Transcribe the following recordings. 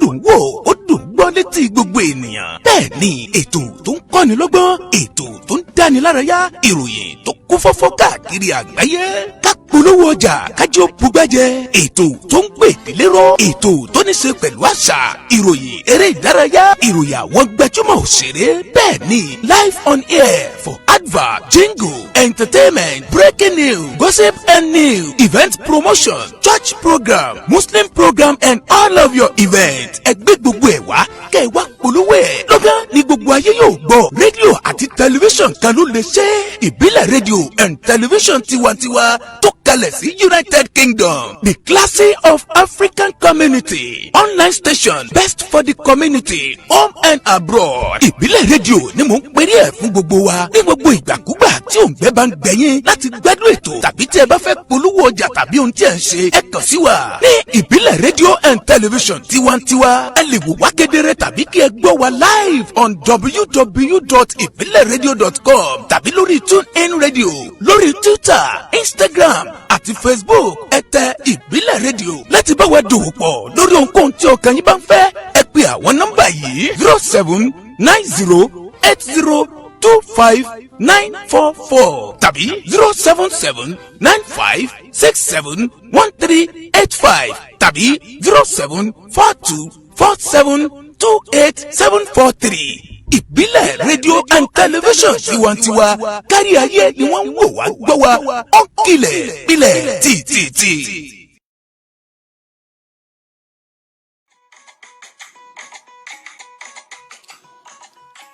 dùn wò ó dùn gbọ́ létí gbogbo ènìyàn. bẹ́ẹ̀ ni ètò tó ń kọ́ni lọ́gbọ́n, ètò tó ń dáni lárayá, ìròyìn tó kún fọ́fọ́ káàkiri àgbáyé. ká polówó ọjà kájí ó bugbẹ́jẹ, ètò tó ń gbé ìdílé ró, ètò tó ní ṣe pẹ̀lú àṣà, ìròyìn eré ìdárayá, ìròyìn àwọn gbajúmọ̀ òṣèré. bẹ́ẹ̀ ni live on air for advert, jingle, entertainment, breaking news, gossip and news, event promotion, church program, Muslim program and all of your events. ẹgbẹ́ gbogbo ẹ̀ wá kẹ́ ẹ wá polówó ẹ̀. lọ́gán ni gbogbo ayé yóò gbọ́. rédíò àti tẹlifíṣàn kan ló lè ṣe. ìbílẹ̀ rédíò and tẹlifíṣàn tiwantiwa tó kalẹ̀ sí United Kingdom, the classy of African community, online station best for the community, home and abroad. ìbílẹ̀ rédíò ni mò ń pèrè ẹ̀ fún gbogbo wa ní gbogbo ìgbàkúgbà tí òǹgbẹ́ bá ń gbẹ̀yìn láti gbádùn ètò tàbí tí ẹ bá fẹ́ polówó ọjà tàbí ohun tí ẹ ń ṣe, ẹ kàn sí wa ní ìbílẹ̀ rédíò and television tiwantiwa. ẹ lè wò wá kedere tàbí kí ẹ gbọ́ wa live on www.ibileradio.com tàbí lórí TuneIn Radio, lórí Twitter, Instagram àti Facebook. ẹ tẹ ìbílẹ̀ rédíò láti bá wa dòwò pọ̀ lórí ohunkóhun tí ọkàn yín bá ń fẹ́. ẹ pe àwọn nọ́mbà yìí 0790802594 tàbí 07795671385 tàbí 07424728743. ìbílẹ̀ rédíò and television tiwantiwa kárí ayé ni wọ́n ń wò wá gbọ́ wa ó kilẹ̀ pilẹ̀ tìtìtì.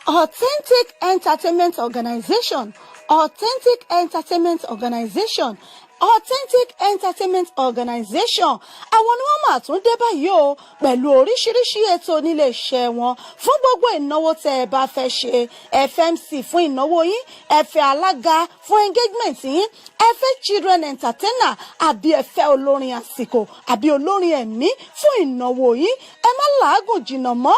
Authentic Entertainment Organization, Authentic Entertainment Organization, Authentic Entertainment Organization. àwọn ni wọ́n máa tún dé báyìí o pẹ̀lú oríṣiríṣi ètò nílé iṣẹ́ wọn fún gbogbo ìnáwó tẹ́ ẹ bá fẹ́ ṣe. FMC fún ìnáwó yín, ẹ fẹ́ alága fún engagement yín, ẹ fẹ́ children entertainer àbí ẹ fẹ́ olórin àsìkò àbí olórin ẹ̀mí fún ìnáwó yín. ẹ má làágùn jìnnà mọ́.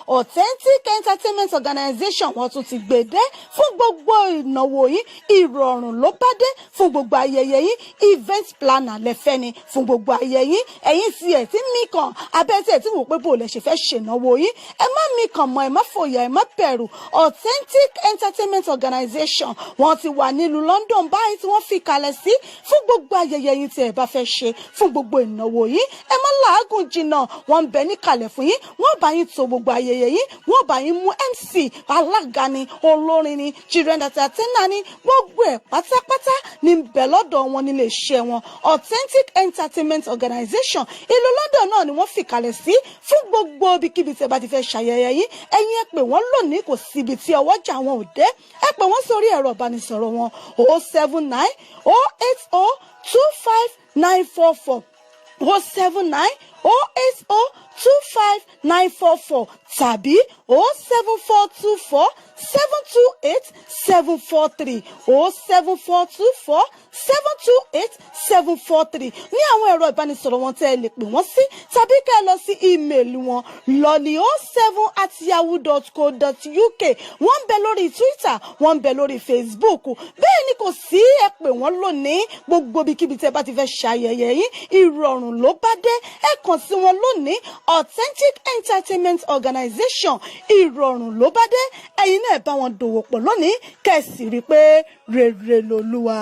Authentic Entertainment Organization wọ́n tún ti gbèdé fún gbogbo ìnáwó yín. ìrọ̀rùn ló bá dé fún gbogbo ayẹyẹ yín. event planner lẹ́fẹ́ ni fún gbogbo ayẹyẹ yín. ẹ̀yin tí ẹ̀ tí mí kan abẹ́tẹ̀ tí wò pé bò lè ṣe fẹ́ ṣènáwó yín. ẹ má mí kan mọ́, ẹ má fòyà, ẹ má bẹ̀rù. Authentic Entertainment Organization wọ́n ti wà nílùú London báyìí tí wọ́n fi kalẹ̀ sí fún gbogbo ayẹyẹ yín tí ẹ bá fẹ́ ṣe, fún gbogbo ìnáwó yín. ẹ má làágùn jìnnà, wọ́n ń bẹ níkàlẹ̀ fún yín. wọ́n bá yín tó gbogbo ayẹyẹ yín, wọ́n bá yín mú MC, alága ni, olórin ni, children entertainer ni, gbogbo ẹ̀ pátápátá ní bẹ̀ lọ́dọ̀ wọn nílé iṣẹ́ wọn. Authentic Entertainment Organization ìlú London náà ni wọ́n fìkàlẹ̀ sí fún gbogbo ibikíbi tí ẹ bá ti fẹ́ ṣayẹyẹ yín. ẹ̀yin ẹ pè wọ́n lónìí, kò síbi tí ọwọ́jà wọn ò dé. ẹ pè wọ́n sórí ẹ̀rọ ìbánisọ̀rọ̀ wọn 079-080-25944 079-080-25944 tàbí 07424-728-743 07424-728-743 ní àwọn ẹ̀rọ ìbánisọ̀rọ̀ wọn tẹ́ ẹ lè pè wọ́n sí, tàbí kẹ́ ẹ lọ sí ímeèlì wọn lolly07@yahoo.co.uk. wọ́n ń bẹ lórí Twitter, wọ́n ń bẹ lórí Facebook. bẹ́ẹ̀ ni kò sí, ẹ pè wọ́n lónìí. gbogbo ibikíbi tẹ́ bá ti fẹ́ ṣayẹyẹ yín, ìrọ̀rùn ló bá dé. ẹ kàn sí wọn lónìí. Authentic Entertainment Organization, ìrọ̀rùn ló bá dé. ẹ̀yin náà bá wọn dòwò pọ̀ lónìí, kẹ́sì rí i pé rere lolúwa.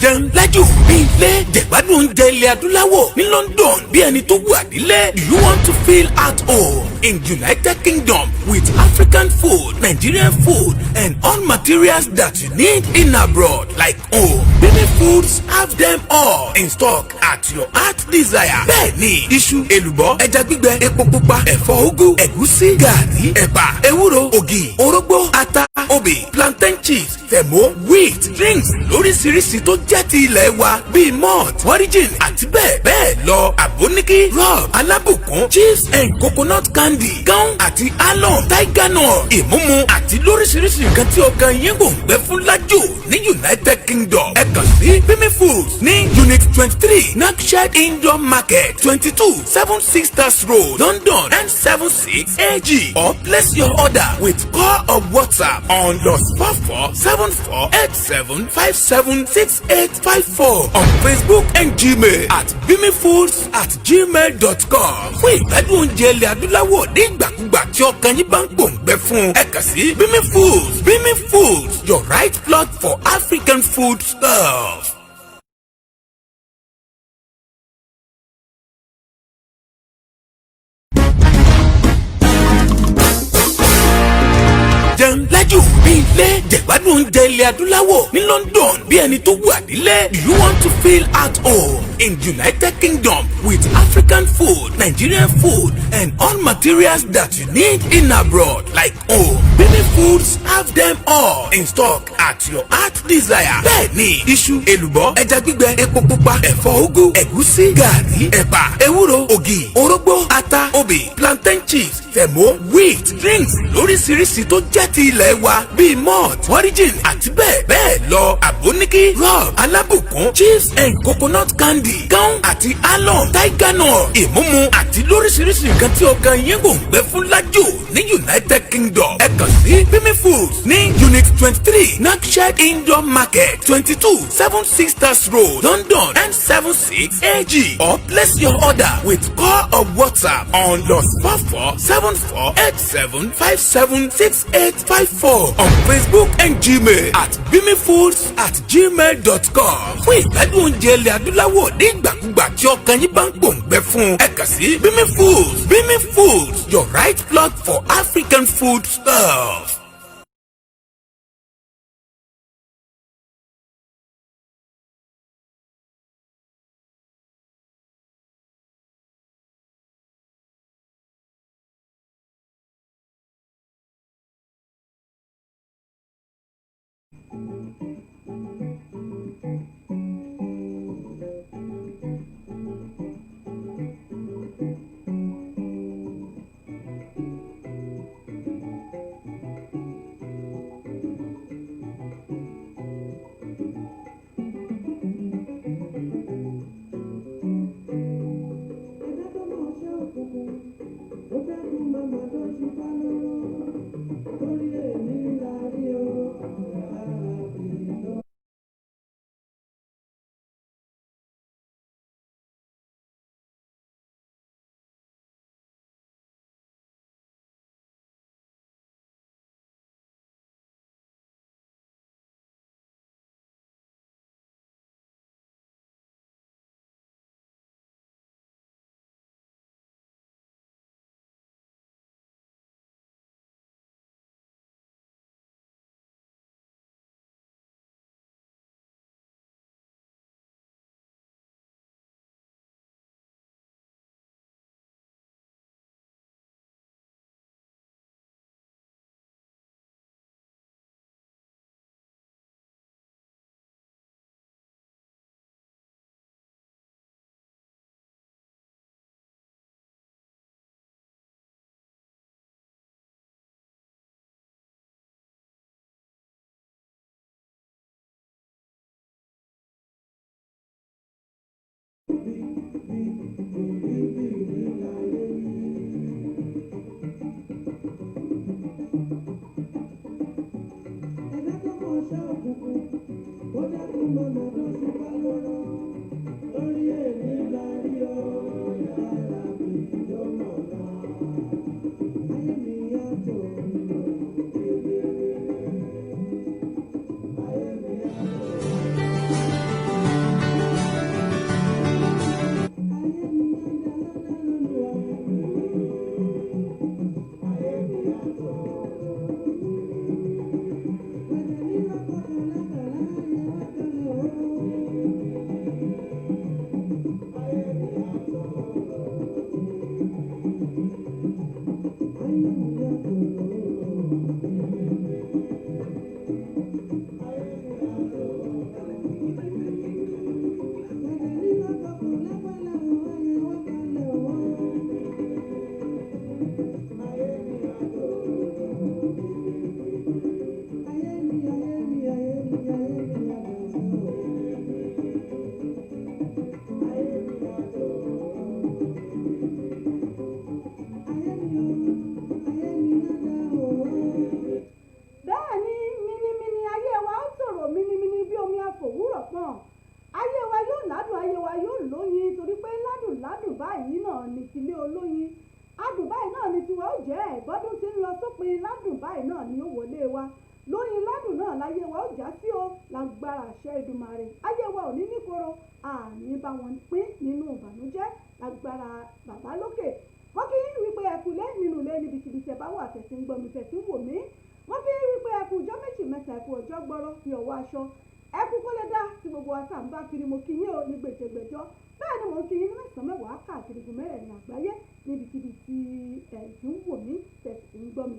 jẹun lájú bí ilé jẹ̀gbádùn oúnjẹ ilẹ̀ adúláwọ̀ ní London bí ẹni tó wà nílé. Do you want to feel at home in United Kingdom with African food, Nigerian food and all materials that you need in abroad like home? Many foods have them all in stock at your heart desire. bẹ́ẹ̀ni iṣu, èlùbọ́, ẹja gbígbẹ, epo pupa, ẹ̀fọ́ úgú, ẹ̀gúsí, gàrí, ẹ̀pà, ewúro, ògì, orógbó, ata, obì, plantain chips, sẹ̀mó wheat drinks lóríṣiríṣi tó jẹ́ ti ilẹ̀ wa bíi malt origin àti bẹ́ẹ̀ bẹ́ẹ̀ lọ. àbóníkí rub alábùkún chips and coconut candy gum àti alum tiger nut ìmúmu àti lóríṣiríṣi nǹkan tí ọkàn yín kò ń gbẹ fún lájò ní United Kingdom. ẹ kàn sí Bimi Foods ní unit 23 Nakshed Indoor Market 22 7 Road London N76 AG or place your order with call or WhatsApp on +44 74 87 57 6854 on Facebook and Gmail at bimifoods@gmail.com. fún ìgbádùn oúnjẹ ilẹ̀ adúláwọ̀ ní ìgbàkúgbà tí ọkàn yín bá ń gbòǹgbẹ fún ẹ kàn sí Bimi Foods. Bimi Foods, your right plot for African food stuff. jẹun lájú bí ilé jẹ̀gbádùn oúnjẹ ilẹ̀ adúláwọ̀ ní London bí ẹni tó wà nílé. Do you want to feel at home in United Kingdom with African food, Nigerian food and all materials that you need in abroad like home? Bimi Foods have them all in stock at your heart desire. Bẹ́ẹ̀ni iṣu, èlùbọ́, ẹja gbígbẹ, epo pupa, ẹ̀fọ́ úgú, ẹ̀gúsí, gàrí, ẹ̀pà, ewúro, ògì, orógbó, ata, obì, plantain chips, sẹ̀mó, wheat, drinks lóríṣiríṣi tó jẹ́ ti ilẹ̀ wa bíi malt origin àti bẹ́ẹ̀ bẹ́ẹ̀ lọ. àbóníkí rub alábùkún chips and coconut candy gum àti alum tiger nut ìmúmu àti lóríṣiríṣi nǹkan tí ọkàn yín kò ń gbẹ fún lájò ní United Kingdom. ẹ kàn sí Bimi Foods ní unit 23 Nakshed Indoor Market 22 7 Road London N76 AG or place your order with call or WhatsApp on +44 74 87 57 6854 on Facebook and Gmail at bimifoods@gmail.com. fún ìgbádùn oúnjẹ ilẹ̀ adúláwọ̀ ní ìgbàkúgbà tí ọkàn yín bá ń gbòǹgbẹ fún ẹ kàn sí Bimi Foods. Bimi Foods, your right plot for African food stuff. lágbára àṣẹ Èdùmàrè ayé wa ò ní níkorò àní bá wọn pín nínú ìbànújẹ́ lágbára bàbá lókè. wọ́n kí wípé ẹkùlé nínú ilé níbikíbi tẹ́ bá wà tẹ̀sí ń gbọ́ mi tẹ̀sí ń wò mí. wọ́n kí wípé ẹkù ọjọ́ méjì mẹ́ta ẹkù ọjọ́ gbọ́rọ́ fi ọwọ́ aṣọ ẹkù kó lè dá tí gbogbo wa tá à ń bá kiri mo kí yín o ní gbèjègbèjọ bẹ́ẹ̀ ni mo kí yín ní mẹ́sàn-án mẹ́wàá káàkiri gun mẹ́rẹ̀ẹ̀rin àgbáyé níbikíbi tí ẹ̀ ti ń wò mí tẹ̀sí ń gbọ́ mi.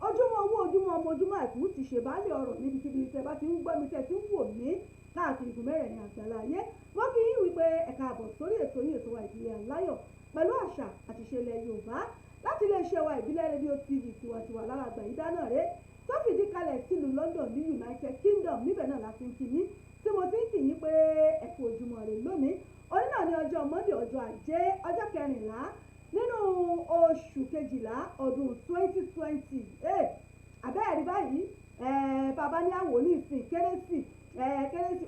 ojúmọ́ owó ojúmọ́ ọmọ ojúmọ́ àìkú ti ṣèbálẹ̀ ọ̀rọ̀ níbikíbi tẹ́ bá ti ń gbọ́ mi tẹ́ ti ń wò mí káàkiri ìgùn mẹ́rẹ̀ẹ̀rin àgbàlá ayé wọ́n kí yín wípé ẹ káàbọ̀ sórí ètò yín ètò wa ìdílé aláyọ̀ pẹ̀lú àṣà àti ìṣẹ̀lẹ̀ Yorùbá láti iléeṣẹ́ wa ìbílẹ̀ rédíò TV tiwantiwa lára àgbà yìí dáná rẹ̀ tó fìdí kalẹ̀ sílùú London ní United Kingdom níbẹ̀ náà láti ń kí yín tí mo ti ń kí yín pé ẹ kú ojúmọ́ rẹ̀ lónìí òní náà ní ọjọ́ Monday ọjọ́ Ajé ọjọ́ 14 nínú oṣù kejìlá ọdún 2020 àbẹ́ẹ̀rí báyìí bàbá ní àwò ní ìsìn kérésì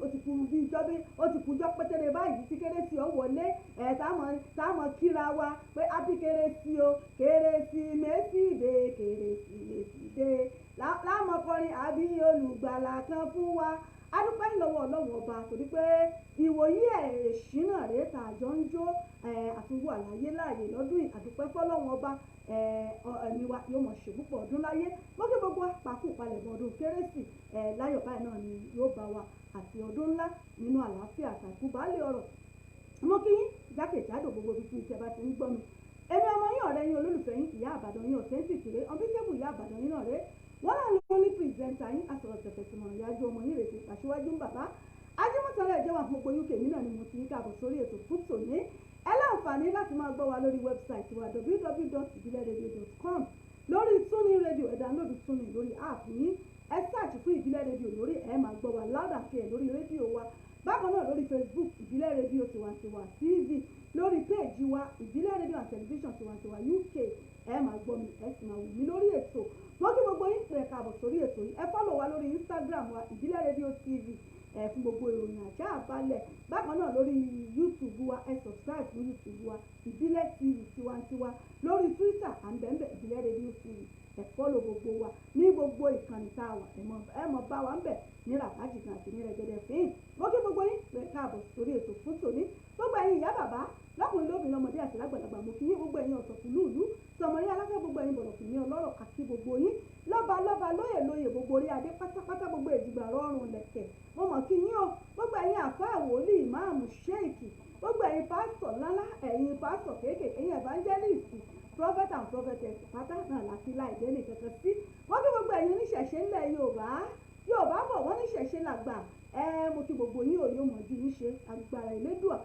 ó ti kú bí ìjọba ó ti kújọ pétéré báyìí tí kérésì ó wọlé táwọn kíra wa pé happy kérésì o kérésìmesì dé lámọkọrin àbí olùgbàlà kan fún wa adúpẹ́ lọ́wọ́ ọlọ́wọ́ ọba torí pé ìwòyí ẹ̀ṣínà rèé tá a jọ ń jó àtúwò àlàyé láàyè lọ́dún yìí àdúpẹ́ fọ́lọ́wọ́ ọba ẹ̀mí wa yóò mọ̀ ṣe púpọ̀ ọdún láyé mọ́kí gbogbo pàkó palẹ̀mọ́ ọdún kérésì láyọ̀ báyìí náà ni yóò bá wa àti ọdún ńlá nínú àlàáfíà àtàkù baálé ọ̀rọ̀ mọ́ kí yín jákèjádò gbogbo ibi tí ìjẹba ti ń gbọ́ mi èmi ọmọ yín ọ̀rẹ́ yín olólùfẹ́ yín ìyá àbàdàn yín authentic rẹ̀ ọ̀bíjẹ́bù ìyá àbàdàn yín náà rẹ̀ wọ́n náà ló ní pírẹsẹ̀ntà yín àsọ̀rọ̀ tẹ̀tẹ̀ tí mo yájú ọmọ yín rèé aṣíwájú ń bàbá ajímọ̀tàlẹ̀ ẹ̀jẹ̀ wà fún gbogbo UK mi náà ni mo ti ń káàbọ̀ sórí ètò fún tòní ẹ láǹfààní láti máa gbọ́ wa lórí wẹ́bsáìtì wa www.ibileradio.com lórí Tuning Radio ẹ download Tuning lórí app yín ẹ search fún ìbílẹ̀ rédíò lórí ẹ máa gbọ́ wa loud and clear lórí rédíò wa bákan náà lórí Facebook ìbílẹ̀ rédíò tiwantiwa TV lórí péèjì wa ìbílẹ̀ rédíò and television tiwantiwa UK ẹ máa gbọ́ mi ẹ sì máa wù mí lórí ètò mo kí gbogbo yín pè káàbọ̀ sórí ètò yìí ẹ fọ́lọ̀ wa lórí Instagram wa ìbílẹ̀ rédíò TV fún gbogbo ìròyìn àjá àbálẹ̀ bákan náà lórí YouTube wa ẹ subscribe fún YouTube wa ìbílẹ̀ TV tiwantiwa lórí Twitter àǹbẹ̀ǹbẹ̀ ìbílẹ̀ rédíò TV ẹ fọ́lọ̀ gbogbo wa ní gbogbo ìkànnì tá a wà ẹ mọ̀ bá wa ń bẹ̀ ní ràbájì kan àti ní rẹ̀gẹ̀dẹ̀ fín mo kí gbogbo yín pè káàbọ̀ sórí ètò fún tòní gbogbo ẹ̀yin ìyá bàbá lọ́kùnrin lóbìnrin ọmọdé àti lágbàlagbà mo kí yín gbogbo ẹ̀yin ọ̀tọ̀kùlúùlú sọmọrí aláfẹ́ gbogbo ẹ̀yin bọ̀dọ̀kùn ní ọlọ́rọ̀ àti gbogbo yín lọ́ba lóyè gbogbo orí adé pátápátá gbogbo èjìgbà rọrùn lẹ̀kẹ̀ mo mọ̀ kí yín o gbogbo ẹ̀yin àfáà wòlíì ìmáàmù ṣéèkì gbogbo ẹ̀yin pásítọ̀ ńláńlá ẹ̀yin pásítọ̀ kéékèèké ẹ̀yin evangelist prophet and prophetess pátá náà láti láìdé ní kankan sí wọ́n kí gbogbo ẹ̀yin oníṣẹ̀ṣe ńlẹ̀ Yorùbá bọ̀ wọ́n níṣẹ̀ṣe làgbà mo kí gbogbo yín ò yóò mọ̀ ju yín ṣe agbára Elédùà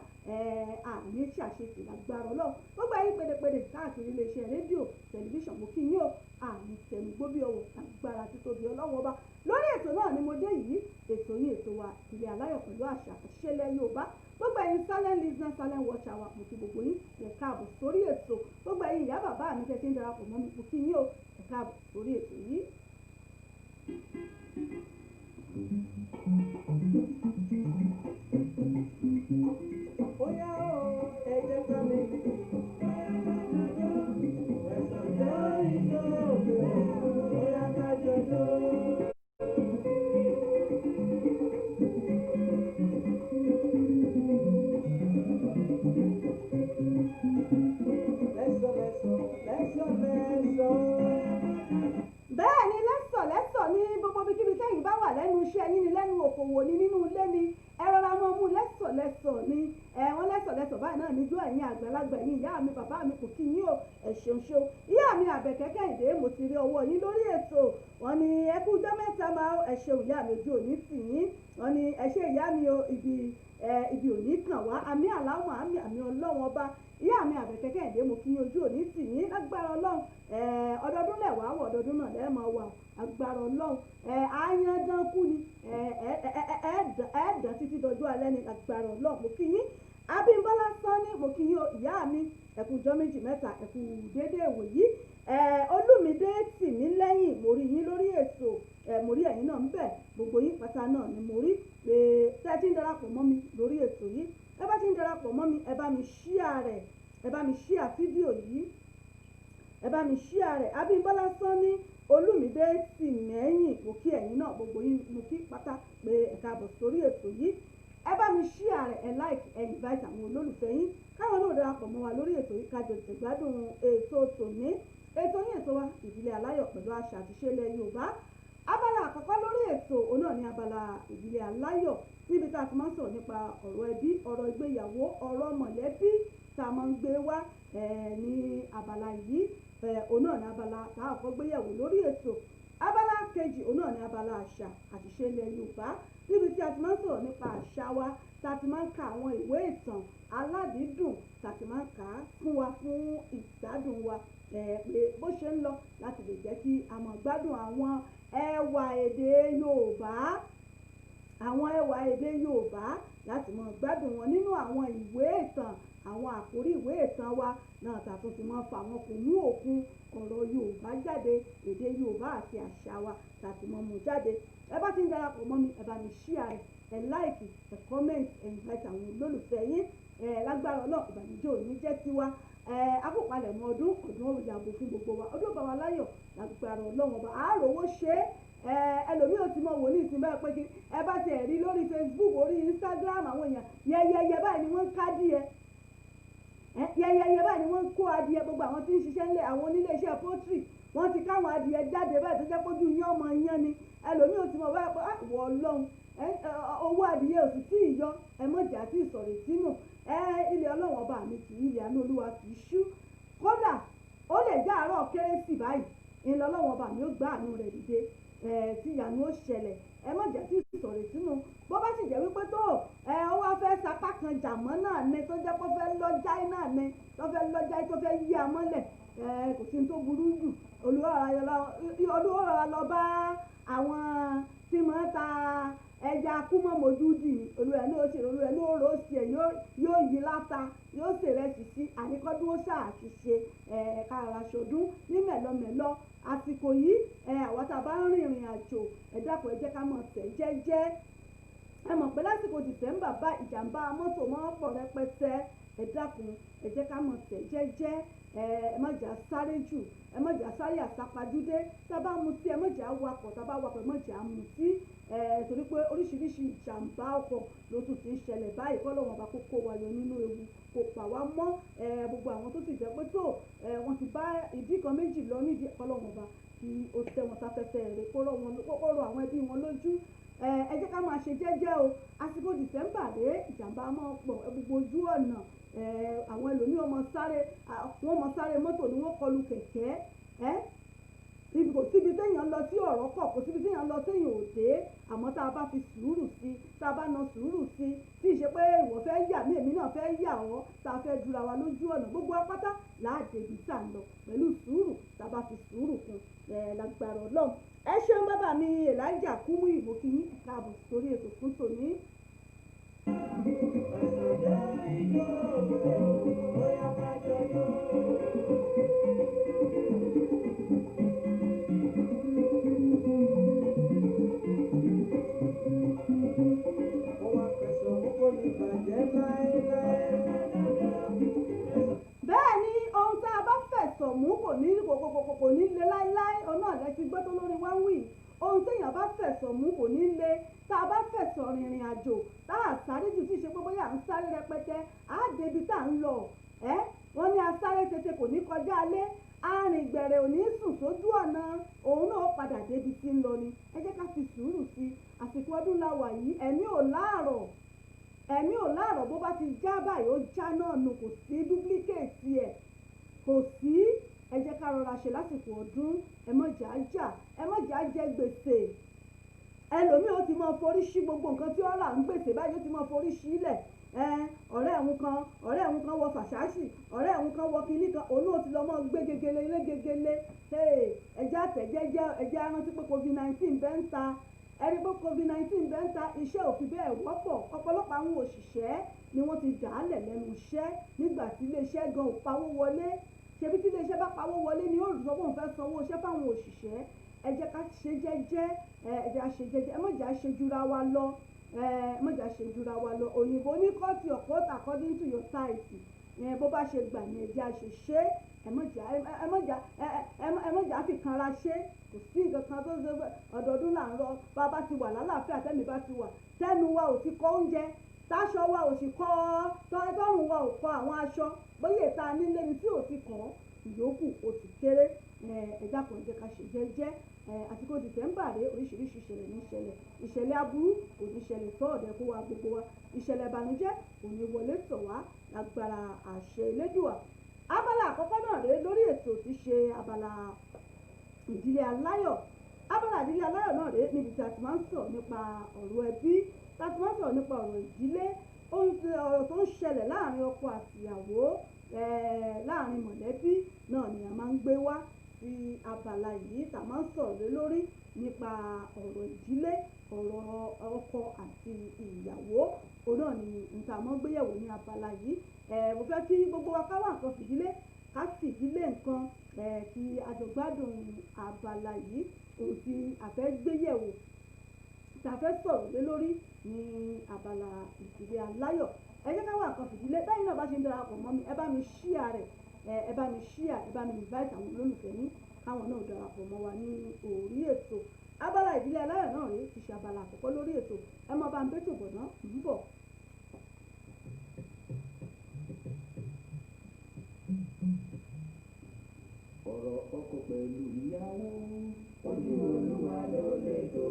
àní ṣàṣetì lágbára Ọlọ́run gbogbo ẹ̀yin pédépédé káàkiri iléeṣẹ́ rédíò tẹlifíṣàn mo kí yín o àní tẹnugbó bí ọwọ́ agbára títóbi Ọlọ́run ọba lórí ètò náà ni mo dé yìí ètò yín ètò wa ìdílé aláyọ̀ pẹ̀lú àṣà àṣẹlẹ̀ Yorùbá gbogbo ẹ̀yin silent listener silent watcher wa mo kí gbogbo yín ẹ káàbọ̀ sórí ètò gbogbo ẹ̀yin ìyá bàbá mi tẹ́ ti ń darapọ̀ mọ́ mi mo kí yín o ẹ káàbọ̀ sórí ètò yìí. Oya o, ẹ jẹ́ ká mi. Ẹ̀sán jẹ́ ìjọ òkè, oya ká jọjọ́. Bẹ́ẹ̀ ni lẹ́sọ̀ ní gbogbo bíkíbi tẹ́yìn bá wà lẹ́nu iṣẹ́ yín ni lẹ́nu òkòwò ni nínú ilé ni ẹ rọra mọ́ mú lẹ́sọ̀ ni wọ́n lẹ́sọ̀ báyìí náà níjọ́ ẹ̀yin àgbàlagbà ẹ̀yin ìyá mi bàbá mi kò kí yín o ẹ ṣeun ìyá mi Àbẹ̀kẹ́ Kẹ́hìndé mo ti rí ọwọ́ yín lórí ètò wọn ni ẹ kú ọjọ́ mẹ́ta máa ẹ ṣeun ìyá mi ojú òní tì yín wọn ni ẹ ṣe ìyá mi o ibi òní kàn wá àmì àláwọ̀ àmì Ọlọ́run ọba ìyá mi Àbẹ̀kẹ́ Kẹ́hìndé mo kí yín ojú òní tì yín lágbára Ọlọ́run ọdọọdún lẹ̀wá wọ̀ ọdọọdún náà lẹ́ẹ̀mọ wà agbára Ọlọ́run àyàndánkù ni ẹ̀ẹ́dàn títí dọjọ́ alẹ́ ni agbára Ọlọ́run mo kí yín Abímbọ́lá Sàní mo kí yín ìyá mi ẹ̀kú ọjọ́ méjì mẹ́ta ẹ̀kú déédéé wòyí Olúmídé Tìmílẹ́yìn mo rí yín lórí ètò mo rí ẹ̀yin náà ń bẹ̀ gbogbo yín pátá náà ni mo rí pé tẹ́ ti ń darapọ̀ mọ́ mi lórí ètò yìí ẹ bá ti ń darapọ̀ mọ́ mi ẹ bá mi ṣíà rẹ̀ ẹ bá mi ṣíà fídíò yìí ẹ bá mi ṣíà rẹ̀ Abímbọ́lá Sàní Olúmídé Tìmẹ́yìn mo kí ẹ̀yin náà gbogbo yín mo kí pátá pé ẹ káàbọ̀ sórí ètò yìí ẹ bá mi ṣíà rẹ̀ ẹ like ẹ invite àwọn olólùfẹ́ yín káwọn náà darapọ̀ mọ́ wa lórí ètò yìí kájọ ìtẹ̀gbádùn ètò tòní ètò yín ètò wa ìdílé aláyọ̀ pẹ̀lú àṣà àti ìṣẹ̀lẹ̀ Yorùbá abala àkọ́kọ́ lórí ètò òun náà ní abala ìdílé aláyọ̀ níbi tá a ti máa ń sọ̀rọ̀ nípa ọ̀rọ̀ ẹbí ọ̀rọ̀ ìgbéyàwó ọ̀rọ̀ mọ̀lẹ́bí tá a máa ń gbé wá ní abala yìí òun náà ní abala láàkọ́ gbéyẹ̀wò lórí ètò. Abala kejì òun náà ní abala àṣà àṣìṣe ilẹ̀ Yorùbá níbi tí a ti máa ń sọ̀rọ̀ nípa àṣà wa, tá a ti máa ń ka àwọn ìwé ìtàn aládìídùn, tá a ti máa ń kà á fún wa fún ìgbádùn wa, pé bó ṣe ń lọ láti lè jẹ́ kí a máa gbádùn àwọn ẹwà èdè Yorùbá, àwọn ẹwà èdè Yorùbá láti máa gbádùn wọn nínú àwọn ìwé ìtàn, àwọn àkórí ìwé ìtàn wa náà tá a tún ti máa fa àwọn kò mú òkun ọ̀rọ̀ Yorùbá jáde, èdè Yorùbá àti àṣà wa tá a ti máa mú jáde. Ẹ bá ti ń darapọ̀ mọ́ mi, ẹ bá mi share ẹ like ẹ comment ẹ invite àwọn olólùfẹ́ yín, lágbára Ọlọ́run ìbànújẹ́ ò ní jẹ́ tiwa. Akópalẹ̀ mọ́ ọdún òyàbò fún gbogbo wa, ọdún bá wa láyọ̀ lágbára Ọlọ́run ọba àáròwó ṣe é. Ẹlòmíì ò ti mọ wò ní ìsìn báyìí pé kí ẹ bá ti rí lórí Facebook, orí Instagram, àwọn èèyàn yẹyẹyẹ báyìí ni wọ́n ń ká díẹ̀, yẹyẹyẹ báyìí ni wọ́n ń kó adìẹ, gbogbo àwọn tí ń ṣiṣẹ́ ńlẹ̀, àwọn onílé iṣẹ́ poultry wọ́n ti káwọn adìẹ jáde báyìí tó jẹ́ pójú yán ọmọ yán ni. Ẹlòmíì ò ti mọ báyìí pé wọ Ọlọ́run, owó adìẹ ò sì tí ì yọ, ẹ mọ̀jà tí ì sọ̀rọ̀ sínú ilé Ọlọ́run ọba mi kì í, ilé àánú Olúwa kì í ṣú. Kódà ó lè jẹ́ àárọ̀ kérésì báyìí ilé Ọlọ́run ọba mi ó gbá àánú rẹ̀ dìde, tí ìyanu ó ṣẹlẹ̀, ẹ mọ̀jà tí ì sọ̀rọ̀ sínú. Bó bá sì jẹ́ wípé tó ó wá fẹ́ sapá kan jàmọ́ náà ni, tó jẹ́ pé ó fẹ́ lọ́jáì náà ni, tó fẹ́ lọ́jáì tó fẹ́ yí amọ́lẹ̀, kò sí ní tó burú jù. Olúwa lọ bá àwọn tí máa ta ẹja kúmọ̀ mojú dì, olúwa ní oṣù, olúwa ní òrò sí ẹ̀ yóò yí láta, yóò sì rẹ̀ sì sí àníkọ́dún ó ṣáàtì ṣe kára ṣọdún ní mẹ̀lọmẹ̀lọ. Àsìkò yìí àwọn tá a bá ń rìnrìn àjò, ẹ dákun ẹ jẹ́ ká mọ̀ tẹ̀ jẹ́jẹ́. Ẹ mọ̀ pé lásìkò Dìsẹ́mbà bá ìjàmbá mọ́tò máa ń pọ̀ rẹpẹtẹ, ẹ dákun ẹ jẹ́ ká mọ̀ tẹ̀ jẹ́jẹ́. Ẹ má jà sáré jù, ẹ má jà sáré àsápajúdé, tá a bá mutí ẹ má jà wakọ̀, tá a bá wakọ̀ ẹ má jà mutí, torí pé oríṣiríṣi ìjàmbá ọkọ̀ ló tún ti ń ṣẹlẹ̀ báyìí. Kọ́lọ́run bá kókó wa yọ nínú ewu, kò pa wá mọ́. Gbogbo àwọn tó sì jẹ́ pé tó wọ́n ti bá ìdí kan méjì lọ nídìí, Kọ́lọ́run bá kí ó tẹ́ wọn sáfẹ́fẹ́ rẹ̀, kó rọ̀ àwọn ẹbí wọn lójú. Ẹ jẹ́ ká máa ṣe jẹ́jẹ́ o. Àsìkò Dìsẹ́mbà dé ìjàmbá máa pọ̀ gbogbo ojú ọ̀nà, àwọn ẹlòmíì wọ́n mọ sáré mọ́tò ni wọ́n kọlu kẹ̀kẹ́, kò síbi téèyàn lọ tí ọ̀rọ̀ kọ̀, kò síbi téèyàn lọ téèyàn ò dé. Àmọ́ tá a bá fi sùúrù sí, tá a bá na sùúrù sí, tí ì ṣe pé ìwọ fẹ́ yà mí èmi náà fẹ́ yà ọ́, tá a fẹ́ dúra wa lójú ọ̀nà, gbogbo apáta láàdé ibi tá a lọ pẹ̀lú sùúrù, tá a bá fi sùúrù kún lágbára Ọlọ́run. Ẹ ṣeun bàbá mi Elijah Kúmúyì, mo kí yín, ẹ káàbọ̀ sórí ètò fún tòní. Bẹ́ẹ̀ ni ohun tá a bá fẹ̀sọ̀ mú kò ní le láíláí, ọ̀nà ọ̀lẹ́ ti gbọ́ tó lórí wá ń wì. Ohun téèyàn bá fẹ̀sọ̀ mú kò ní le. Tá a bá fẹ̀sọ̀ rìnrìn àjò, tá a sáré jù tí ì ṣe pé bóyá à ń sáré rẹpẹtẹ, á débi tá à ń lọ. Wọ́n ní asáré tètè kò ní kọjá alẹ́, arìn gbẹ̀rẹ̀ ò ní sùn sójú ọ̀nà, òun náà padà débi tí ń lọ ni. Ẹ jẹ́ ká fi sùúrù sí. Àsìkò ọdún la wà yìí, ẹ̀mí ò láàrọ̀, bó bá ti já báyìí ó já náà nù, kò sí dúpílíkéètì ẹ̀, kò sí. Ẹ jẹ́ ká rọra ṣe lásìkò ọdún, ẹ má jà á jà, ẹ má jà á jẹ gbèsè. Ẹlòmíì ó ti máa forí sí gbogbo nǹkan tí ó rà ń gbèsè báyìí, ó ti máa forí sí ilẹ̀. Ọ̀rẹ́ ẹ̀hún kan wọ fàṣásì, ọ̀rẹ́ ẹ̀hún kan wọ kinní kan, òun náà ti lọ mọ́ gbé gegele ilé gegele. Ẹjẹ́ àtẹ̀jẹ́jẹ́, ẹjẹ́ arántí pé COVID-19 bẹ́ ń ta, ẹni pé COVID-19 bẹ́ ń ta, iṣẹ́ ò fi bẹ́ẹ̀ wọ́pọ̀. Ọ̀pọ̀lọpọ̀ àwọn òṣìṣẹ́ ni wọ́n ti dà á lẹ̀ lẹ́nu iṣẹ́ nígbà tí iléeṣẹ́ gan ò pawó wọlé. Ṣebí tí iléeṣẹ́ bá pawó wọlé ni ó sọ pé òun fẹ́ sanwó iṣẹ́ fáwọn òṣìṣẹ́. Ẹ jẹ́ ká ṣe jẹ́jẹ́, ẹ má jà á ṣe jura wa lọ, òyìnbó ní cut your coat according to your size. Bó bá ṣe gbà ní ẹ̀jẹ̀ àṣeṣe, ẹ má jà á fi kanra ṣe. Kò sí nǹkan kan tó ṣe ọdọọdún là ń rọ, bá bá ti wà lálàáfíà, tẹ́mi bá ti wà, tẹ́nu wa ò ti kọ́ oúnjẹ, táṣọ wa ò sì kọ́ tọ́rùn wa ò kọ́ àwọn aṣọ, bóyá ìta nílé ni tí ò ti kàn, ìyókù ó ti kéré. Ẹ dákun ẹ jẹ́ ká ṣe jẹ́jẹ́. Àsìkò Dìsẹ́mbà rèé, oríṣiríṣi ìṣẹ̀lẹ̀ ní ṣẹlẹ̀. Ìṣẹ̀lẹ̀ aburú kò ní ṣẹlẹ̀ sọ́ọ̀dẹ̀ kó wa gbogbo wa. Ìṣẹ̀lẹ̀ ìbànújẹ́ kò ní wọlé tọ̀ wá lágbára àṣẹ Elédùà. abala àkọ́kọ́ náà rèé lórí ètò tí ṣe abala ìdílé aláyọ̀. Abala ìdílé aláyọ̀ náà rèé níbi tí a ti máa ń sọ̀rọ̀ nípa ọ̀rọ̀ ẹbí, tí a ti máa ń sọ̀rọ̀ nípa ọ̀rọ̀ ìdílé, ọ̀rọ̀ tó ń ṣẹlẹ̀ láàrin ọkọ àti ìyàwó, láàrin mọ̀lẹ́bí náà ni a máa ń gbé wá sí abala yìí tá a máa ń sọ̀rọ̀ lórí nípa ọ̀rọ̀ ìdílé, ọ̀rọ̀ ọkọ àti ìyàwó. Òun náà ni nǹkan àmọ́ gbéyẹ̀wò ní abala yìí. Mo fẹ́ kí gbogbo wa ká wá nǹkan fìdílé, ká fìdílé nǹkan, kí a jọ gbádùn abala yìí. Ohun tí a fẹ́ gbéyẹ̀wò, tí a fẹ́ sọ̀rọ̀ lé lórí ní abala ìdílé aláyọ̀. Ẹ jẹ́ ká wá nǹkan fìdílé. Bẹ́ẹ̀ náà bá ṣe ń darapọ̀ mọ́ mi, ẹ bá mi ṣíà rẹ̀, ẹ bá mi ṣíà, ẹ bá mi invite àwọn olólùfẹ́ yín káwọn náà darapọ̀ mọ́ wa ní orí ètò. Abala ìdílé aláyọ̀ náà rèé ti ṣe abala àkọ́kọ́ lórí ètò. Ẹ mọ bá ń bẹ́tò bọ̀ náà ń bọ̀. ọ̀rọ̀ ọkọ pẹ̀lú ìyàwó ojú Olúwa ló lè tó.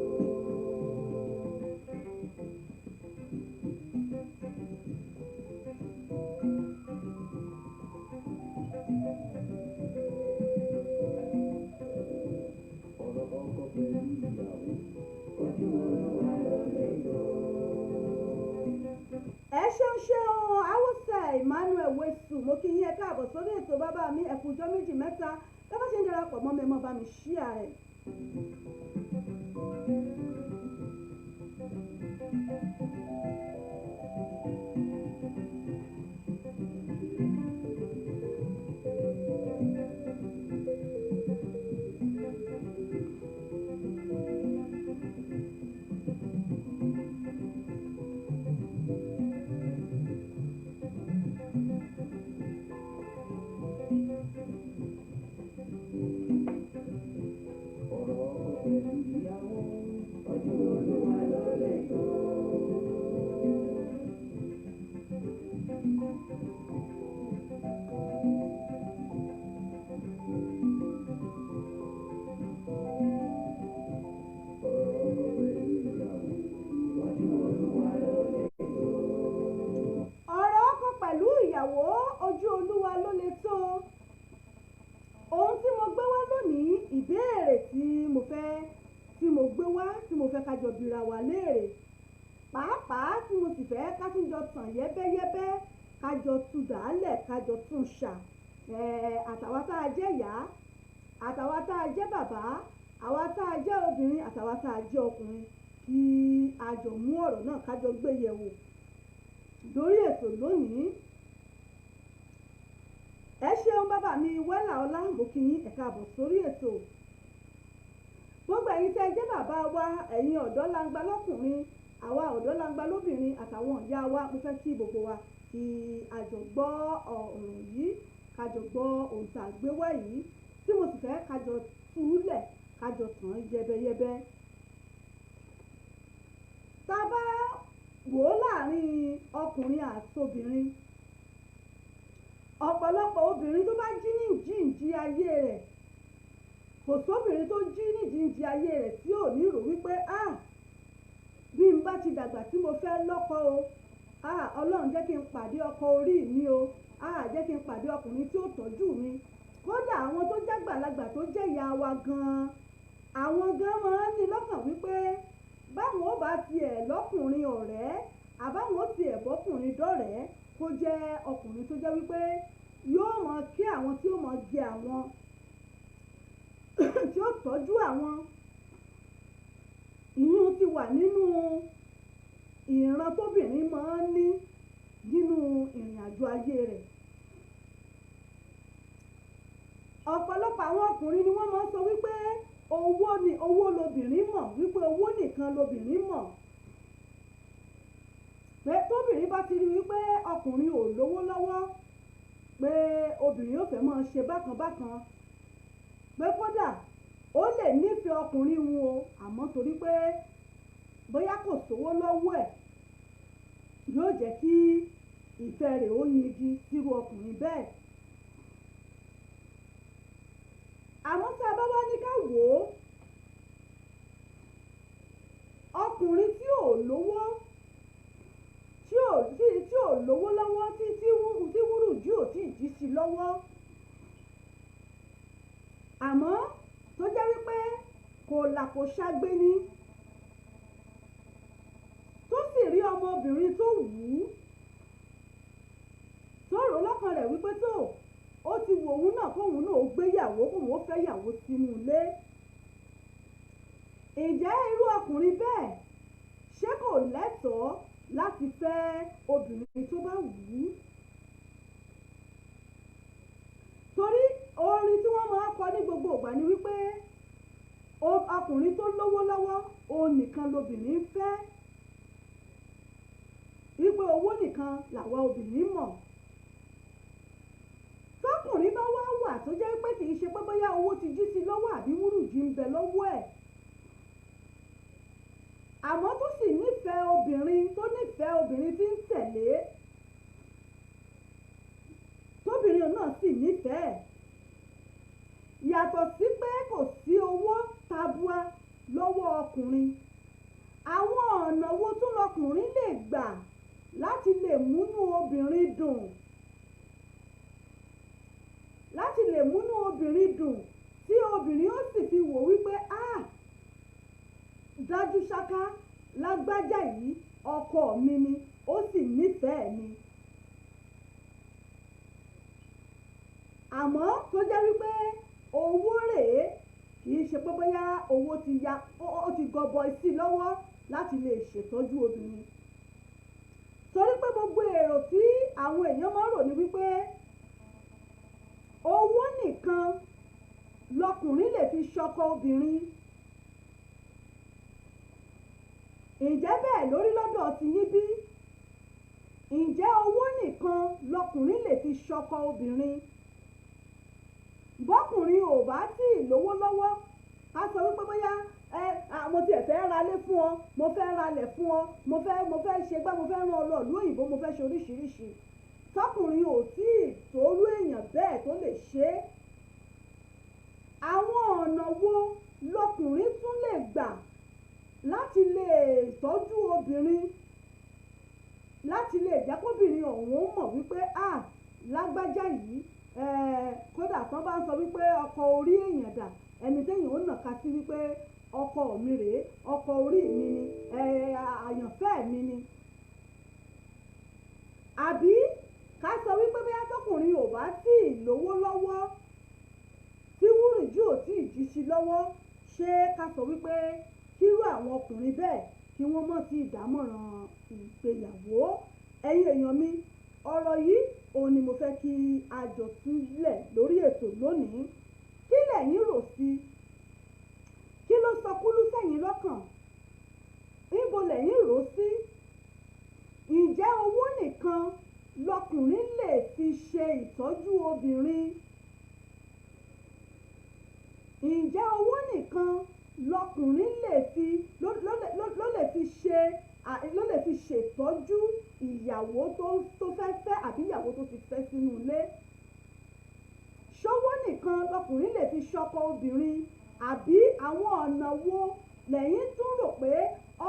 ọ̀rọ̀ ọkọ pẹ̀lú ìyàwó ojú Olúwa ló lè tó. Ẹ ṣeun Awúsá Emmanuel Wesu, mo kí yín ẹ káàbọ̀ sórí ètò bàbá mi. Ẹ kú ọjọ́ méjì mẹ́ta, bẹ́ẹ̀ bá ṣe ń darapọ̀ mọ́ mi, ẹ mọ bá mi ṣíà rẹ̀. Ojú Olúwa ló lè tó. Ohun tí mo gbé wá lónìí, ìbéèrè tí mo gbé wá, tí mo fẹ́ ká jọ bira wa léèrè, pàápàá tí mo sì fẹ́ ká tún jọ tàn yẹ́bẹ́yẹ́bẹ́, ká jọ tú dàálẹ̀, ká jọ tún ṣà. Àtàwa tá a jẹ́ ìyá, àtàwa tá a jẹ́ bàbá, àwa tá a jẹ́ obìnrin, àtàwa tá a jẹ́ ọkùnrin, kí a jọ mú ọ̀rọ̀ náà ká jọ gbé yẹ̀wò lórí ètò lónìí. Ẹ ṣeun bàbá mi Wẹ́là Ọlá, mo kí yín ẹ káàbọ̀ sórí ètò. Gbogbo ẹ̀yin tẹ́ jẹ́ bàbá wa, ẹ̀yin ọ̀dọ́ langba lọ́kùnrin, àwa ọ̀dọ́ langba lóbìnrin, àtàwọn ìyá wa, mo fẹ́ kí gbogbo wa kí a jọ gbọ́ ọ̀rọ̀ yìí, ká jọ gbọ́ ohun tá a gbé wá yìí, tí mo sì fẹ́ ká jọ túlẹ̀, ká jọ tàn yẹ́bẹ́yẹ́bẹ́. Tá a bá wò ó láàrin ọkùnrin àtobìnrin, ọ̀pọ̀lọpọ̀ obìnrin tó bá jí ní ìjíǹjí ayé rẹ̀, kò sóbìnrin tó jí ní ìjíǹjí ayé rẹ̀ tí ò ní rò wípé bí n bá ti dàgbà tí mo fẹ́ lọ́kọ o, Ọlọ́run jẹ́ kí n pàdé ọkọ orí mi o, jẹ́ kí n pàdé ọkùnrin tí ó tọ́jú mi. Kódà àwọn tó jẹ́ àgbàlagbà tó jẹ́ ìyá wa gan-an, àwọn gan máa ń ní lọ́kàn wípé báwọn ó bá tiẹ̀ lọ́kùnrin ọ̀rẹ́, àbáwọn ó tiẹ̀ bọ́kùnrin dọ́rẹ̀ẹ́, kó jẹ́ ọkùnrin tó jẹ́ wípé yóò mọ kí àwọn tí ó mọ jẹ àwọn tí ó tọ́jú àwọn. Ìyún ti wà nínú ìran tóbìnrin máa ń ní nínú ìrìn àjò ayé rẹ̀. Ọ̀pọ̀lọpọ̀ àwọn ọkùnrin ni wọ́n máa ń sọ wípé owó lobìnrin mọ̀, wípé owó nìkan lobìnrin mọ̀. Pé tóbìnrin bá ti rí wípé ọkùnrin ò lówó lọ́wọ́, pé obìnrin yóò fẹ́ máa ṣe bákan bákan, pé kódà ó lè nífẹ̀ẹ́ ọkùnrin wọn o, àmọ́ torí pé bóyá kò sówó lọ́wọ́ ẹ̀, yóò jẹ́ kí ìfẹ́ rẹ̀ ó yingi sírú ọkùnrin bẹ́ẹ̀. Àmọ́ tá a bá wá ní ká wò ó, ọkùnrin tí ò lówó lọ́wọ́, tí wúrù wúrùjú ò tí ì jí sí lọ́wọ́ àmọ́ tó jẹ́ wípé kò là kò ṣagbe ni tó sì rí ọmọbìnrin tó wù ú tó rò lọ́kàn rẹ̀ wípé tó ó ti wù òun náà kóun náà ó gbéyàwó kóun ó fẹ́yàwó sínú ilé ǹjẹ́ irú ọkùnrin bẹ́ẹ̀ ṣé kò lẹ́tọ̀ọ́ láti fẹ́ obìnrin tó bá wù ú torí orin tí wọ́n máa ń kọ ní gbogbo ìgbà ni wípé ọkùnrin tó lówó lọ́wọ́ òun nìkan lobìnrin ń fẹ́ wípé owó nìkan làwa obìnrin mọ̀ tọkùnrin bá wá wà tó jẹ́ pé kì í ṣe pé bóyá owó ti jí sí lọ́wọ́ àbí wúrùjí ń bẹ lọ́wọ́ ẹ̀ àmọ́ tó sì nífẹ̀ẹ́ obìnrin tí ń tẹ̀lé tóbìnrin náà sì nífẹ̀ẹ́ yàtọ̀ sí pé kò sí owó tabua lọ́wọ́ ọkùnrin àwọn ọ̀nà wo tún lọkùnrin lè gbà láti lè múnú obìnrin dùn tí obìnrin ó sì fi wò wípé dájú ṣáká lágbájá yìí ọkọ mi ni ó sì nífẹ̀ẹ́ mi àmọ́ tó jẹ́ wípé owó rèé kì í ṣe pé bóyá owó ó ti gọbọi sí lọ́wọ́ láti lè ṣètọ́jú obìnrin torí pé gbogbo èrò tí àwọn èèyàn máa ń rò ní wípé owó nìkan lọkùnrin lè fi ṣọkọ obìnrin ǹjẹ́ bẹ́ẹ̀ lórí lọ́dọ̀ ti yín bí ǹjẹ́ owó nìkan lọkùnrin lè fi ṣọkọ obìnrin bọ́kùnrin ò bá tí ì lówó lọ́wọ́ a sọ wípé bóyá mo tiẹ̀ fẹ́ ralé fún ọ mo fẹ́ ralẹ̀ fún ọ mo fẹ́ ṣe gbá mo fẹ́ rán ọ lọ ìlú òyìnbó mo fẹ́ ṣe oríṣiríṣi tọkùnrin ò tí ì tórú èèyàn bẹ́ẹ̀ tó lè ṣe é àwọn ọ̀nà wo lọkùnrin tún lè gbà láti lè tọ́jú obìnrin láti lè jẹ́ kóbìnrin ọ̀hún mọ̀ wípé lágbájá yìí kódà tán bá ń sọ wípé ọkọ orí èèyàn dà ẹni téèyàn ó nàka sí wípé ọkọ mi rèé ọkọ orí mi ni àyànfẹ́ mi ni àbí ká sọ wípé bóyá tọkùnrin ò bá tí ì lówó lọ́wọ́ tí wúrùjú ò tí ì jí sí lọ́wọ́ ṣé ká sọ wípé kírú àwọn ọkùnrin bẹ́ẹ̀ kí wọ́n mọ̀ sí ìdámọ̀ràn ìgbéyàwó ẹ̀yin èèyàn mi ọ̀rọ̀ yìí òun ni mo fẹ́ kí a jọ túlẹ̀ lórí ètò lónìí kí lẹ̀yin rò sí kí ló sọ kúlú sẹ́yìn lọ́kàn níbo lẹ̀yin rò sí ǹjẹ́ owó nìkan lọkùnrin lè fi ṣe ìtọ́jú obìnrin ǹjẹ́ owó nìkan lọkùnrin lè fi ṣètọ́jú ìyàwó tó fẹ́ àbí ìyàwó tó ti fẹ́ sínú ilé ṣówó nìkan lọkùnrin lè fi ṣọkọ obìnrin àbí àwọn ọ̀nà wo lẹ́yìn tún rò pé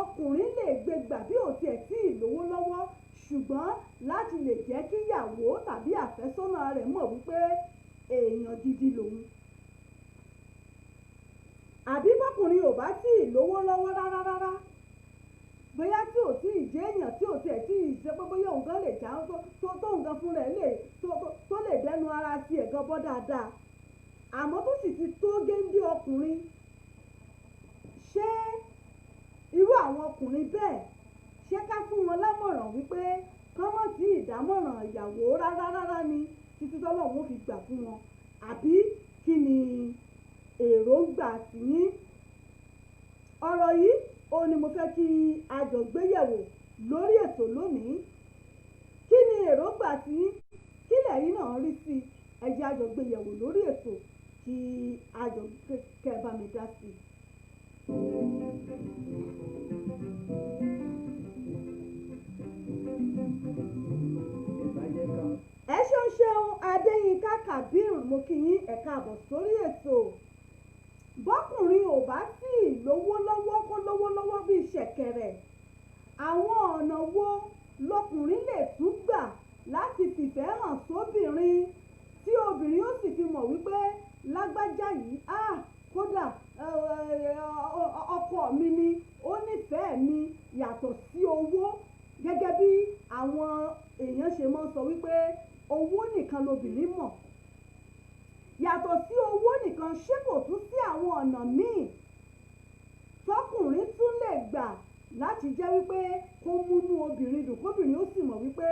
ọkùnrin lè gbé gbà bí ò tiẹ̀ tí ì lówó lọ́wọ́ ṣùgbọ́n láti lè jẹ́ kí ìyàwó tàbí àfẹ́sọ́nà rẹ̀ mọ̀ wípé èèyàn gidi lòun àbí bọ́kùnrin ò bá tí ì lówó lọ́wọ́ rárá bóyá tí ò tí ì jẹ́ èèyàn tí ò tiẹ̀ tí ì ṣe pé bóyá òun gan lè já tó nǹkan fún rẹ̀ tó lè dẹnu ara ti ẹ̀ gan bọ́ dáadáa àmọ́ tó sì ti tó géńdé ọkùnrin ṣé irú àwọn ọkùnrin bẹ́ẹ̀ ṣé ká fún wọn lámọ̀ràn wípé kán mọ̀ sí ìdámọ̀ràn ìyàwó rárá ni títí tọ́lọ́run ó fi gbà fún wọn àbí kí ni èròǹgbà tiyín ọ̀rọ̀ yìí òun ni mo fẹ́ kí a jọ gbéyẹ̀wò lórí ètò lónìí kí ni èròǹgbà tiyín kí lẹ̀yin náà rí sí ẹ jẹ́ a jọ gbéyẹ̀wò lórí ètò kí a jọ kẹ́ bá mi dá sí i. ẹ ṣeun Adéyínká Kabir mo kí yín ẹ káàbọ̀ sórí ètò bọ́kùnrin ò bá sì lówó lọ́wọ́ kó lówó lọ́wọ́ bíi ṣẹ̀kẹ̀rẹ̀ àwọn ọ̀nà wo lọkùnrin lè tún gbà láti fìfẹ́ hàn sóbìnrin tí obìnrin ó sì fi mọ̀ wípé lágbájá yìí kódà ọkọ mi ni, ó nífẹ̀ẹ́ mi yàtọ̀ sí owó. Gẹ́gẹ́ bí àwọn èèyàn ṣe máa ń sọ wípé owó nìkan lobìnrin mọ̀. Yàtọ̀ sí owó nìkan, ṣé kò tún sí àwọn ọ̀nà míì tọkùnrin tún lè gbà láti jẹ́ wípé kó múnú obìnrin dùn, kóbìnrin ó sì mọ̀ wípé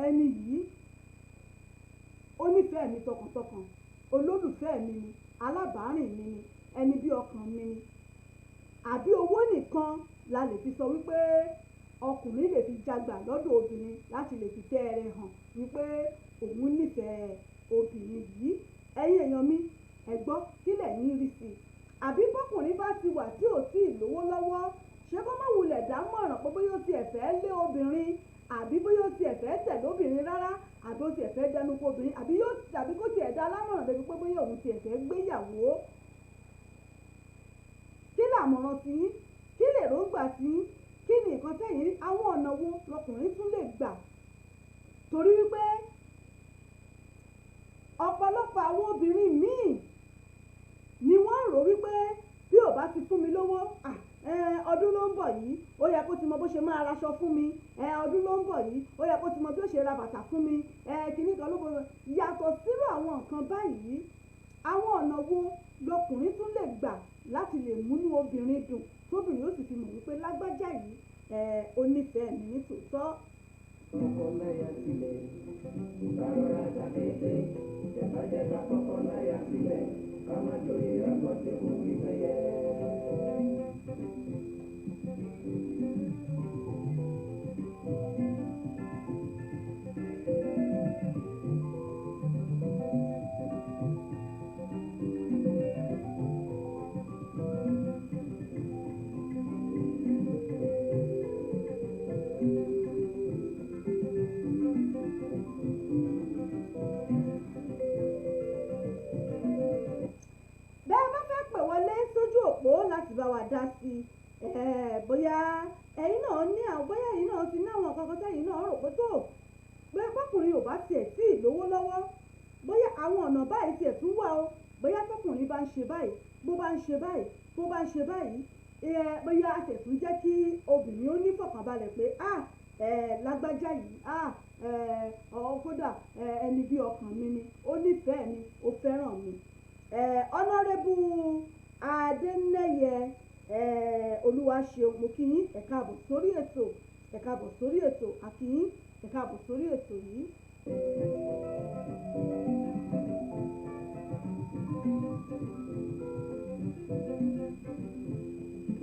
ẹni yìí ó nífẹ̀ẹ́ mi tọkàntọkàn, olólùfẹ́ mi ni, alábàárìn mi ni, ẹni bí ọkàn mi ni. Àbí owó nìkan la lè fi sọ wípé ọkùnrin lè fi jagbà lọ́dọ̀ obìnrin láti lè fi tẹ́ ẹrẹ hàn wípé òun nífẹ̀ẹ́ obìnrin yìí. Ẹ̀yin èèyàn mi, ẹ gbọ́ kí lẹ̀yin rí sí i? Àbí bọ́kùnrin bá ti wà tí ò tí ì lówó lọ́wọ́, ṣé kó má wulẹ̀ dámọ̀ràn pé bóyá ó ti ẹ̀fẹ́ lé obìnrin, àbí bóyá ó ti ẹ̀fẹ́ tẹ̀lé obìnrin rárá, àbí ó ti ẹ̀fẹ́ dẹnu kó obìnrin, àbí kó ti ẹ̀dá lámọ̀ràn débi pé bóyá òun ti ẹ̀fẹ́ gbéyàwó. Kí làmọ̀ràn tí yín? Kí lèròǹgbà tí yín? Kí ni nǹkan tẹ̀yin rí? Àwọn ọ̀nà wo lọkùnrin tún lè gbà? Torí wípé ọ̀pọ̀lọpọ̀ àwọn obìnrin míì ni wọ́n rò wípé bí ò bá ti fún mi lówó, ọdún ló ń bọ̀ yìí, ó yẹ kó ti mọ bó ṣe máa raṣọ fún mi, ọdún ló ń bọ̀ yìí, ó yẹ kó ti mọ bí ó ṣe ra bàtà fún mi, kìíní kan ló bọ̀. Yàtọ̀ sírò àwọn nǹkan báyìí, àwọn ọ̀nà wo lọkùnrin tún lè gbà láti lè múnú obìnrin dùn, tóbìnrin ó sì fi mọ̀ wípé lágbájá yìí ó nífẹ̀ẹ́ mi ní tòótọ́. ọkọ láya sílẹ̀ ìbárọ̀rà tàkété ìjẹ̀bájẹ́ ká kọ́kọ́ láya sílẹ̀ ká má jòyè àgbọ̀tẹ̀wò ìgbẹ́yẹ. Láti bá wa dá sí bóyá ẹ̀yin náà ní bóyá ẹ̀yin náà ti ní àwọn kankan tẹ́yin náà rò pé tó bóyá pọ́kùnrin ò bá tiẹ̀ tí ì lówó lọ́wọ́, bóyá àwọn ọ̀nà báyìí tiẹ̀ tún wà o, bóyá tọkùnrin bá ń ṣe báyìí, bó bá ń ṣe báyìí, bó bá ń ṣe báyìí, bóyá a tẹ̀ tún jẹ́ kí obìnrin ó ní fọkànbalẹ̀ pé lágbájá yìí kódà ẹni bí ọkàn mi ni, ó nífẹ̀ẹ́ mi, ó fẹ́ràn mi. Honorable Adénẹ́yẹ Olúwaṣeun, mo kí yín, ẹ káàbọ̀ sórí ètò, ẹ káàbọ̀ sórí ètò, a kí yín, ẹ káàbọ̀ sórí ètò yìí.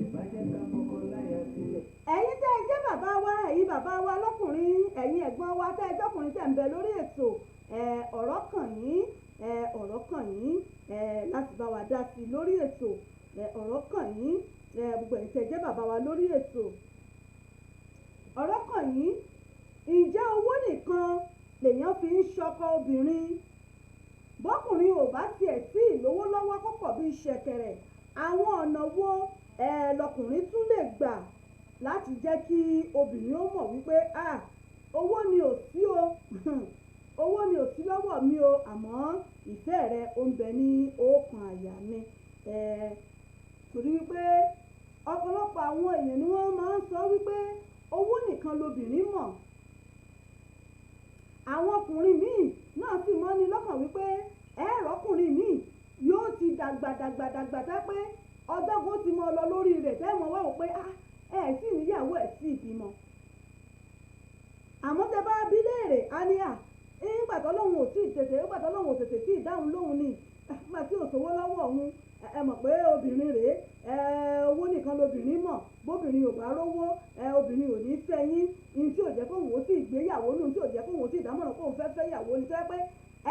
ìbájẹ́ ká kọ́kọ́ láya sílẹ̀. Ẹ̀yin tẹ́ ẹ jẹ́ bàbá wa, ẹ̀yin bàbá wa lọ́kùnrin, ẹ̀yin ẹ̀gbọ́n wa tẹ́ ẹ jọ́kùnrin tẹ́ ń bẹ lórí ètò, ọ̀rọ̀ kàn yín, láti bá wa dá sí i lórí ètò, ọ̀rọ̀ kàn yín, gbogbo ẹ̀yin tẹ́ ẹ jẹ́ bàbá wa lórí ètò, ọ̀rọ̀ kàn yín. Ǹjẹ́ owó nìkan lèèyàn fi ń ṣọkọ obìnrin? Bọ́kùnrin ò bá tiẹ̀ tí ì lówó lọ́wọ́ kọ́kọ́ bí ṣẹ̀kẹ̀rẹ̀, àwọn ọ̀nà wo lọkùnrin tún lè gbà láti jẹ́ kí obìnrin ó mọ̀ wípé owó ni ò sí o owó ni ò sí lọ́wọ́ mi o, àmọ́ ìfẹ́ rẹ ó ń bẹ ní ọkàn àyà mi. Torí wípé ọ̀pọ̀lọpọ̀ àwọn èèyàn ni wọ́n máa ń sọ wípé owó nìkan lobìnrin mọ̀. Àwọn ọkùnrin míì náà sì mọ́ ní lọ́kàn wípé ọkùnrin míì yóò ti dàgbà tá pé ọdọ́gbọ́n ti mọ lọ lórí rẹ̀ tẹ́ mọ̀ wá wò pé sì níyàwó ẹ̀ sì bímọ. Àmọ́ tẹ bá bí léèrè á ní nígbà tó lóun ò tètè tí ìdáhùn lóhun ni nígbà tí ò sówó lọ́wọ́ òun, ẹ mọ̀ pé obìnrin rèé, owó nìkan lobìnrin mọ̀, bóbìnrin ò bá rówó obìnrin ò ní fẹ́ yín, ní tí ò jẹ́ kóun ó sì gbéyàwó nù, tí ò jẹ́ kóun ó sì dámọ̀ràn kóun fẹ́ fẹ́yàwó ni. tó yẹ pé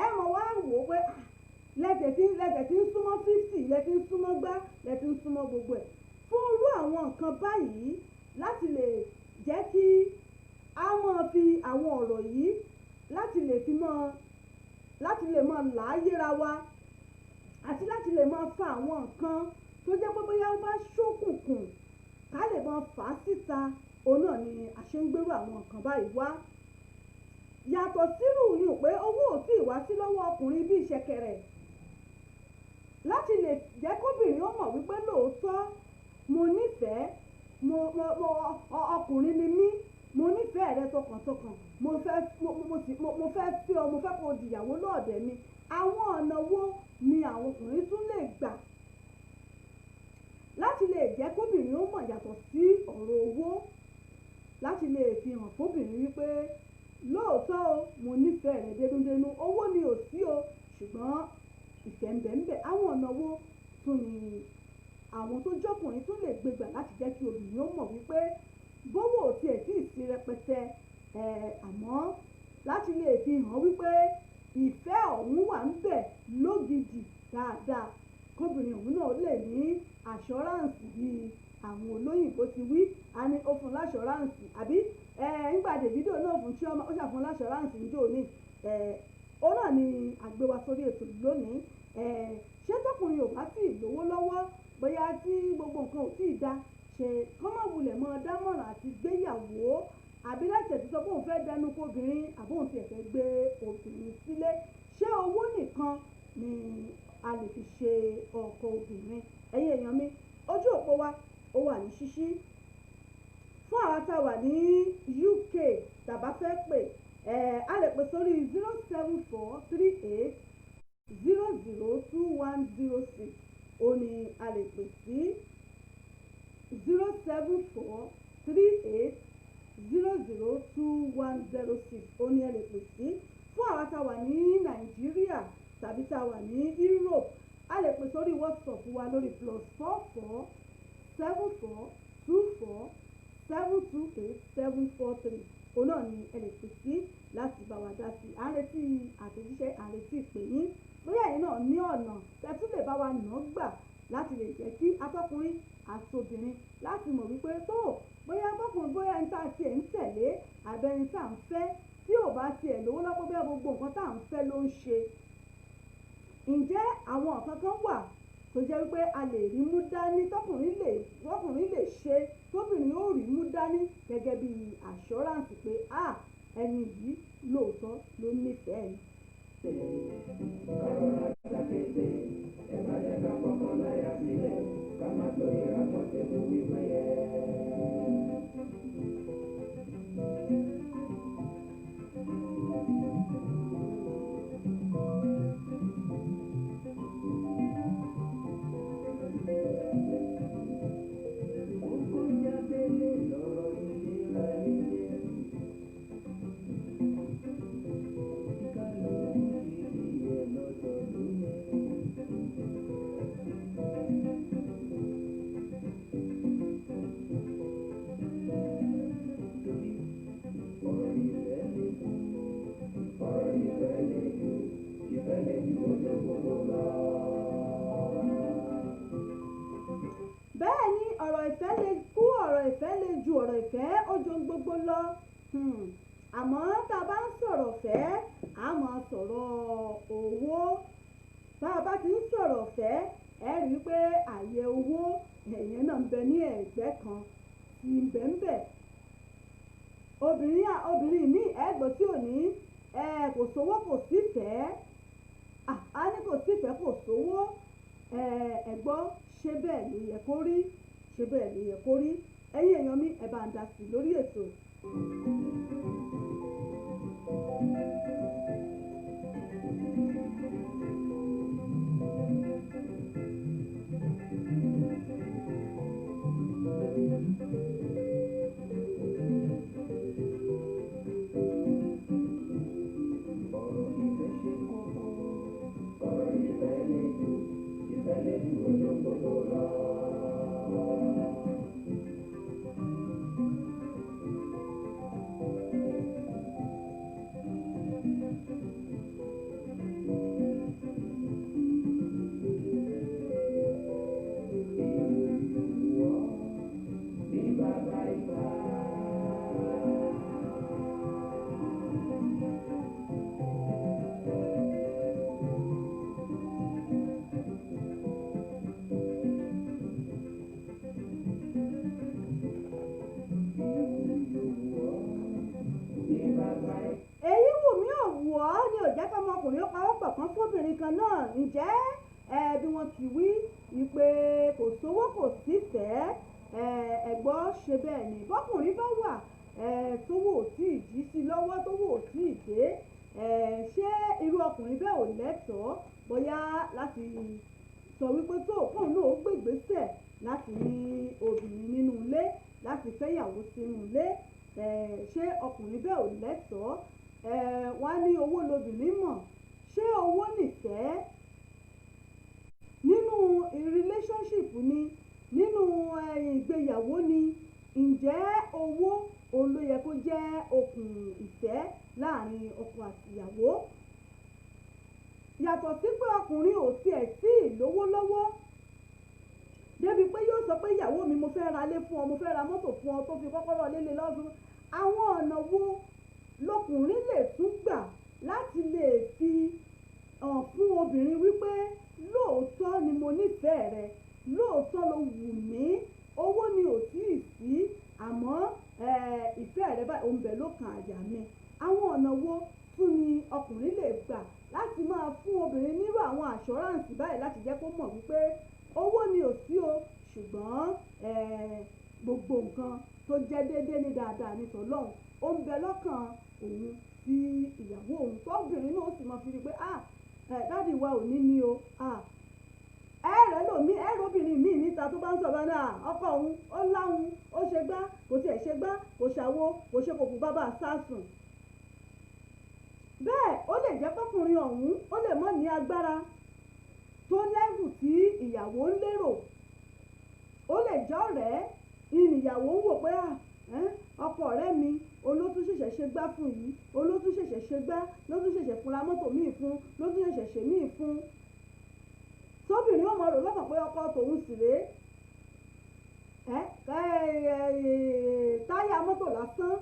ẹ mọ̀ wá wò ó pé lẹ́tẹ̀ tí ń súnmọ́ 50, lẹ́tẹ̀ tí ń súnmọ́ gbá, lẹ́tẹ̀ tí ń súnmọ́ gbogbo ẹ̀. Fún irú àwọn nǹkan báyìí, láti lè jẹ́ kí a máa fi àwọn ọ̀rọ̀ yìí láti lè máa láyéra wa, àti láti lè máa fa àwọn nǹkan tó jẹ́ pé bóyá ó bá ṣókùnkùn ká lè máa fà á síta, òun náà ni a ṣe ń gbérò àwọn nǹkan báyìí wá. yàtọ̀ sírù yùn pé owó ò tí ì wá sí lọ́wọ́ ọkùnrin bíi ṣẹ̀kẹ̀rẹ̀ láti lè jẹ́ kóbìnrin ó mọ̀ wípé lóòótọ́ mo nífẹ̀ẹ́ ọkùnrin ni mí, mo nífẹ̀ẹ́ rẹ tọkàntọkàn, mo fẹ́ fi ọ, mo fẹ́ kó o dìyàwó lọ́ọ̀dẹ̀ mi. Àwọn ọ̀nà wo ni àwọn ọkùnrin tún lè gbà láti lè jẹ́ kóbìnrin ó mọ̀ yàtọ̀ sí ọ̀rọ̀ owó, láti lè fi hàn fóbìnrin wípé lóòótọ́ o mo nífẹ̀ẹ́ rẹ dénúdénú, owó ni ò sí o ṣùgbọ́n ìfẹ́ ń bẹ ń bẹ. Àwọn ọ̀nà wo tún ni àwọn tó jọ́kùnrin tún lè gbégbà láti jẹ́ kí obìnrin ó mọ̀ wípé bówó ò tiẹ̀ tí ì sí rẹpẹtẹ àmọ́ láti lè fi hàn wípé ìfẹ́ ọ̀hún wà ń bẹ lógidì dáadáa, kóbìnrin ọ̀hún náà lè ní assurance bíi àwọn olóyìnbó ti wí, a ní ó fún l'assurance àbí nígbà Davido náà fún Chioma ó ṣàfún l'assurance níjó ní ó náà ni àgbéwá sórí ètò lónìí. Ṣé tọkùnrin ò bá tí ì lówó lọ́wọ́, bóyá tí gbogbo nǹkan ò tí ì da, ṣe kọ́mọ̀ wulẹ̀ mọ́ dámọ̀ràn àti gbéyàwó àbí láti ẹ̀sìn sọ pé òun fẹ́ dẹnu kó obìnrin àbóhùn ti ẹ̀fẹ́ gbé obìnrin sílé? Ṣé owó nìkan ni a lè fi ṣe ọkọ obìnrin? Ẹ̀yin èèyàn mi, ojú òpó wa ó wà ní ṣíṣí fún àwa tá a wà ní UK tàbá fẹ́ pè a lè pè sórí 07438002106 ó ní a lè pè sí 07438002106 ó ní ẹ lè pè sí. Fún àwa tá a wà ní Nàìjíríà tàbí tá a wà ní Europe a lè pè sórí WhatsApp wa lórí +447424728743 òun náà ni ẹ lè pè sí láti bá wa dá sí. À ń retí àtẹ̀jíṣẹ́, à ń retí ìpè yín, bóyá ẹ̀yin náà ní ọ̀nà tẹ́tún lè bá wa nà gbà láti lè jẹ́ kí atọ́kùnrin àti obìnrin láti mọ̀ wípé tó bóyá bọ́kùnrin bóyá ẹni tá a tiẹ̀ ń tẹ̀lé àbẹ́ni tá à ń fẹ́ tí ò bá tiẹ̀ lówó lọ́pọ̀ bóyá gbogbo nǹkan tá à ń fẹ́ ló ń ṣe. Ǹjẹ́ àwọn nǹkan kan wà tó jẹ́ wípé a lè rí mú dání tọkùnrin lè ṣe tóbìnrin ó rí mú dání gẹ́gẹ́ bí assurance pé ẹni yìí lóòótọ́ ló nífẹ̀ẹ́ ni. Bẹ́ẹ̀ ni ọ̀rọ̀ ìfẹ́ lè kú, ọ̀rọ̀ ìfẹ́ lè ju, ọ̀rọ̀ ìfẹ́ ó ju gbogbo lọ. Àmọ́ tá a bá ń sọ̀rọ̀ ìfẹ́ a máa sọ̀rọ̀ owó. Tá a bá ti ń sọ̀rọ̀ ìfẹ́ ẹ rí i pé àyè owó ẹ̀yẹn náà ń bẹ ní ẹ̀gbẹ́ kan tí ń bẹ ń bẹ. Obìnrin ní ẹ̀gbọ́n tí ò ní kò sówó kò sífẹ̀ẹ́, a ní kò sífẹ̀ẹ́ kò sówó, ẹ̀gbọ́n ṣé bẹ́ẹ̀ ló yẹ kó rí, ṣé bẹ́ẹ̀ ló yẹ kó rí? Ẹ̀yin èèyàn mi ẹ bá ń dá sí lórí ètò. wọ́n ti wí ìpè kò sówó kò sífẹ̀ẹ́ ẹ̀gbọ́n ṣe bẹ́ẹ̀ ni bọ́kùnrin bá wà tówó ò tí ì jí sí lọ́wọ́ tówó ò tí ì dé ṣé irú ọkùnrin bẹ́ẹ̀ ò lẹ́tọ̀ọ́ bóyá láti sọ wípé tó òkun náà ó gbègbèsẹ̀ láti ní obìnrin nínú ilé láti fẹ́yàwó sínú ilé ṣé ọkùnrin bẹ́ẹ̀ ò lẹ́tọ̀ọ́ wọ́n á ní owó lobìnrin mọ̀ ṣé owó nìfẹ́ nínú relationship ni nínú ìgbéyàwó ni ǹjẹ́ owó òun ló yẹ kó jẹ́ okùn ìfẹ́ láàrin ọkọ àti ìyàwó yàtọ̀ sí pé ọkùnrin ò tiẹ̀ tí ì lówó lọ́wọ́ débi pé yóò sọ pé ìyàwó mi mo fẹ́ ra lé fún ọ mo fẹ́ ra mọ́tò fún ọ tó fi kọ́kọ́rọ́ lélẹ̀ lọ́dún àwọn ọ̀nà wo lọkùnrin lè tún gbà láti lè fi hàn fún obìnrin wípé lóòótọ́ ni mo nífẹ̀ẹ́ rẹ lóòótọ́ ló wù mí owó ni ò tí ì sí àmọ́ ìfẹ́ rẹ báyìí òun bẹ̀ ló kan àyà mi àwọn ọ̀nà wo tún ni ọkùnrin lè gbà láti máa fún obìnrin nírú àwọn assurance báyìí láti jẹ́ kó mọ̀ wípé owó ni ò sí o ṣùgbọ́n gbogbo nǹkan tó jẹ́ déédéé ní dáadáa ní tọ́lọ́hún ó ń bẹ lọ́kàn òun sí ìyàwó òun tóbìnrin náà ó sì máa fi rí i pé dáàdì wa ò ní ní o ẹ̀rọ̀bìnrin míì níta tó bá ń sọ̀rọ̀ náà ọkọ òun ó láhùn ó ṣe gbá kò tiẹ̀ ṣe gbá kò ṣàwo kò ṣe kòkò bàbá sásùn bẹ́ẹ̀ ó lè jẹ́ pọ́kùnrin ọ̀hún ó lè mọ́ ní agbára tó lẹ́bù tí ìyàwó ń lérò ó lè jẹ́ ọ̀rẹ́ ìyàwó ń wò pé ọkọ ọ̀rẹ́ mi olótún ṣẹ̀ṣẹ̀ ṣe gbá fún yìí olótún ṣẹ̀ṣẹ̀ ṣe gbá lótún ṣẹ̀ṣẹ̀ fúnra mọ́tò míì fún lótún ṣẹ̀ṣẹ̀ ṣe míì fún tóbìnrin ó mọ rò lọ́kàn pé ọkọ tòun sì rèé táyà mọ́tò lásán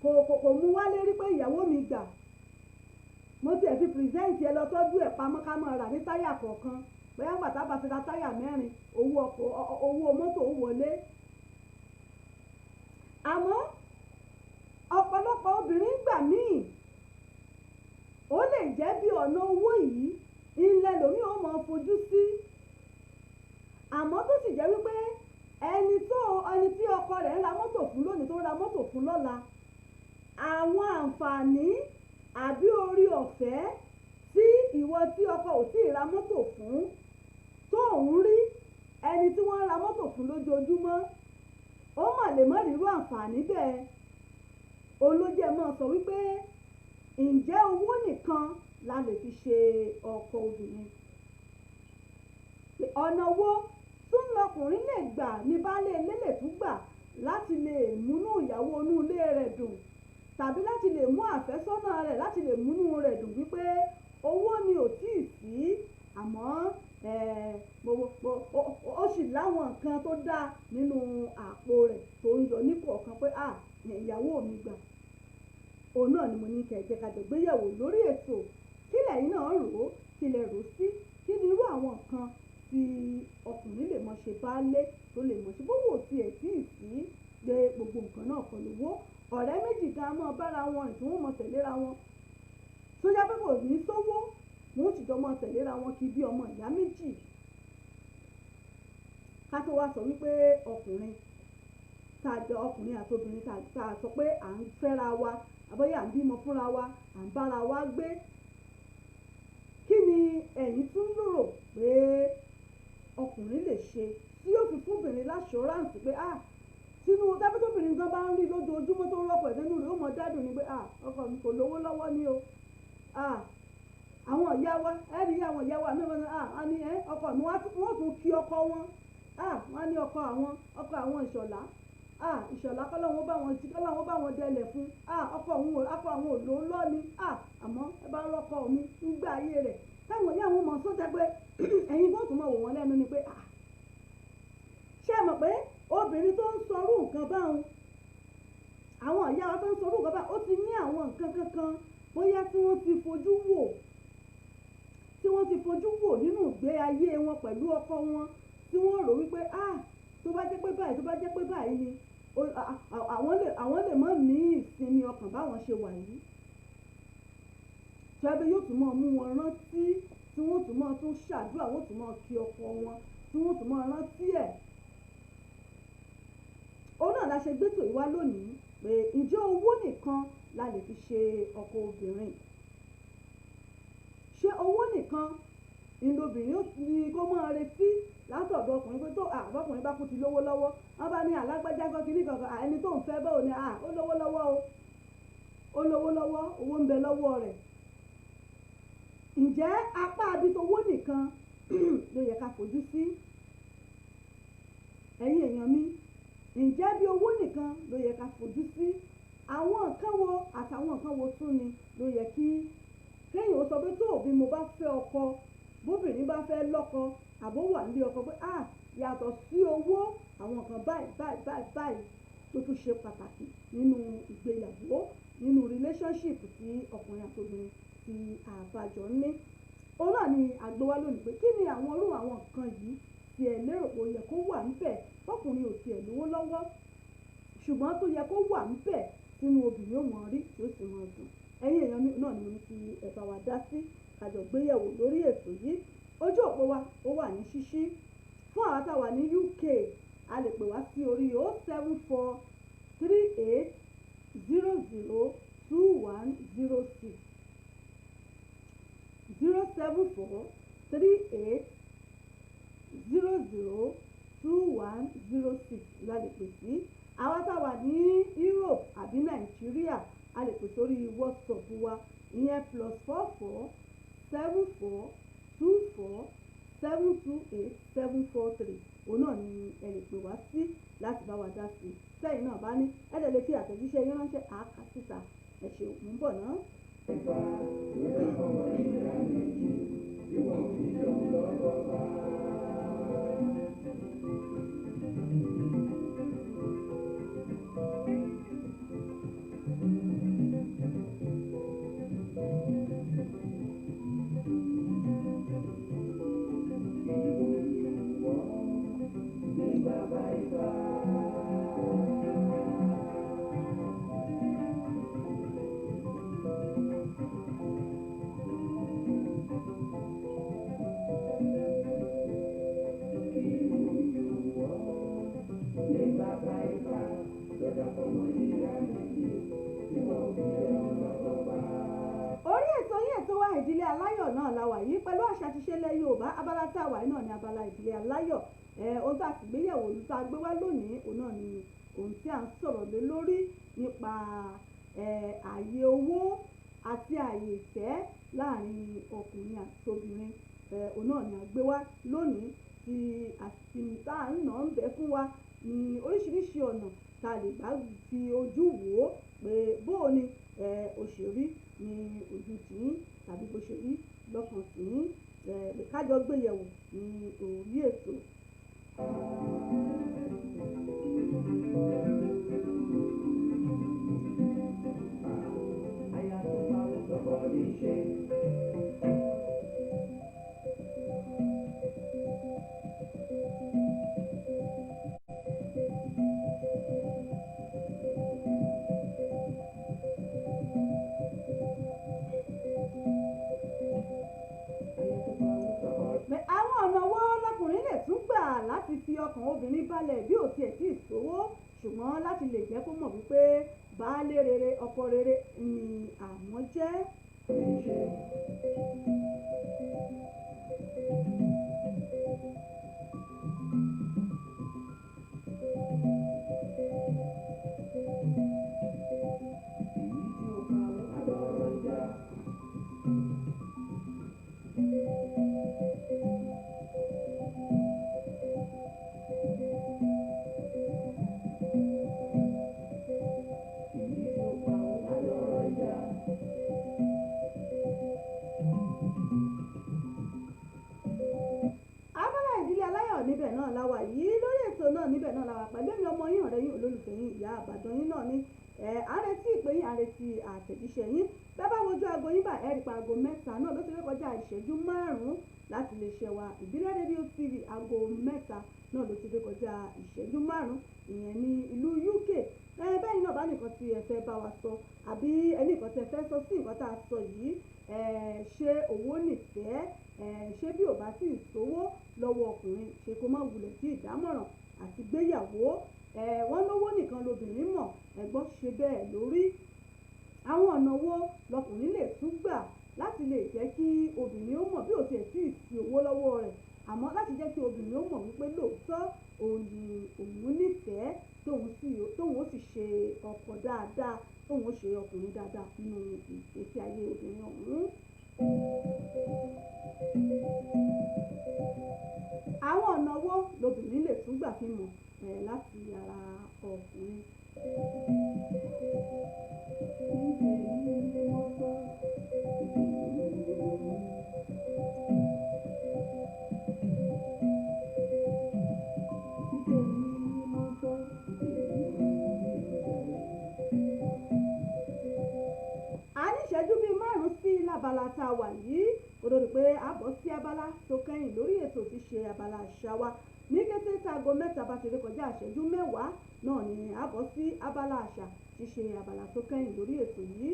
kò mú wálé rí pé ìyàwó mi gbà mo tiẹ̀ fi pírẹsẹ́ǹtì ẹ lọ tọ́jú ẹ̀ pamọ́ ká máa rà ní táyà kọ̀ọ̀kan bóyá gbàtà bá fi ra táyà mẹ́rin owó mọ́tò ó wọlé àmọ́ ọ̀pọ̀lọpọ̀ obìnrin gbà míì ó lè jẹ́ bí ọ̀nà owó yìí ilẹ̀ lómi ó mọ̀ fojú sí àmọ́ tó sì jẹ́ wípé ẹni tí ọkọ rẹ̀ ń ra mọ́tò fún lónìí tó ń ra mọ́tò fún lọ́la àwọn àǹfààní àbí orí ọ̀fẹ́ tí ìwọ tí ọkọ ò tí ì ra mọ́tò fún tó ń rí ẹni tí wọ́n ń ra mọ́tò fún lójoojúmọ́ ó mà lè má rírú àǹfààní bẹ́ẹ̀ olójẹ́ mọ́ sọ wípé ǹjẹ́ owó nìkan la lè fi ṣe ọkọ obìnrin ọ̀nà wo tún lọkùnrin lè gbà ní baálé ilé lè tún gbà láti lè múnú ìyàwó inú ilé rẹ̀ dùn tàbí láti lè mú àfẹ́sọ́nà rẹ̀ láti lè múnú rẹ̀ dùn wípé owó ni ò tí ì sí àmọ́ ó sì láwọn nǹkan tó dáa nínú àpò rẹ̀ tó ń yọ níkọ̀ọ̀kan pé ìyàwó mi gbà òun náà ni mo ní kẹ̀kẹ́ ká gbéyẹ̀wò lórí ètò kí lẹ́yìn náà rò ó kí lẹ rò sí kí ni irú àwọn nǹkan tí ọkùnrin lè mọ ṣe baálé tó lè mọ ṣe bówó tiẹ̀ tí ì sí gbé gbogbo nǹkan náà kọ lówó ọ̀rẹ́ méjì kan mọ́ bára wọn rìn tí wọ́n mọ tẹ̀léra wọn tó yá pé kò ní sówó wọn ó sì jọ mọ tẹ̀léra wọn kí bí ọmọ ìyá méjì ká tó wá sọ wípé ọkùnrin àti obìnrin tá a sọ pé à ń fẹ́ra wa àbọ̀yà à ń bímọ fúnra wa à ń bára wa gbé kí ni ẹ̀yin tún rò pé ọkùnrin lè ṣe tí yóò fi fúnbìnrin láṣọ́ráǹsì pé sínú dábítọ́bìnrin gan bá ń rí lójoojúmọ́ tó ń rọ́pò ẹ̀dẹ́nu rẹ̀ ó mọ dádùn ni pé ọkọ mi kò lówó lọ́wọ́ ní o àwọn ìyá wa ẹ̀rí àwọn ìyá wa náà ní ọkọ mi wọ́n tún kí ọkọ wọn wọ́n ní ọkọ àwọn ìṣọ̀lá ìṣọ̀lá kọ́lọ́wọ́n bá wọn dẹlẹ̀ fún ọkọ àwọn òlò lọ́ni àmọ́ ẹ bá rọ́kọ mi ń gbà ayé rẹ̀ táwọn ìyá àwọn ọmọ sọ́tẹ́ pé ẹ̀yin bó tún mọ̀ wò wọ́n lẹ́nu ni pé ṣé ẹ mọ̀ pé obìnrin tó ń sọrú nǹkan báwọn àwọn ìyá wa tó ń sọrú nǹkan báwọn ó ti ní àwọn nǹkan kankan bóyá tí wọ́n ti fojú wò nínú ìgbé ayé wọn pẹ̀lú ọkọ wọn tí wọ́n rò wípé tó bá jẹ́ pé báyìí ni àwọn lè má ní ìsinmi ọkàn báwọn ṣe wà yìí ṣẹ́bí yóò tún mọ̀ mú wọn rántí tí wọ́n tún máa tún ṣàdúrà, wọ́n tún máa kí ọkọ wọn, tí wọ́n tún máa rántí ẹ̀. Òun náà la ṣe gbétò ìwá lónìí pé ǹjẹ́ owó nìkan la lè fi ṣe ọkọ obìnrin? Ṣé owó nìkan ìlobìnrin ni kó máa retí látọ̀dọ̀ ọkùnrin pé tó àbọ̀kùnrin bá kú ti lówó lọ́wọ́, wọ́n bá ní alágbájá kan kiri kankan ẹni tó ń fẹ́ báwo ni ó lówó lọ́wọ́ o, ó lówó lọ́wọ́, owó ń bẹ lọ́wọ́ rẹ̀. Ǹjẹ́ apá abitowó nìkan ló yẹ ká fojú sí? Ẹ̀yin èèyàn mi, ǹjẹ́ bí owó nìkan ló yẹ ká fojú sí? Àwọn nǹkan wo àtàwọn nǹkan wo tún ni ló yẹ kí kéèyàn ó sọ pé tó bí mo bá fẹ́ ọkọ, bóbìnrin bá fẹ́ lọ́kọ àbó wà nílé ọkọ pé yàtọ̀ sí owó àwọn nǹkan báyìí tó tún ṣe pàtàkì nínú ìgbéyàwó, nínú relationship tí ọkùnrin àti obìnrin ti àbájọ ní. Òun náà ni àgbéwá lónìí pé kí ni àwọn irú àwọn nǹkan yìí tí ẹ lérò pé ó yẹ kó wà níbẹ̀ tọkùnrin ò tiẹ̀ lówó lọ́wọ́ ṣùgbọ́n tó yẹ kó wà níbẹ̀ sínú obìnrin ò mọ̀ rí tí ó sì mọ̀ dùn. Ẹ̀yin èèyàn mi náà ni mo ní kí ẹ bá wa dá sí kájọ gbéyẹ̀wò lórí ètò yìí. Ojú òpó wa ó wà ní ṣíṣí fún àwọn táwa ní UK. A lè pè wá sí orí 07438002106 07438002106 la lè pè sí. Àwọn táwa ní Europe àbí Nàìjíríà a lè pè sórí WhatsApp wa ìyẹn +447424728743. Òun náà ni ẹ lè pè wá sí láti bá wa dá sí. Sẹ́yìn náà bá ní ẹ lè fi àtẹ̀jíṣẹ́ yín ránṣẹ́ àáká síta. Ẹ ṣe òun bọ̀ náà. Orí ètò yín ètò wa ìdílé aláyọ̀ náà la wà yìí pẹ̀lú àṣà àti ìṣẹ̀lẹ̀ Yorùbá. Abala tá a wà yìí náà ni abala ìdílé aláyọ̀. Ohun tá a sì gbéyẹ̀wò ohun tá a gbé wá lónìí òun náà ni ohun tí à ń sọ̀rọ̀ lé lórí nípa ààyè owó àti ààyè ìfẹ́ láàrin ọkùnrin àti obìnrin. Òun náà ni a gbé wá lónìí tí àtìmítà náà ń bẹ fún wa ní oríṣiríṣi ọ̀nà tá a lè gbà fi ojú wò ó pé bóò ni ó ṣe rí ní ojú tìyín tàbí bó ṣe rí lọ́kàn tìyín. Kájọ gbéyẹ̀wò ní orí ètò. Láti fi ọkàn obìnrin balẹ̀ bí ò tiẹ̀ tí ì sówó ṣùgbọ́n láti lè jẹ́ kó mọ̀ wípé baálé rere ọkọ rere ni àwọn jẹ́. Níbẹ̀ náà la wà yìí lórí ètò náà, níbẹ̀ náà la wà pẹ̀lú èmi ọmọ yín ọ̀rẹ́ yín olólùfẹ́ yín ìyá àbàdàn yín náà ní àrètí ìpè yín àrètí àtẹ̀jíṣẹ́ yín. Bẹ́ẹ̀ bá wojú aago yín bá ẹ̀rí pa aago 3 náà ló ti rí kọjá ìṣẹ́jú 5 láti lè ṣe wa ìbílẹ̀ rédíò TV. Aago 3 náà ló ti rí kọjá ìṣẹ́jú 5 ìyẹn ní ìlú UK. Bẹ́ẹ̀ náà bá nìkan tí ẹ fẹ́ bá wa sọ àbí ẹnìkan tí ẹ fẹ́ sọ sí nǹkan tá a sọ yìí ṣé owó nìfẹ́ ṣé bí ò bá sì sówó lọ́wọ́ ọkùnrin ṣe kó má wulẹ̀ sí ìdámọ̀ràn àti gbéyàwó wọ́n lówó nìkan lobìnrin mọ̀ ẹ̀gbọ́n ṣe bẹ́ẹ̀ lórí. Àwọn ọ̀nà wo lọkùnrin lè tún gbà láti lè jẹ́ kí obìnrin ó mọ̀ bí ò tiẹ̀ sí ìsì owó lọ́wọ́ rẹ̀ àmọ́ láti jẹ́ kí obìnrin ó mọ̀ wípé lóòótọ́ òun nífẹ̀ẹ́ tóun ó sì ṣe ọkọ dáadáa tóun ó ṣe ọkùnrin dáadáa nínú ìgbésí ayé obìnrin ọ̀hún. Àwọn ọ̀nà wo lobìnrin lè tún gbà fi mọ̀ láti ara ọkùnrin. Lábala tá a wà yìí ó lórí pé a bọ́ sí abala tó kẹ́yìn lórí ètò tí ṣe abala àṣà wa ní kété táago mẹ́ta bá ti rí kọjá ìṣẹ́jú mẹ́wàá náà ni a bọ́ sí abala àṣà tí ṣe abala tó kẹ́yìn lórí ètò yìí.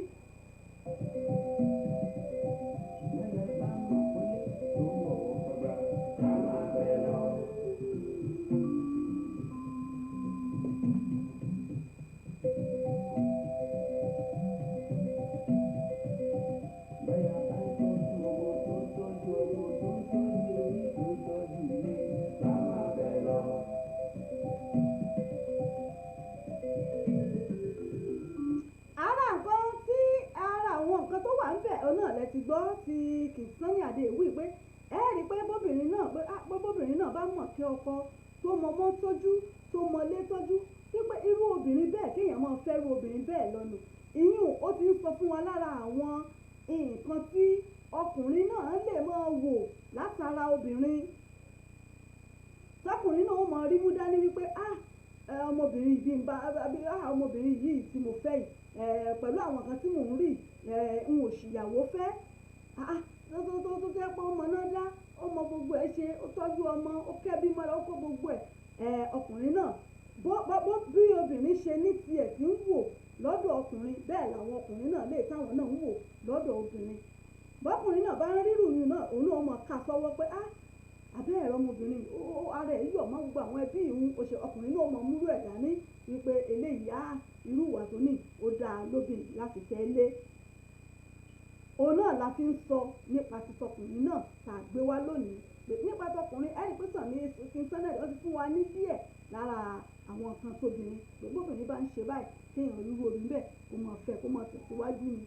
Ti gbọ́ ti Kìsánì Adéwì pé ẹ rí i pé bóbìnrin náà bá mọ̀ kí ọkọ tó mọmọ́ tọ́jú tó mọlé tọ́jú wípé irú obìnrin bẹ́ẹ̀ kéèyàn máa fẹ́ irú obìnrin bẹ́ẹ̀ lọ́nà ìyún ó ti ń sọ fún wa lára àwọn nǹkan tí ọkùnrin náà lè máa wò látara obìnrin tọkùnrin náà ó máa rí mú dání wípé ọmọbìnrin yìí ọmọbìnrin yìí tí mo fẹ́ yìí pẹ̀lú àwọn kan tí mò ń rí n ò ṣìyàwó fẹ́ tó jẹ́ pé ọmọ náà dá ọmọ gbogbo ẹ̀ ṣe ó tọ́jú ọmọ ó kẹ́bí mọ́ra ó kó gbogbo ẹ̀ ọkùnrin náà bí obìnrin ṣe ní tiẹ̀ tí ń wò lọ́dọ̀ ọkùnrin bẹ́ẹ̀ làwọn ọkùnrin náà lè táwọn náà ń wò lọ́dọ̀ obìnrin bọ́kùnrin náà bá ń rírù yìí náà òun náà mọ̀ ká sọ́wọ́ pé abẹ́ ẹ̀rọ ọmọbìnrin ara ẹ̀ yọ̀ mọ́ gbogbo àwọn ẹbí ìhun oṣù ọkùnrin náà mọ̀ múlò ẹ̀ dání wípé eléyìí irú ìwà tó ní ó dáa lóbìnrin láti fẹ́ lé òun náà la fi ń sọ nípa títọkùnrin náà tá a gbé wá lónìí nípa tọkùnrin ẹ̀rí pé sàn ní Kìsánì ó ti fún wa ní díẹ̀ lára àwọn nǹkan tóbìnrin gbogbo obìnrin bá ń ṣe báyìí kéèyàn irú obìnrin bẹ́ẹ̀ kó máa fẹ́ kó máa tẹ̀síwájú ni.